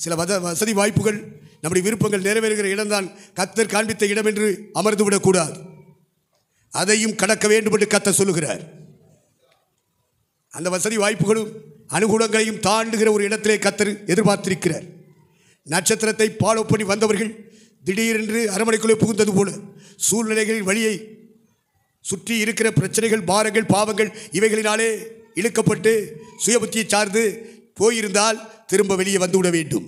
சில வசதி வாய்ப்புகள், நம்முடைய விருப்பங்கள் நிறைவேறுகிற இடம்தான் கர்த்தர் காண்பித்த இடம் என்று அமர்ந்து விடக்கூடாது. அதையும் கடக்க வேண்டும் என்று கர்த்தர் சொல்லுகிறார். அந்த வசதி வாய்ப்புகளும் அனுகூலங்களையும் தாண்டுகிற ஒரு இடத்திலே கர்த்தர் எதிர்பார்த்திருக்கிறார். நட்சத்திரத்தை ஃபாலோ பண்ணி வந்தவர்கள் திடீரென்று அரமனைக்குள்ளே புகுந்தது போல சூழ்நிலைகளின் வழியை சுற்றி இருக்கிற பிரச்சனைகள், பாரங்கள், பாவங்கள் இவைகளினாலே இழுக்கப்பட்டு சுயபுத்தியை சார்ந்து போயிருந்தால் திரும்ப வெளியே வந்துவிட வேண்டும்.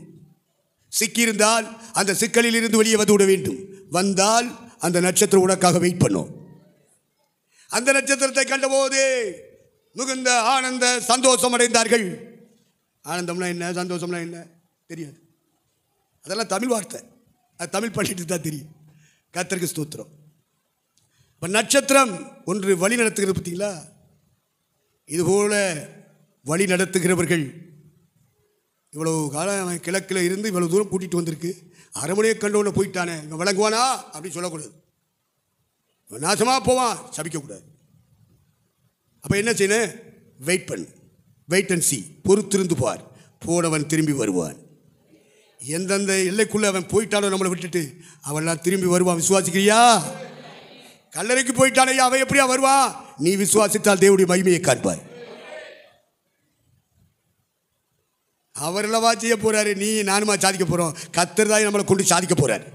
சிக்கியிருந்தால் அந்த சிக்கலில் இருந்து வெளியே வந்துவிட வேண்டும். வந்தால் அந்த நட்சத்திரம் உனக்காக வெயிட் பண்ணும். அந்த நட்சத்திரத்தை கண்டபோது மிகுந்த ஆனந்த சந்தோஷம் அடைந்தார்கள். ஆனந்தம்னா என்ன, சந்தோஷம்னா என்ன தெரியாது. அதெல்லாம் தமிழ் வார்த்தை, அது தமிழ் பண்ணிட்டு தான் தெரியும். கர்த்தருக்கு ஸ்தோத்திரம். இப்போ நட்சத்திரம் ஒன்று வழி நடத்துகிறது பார்த்தீங்களா? இதுபோல வழி நடத்துகிறவர்கள் இவ்வளவு காலம் அவன் கிழக்கில் இருந்து இவ்வளவு தூரம் கூட்டிகிட்டு வந்திருக்கு. அரமனையை கண்டவனை போயிட்டானே, இவன் விளங்குவானா அப்படின்னு சொல்லக்கூடாது. இவன் நாசமாக போவான் சபிக்கக்கூடாது. அப்போ என்ன செய்யணும்? வெயிட் பண்ணு, வெயிட் அண்ட் சி, பொறுத்திருந்து பார். போனவன் திரும்பி வருவான். எந்தெந்த எல்லைக்குள்ளே அவன் போயிட்டானோ நம்மளை விட்டுட்டு, அவன்லாம் திரும்பி வருவான். விசுவாசிக்கிறியா? கல்லறைக்கு போயிட்டானே, அவன் எப்படியா வருவான்? நீ விசுவாசித்தால் தேவனுடைய மகிமையை காண்பாய். அவரெல்லாம் செய்ய போறாரு, நீ நானுமா சாதிக்க போறோம்? கர்த்தர் தான் நம்மளை கொண்டு சாதிக்க போறாரு.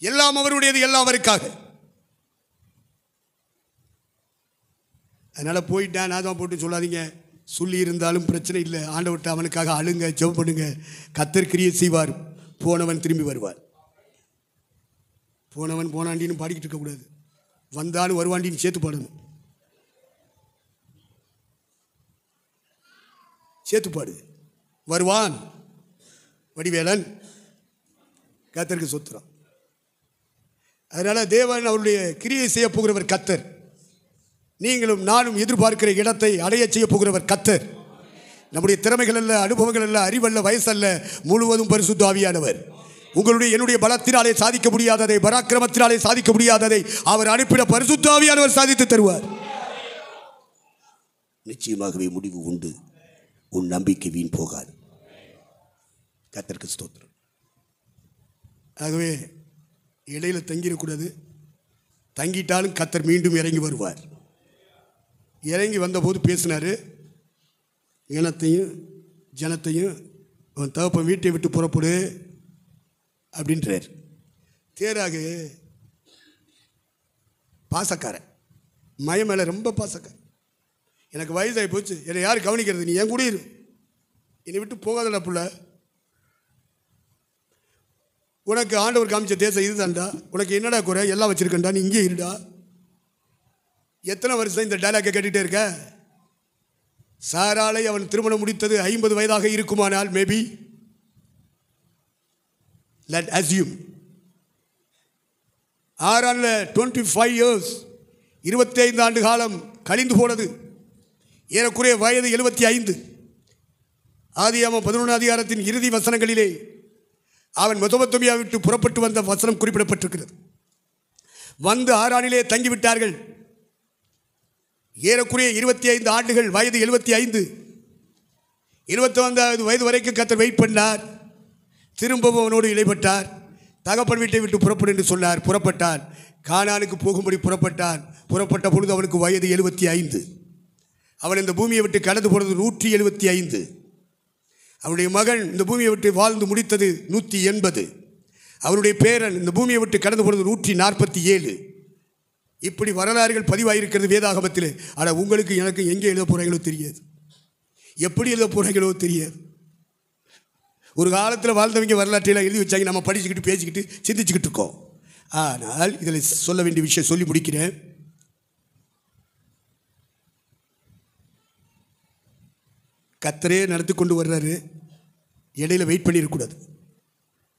எல்லாம் அவருடையது, எல்லாம் அவருக்காக. அதனால போயிட்டான் நாதம் போட்டு சொல்லாதீங்க. சொல்லி இருந்தாலும் பிரச்சனை இல்லை. ஆண்டவர்கிட்ட அவனுக்காக அழுங்க, ஜெபம் பண்ணுங்க. கர்த்தர் கிரியை செய்வார். போனவன் திரும்பி வருவார். போனவன் போனாண்டின்னு பாடிக்கிட்டு இருக்கக்கூடாது. வந்தாலும் வருவாண்டின்னு சேர்த்து பாடணும். சேர்த்து பாடு. வருவான் வடிவேலன். கர்த்தருக்கு சொத்துறான். அதனால தேவன் அவருடைய கிரியை செய்ய போகிறவர் கர்த்தர். நீங்களும் நானும் எதிர்பார்க்கிற இடத்தை அடைய செய்ய போகிறவர் கர்த்தர். நம்முடைய திறமைகள் அல்ல, அனுபவங்கள் அல்ல, அறிவல்ல, வயசல்ல, முழுவதும் பரிசுத்த ஆவியானவர். உங்களுடைய என்னுடைய பலத்தினாலே சாதிக்க முடியாததை, பராக்கிரமத்தினாலே சாதிக்க முடியாததை அவர் அனுப்பின பரிசுத்த ஆவியானவர் சாதித்து தருவார். நிச்சயமாகவே முடிவு உண்டு. உன் நம்பிக்கை வீண் போகாது. கர்த்தருக்கு ஸ்தோத்திரம். ஆகவே இடையில தங்கிடக்கூடாது. தங்கிட்டாலும் கர்த்தர் மீண்டும் இறங்கி வருவார். இறங்கி வந்தபோது பேசினார். இனத்தையும் ஜனத்தையும் அவன் தகப்பன் வீட்டை விட்டு புறப்படு அப்படின்றார். தேராக பாசக்காரன், மய மேலே ரொம்ப பாசக்காரன். எனக்கு வயசாகி போச்சு, என்னை யார் கவனிக்கிறது, நீ என் கூட இரு, என்னை விட்டு போகாதடா புள்ள. உனக்கு ஆண்டவர் காமிச்ச தேசம் இதுதான்டா, உனக்கு என்னடா குறை, எல்லாம் வச்சுருக்கேன்டா, நீ இங்கே இருடா. எத்தனை வருஷம் இந்த டைலாக்கை கேட்டுகிட்டே இருக்க? சாராளை அவன் திருமணம் முடித்தது 50 வயதாக இருக்குமானால், மேபி லெட் அஸ்யூம் ஆறான்ல 25 years, 25 ஆண்டு காலம் கழிந்து போனது. ஏறக்குறைய வயது 75. ஆதியாகமம் 11 அதிகாரத்தின் இறுதி வசனங்களிலே அவன் மெசொப்பொத்தாமியா விட்டு புறப்பட்டு வந்த வசனம் குறிப்பிடப்பட்டிருக்கிறது. வந்து ஆரானிலே தங்கிவிட்டார்கள். ஏறக்குறைய 25 ஆண்டுகள், வயது 75. 25வது வயது வரைக்கும் கர்த்தர் வெயிட் பண்ணார். திரும்பவும் அவனோடு இடைப்பட்டார். தகப்பன் வீட்டை விட்டு புறப்படு என்று சொன்னார். புறப்பட்டான். கானானுக்கு போகும்படி புறப்பட்டான். புறப்பட்ட பொழுது அவனுக்கு வயது 75. அவன் இந்த பூமியை விட்டு கடந்து போனது 175. அவனுடைய மகன் இந்த பூமியை விட்டு வாழ்ந்து முடித்தது 180. அவருடைய பேரன் இந்த பூமியை விட்டு கடந்து போனது 147. இப்படி வரலாறுகள் பதிவாயிருக்கிறது வேதாகமத்தில். ஆனால் உங்களுக்கு எனக்கு எங்கே எழுத போகிறாங்களோ தெரியாது, எப்படி எழுத போகிறாங்களோ தெரியாது. ஒரு காலத்தில் வாழ்ந்தவங்க வரலாற்றையெல்லாம் எழுதி வச்சாங்க, நம்ம படிச்சுக்கிட்டு பேசிக்கிட்டு சிந்திச்சுக்கிட்டு இருக்கோம். ஆனால் இதில் சொல்ல வேண்டிய விஷயம் சொல்லி முடிக்கிறேன். கர்த்தரே நடத்தி கொண்டு வர்றாரு. இடையில வெயிட் பண்ணிடக்கூடாது.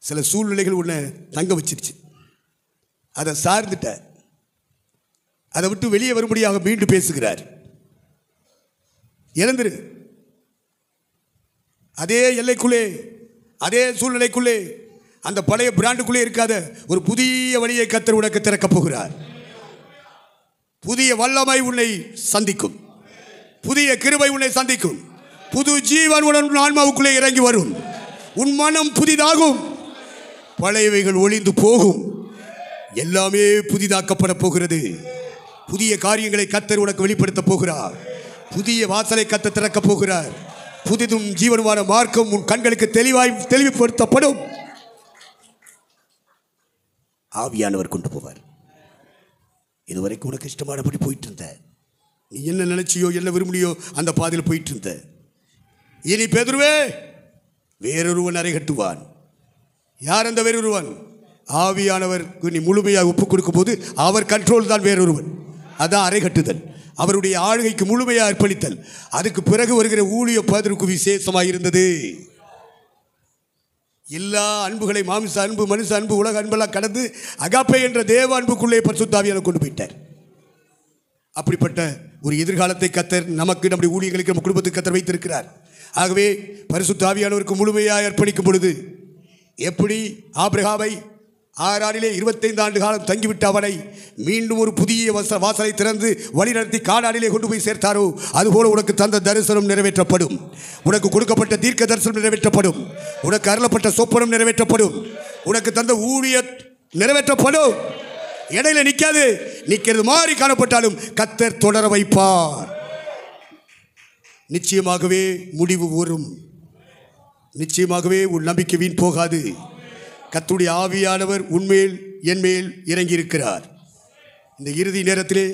சில சூழ்நிலைகள் உன்னை தங்க வச்சிருச்சு, அதை சார்ந்துட்ட, அதை விட்டு வெளியே வரும்படியாக மீண்டும் பேசுகிறார். இழந்துரு. அதே எல்லைக்குள்ளே, அதே சூழ்நிலைக்குள்ளே, அந்த பழைய பிராண்டுக்குள்ளே இருக்காத ஒரு புதிய வழியை கர்த்தர் உனக்கு திறக்கப் போகிறார். புதிய வல்லமை உன்னை சந்திக்கும். புதிய கிருபை உன்னை சந்திக்கும். புது ஜீவன் உன் ஆன்மாவுக்குள்ளே இறங்கி வரும். உன் மனம் புதிதாகும். பழையவைகள் ஒளிந்து போகும். எல்லாமே புதிதாக்கப்பட போகிறது. புதிய காரியங்களை கர்த்தர் உனக்கு வெளிப்படுத்த போகிறார். புதிய வாசலை கர்த்தர் திறக்கப் போகிறார். புதிதும் ஜீவனுமான மார்க்கம் உன் கண்களுக்கு தெளிவுபடுத்தப்படும். ஆவியானவர் கொண்டு போவார். இதுவரைக்கும் உனக்கு இஷ்டமானபடி போயிட்டு இருந்த, நீ என்ன நினைச்சியோ என்ன விரும்பினியோ அந்த பாதையில் போயிட்டு இருந்த. இனி பேதுருவே, வேறொருவன் அறை கட்டுவான். யார் அந்த வேறொருவன்? ஆவியானவருக்கு நீ முழுமையாக ஒப்புக் கொடுக்கும் போது அவர் கண்ட்ரோல் தான் வேறொருவன். அதான் அறை கட்டுதல். அவருடைய ஆளுகைக்கு முழுமையாக அர்ப்பணித்தல். அதுக்கு பிறகு வருகிற ஊழிய பேதுருக்கு விசேஷமாக இருந்தது. எல்லா அன்புகளை, மாமிச அன்பு, மனுஷ அன்பு, உலக அன்பெல்லாம் கடந்து அகாப்பே என்ற தேவ அன்புக்குள்ளே பரிசுத்த ஆவியானவர் கொண்டு போயிட்டார். அப்படிப்பட்ட ஒரு எதிர்காலத்தை கர்த்தர் நமக்கு, நம்முடைய ஊழியர்களுக்கு, நம்ம குடும்பத்துக்கு கர்த்தர் வைத்திருக்கிறார். ஆகவே பரிசுத்த ஆவியானவருக்கு முழுமையாக அர்ப்பணிக்கும் பொழுது, எப்படி ஆபிரகாமை ஆரானிலே 25 ஆண்டு காலம் தங்கிவிட்ட அவனை மீண்டும் ஒரு புதிய வாசலை திறந்து வழிநடத்தி கானானிலே கொண்டு போய் சேர்த்தாரோ, அதுபோல உனக்கு தந்த தரிசனம் நிறைவேற்றப்படும். உனக்கு கொடுக்கப்பட்ட தீர்க்க தரிசனம் நிறைவேற்றப்படும். உனக்கு அருளப்பட்ட சொப்பனம் நிறைவேற்றப்படும். உனக்கு தந்த ஊழிய நிறைவேற்றப்படும். இடையில நிற்காது. நிற்கிறது மாதிரி காணப்பட்டாலும் கர்த்தர் தொடர வைப்பார். நிச்சயமாகவே முடிவு வரும். நிச்சயமாகவே உன் நம்பிக்கை வீண் போகாது. கர்த்தருடைய ஆவியானவர் உன்மேல் என்மேல் இறங்கி இருக்கிறார். இந்த இறுதி நேரத்திலே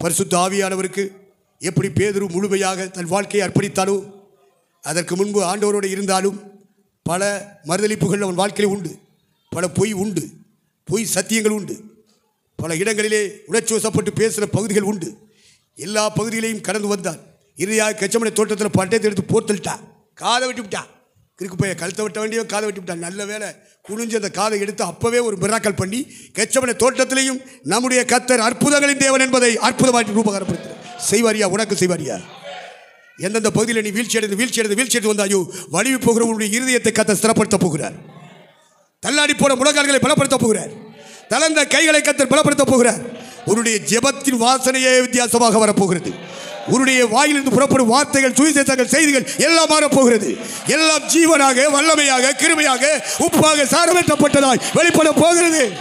பரிசுத்த ஆவியானவருக்கு எப்படி பேதுரு முழுமையாக தன் வாழ்க்கையை அர்ப்பணித்தானோ, அதற்கு முன்பு ஆண்டவரோடு இருந்தாலும் பல மறுதலிப்புகள் அவன் வாழ்க்கையில் உண்டு. பல பொய் உண்டு. பொய் சத்தியங்கள் உண்டு. பல இடங்களிலே உணர்ச்சி வசப்பட்டு பேசுகிற பகுதிகள் உண்டு. எல்லா பகுதிகளையும் கடந்து வந்தான். இறுதியாக கெச்சமனை தோட்டத்தில் பட்டயத்தை எடுத்து போர்த்தலிட்டான். காதை வெட்டி விட்டான். கிறுக்கு போய் கழுத்தை வெட்ட வேண்டிய காதை வெட்டி விட்டான். நல்ல வேலை குனிஞ்சு அந்த காதை எடுத்து அப்பவே ஒரு மிராக்கல் பண்ணி கெச்சமனை தோட்டத்திலையும் நம்முடைய கர்த்தர் அற்புதங்களின் தேவன் என்பதை அற்புதமாற்றி ரூபகாரப்படுத்துகிறார். செய்வாரியா? உனக்கு செய்வாரியா? எந்தெந்த பகுதியில் நீ வீழ்ச்சி அடைந்து வந்தாயோ, வலிவு போகிற உன்னுடைய இருதயத்தை கர்த்தர் ஸ்திரப்படுத்த போகிறார். தள்ளாடி போன முழங்கால்களை பலப்படுத்த போகிறார். தளர்ந்த கைகளை கர்த்தர் பலப்படுத்த போகிறார். உன்னுடைய ஜெபத்தின் வாசனையே வித்தியாசமாக வரப்போகிறது. உன்னுடைய வாயிலிருந்து புறப்படும் வார்த்தைகள், சுவிசேஷங்கள், செய்திகள் எல்லாம் மாறப்போகிறது. எல்லாம் ஜீவனாக, வல்லமையாக, கிருமையாக, உப்பாக, சாரமேற்றப்பட்டதாய் வெளிப்பட போகிறது.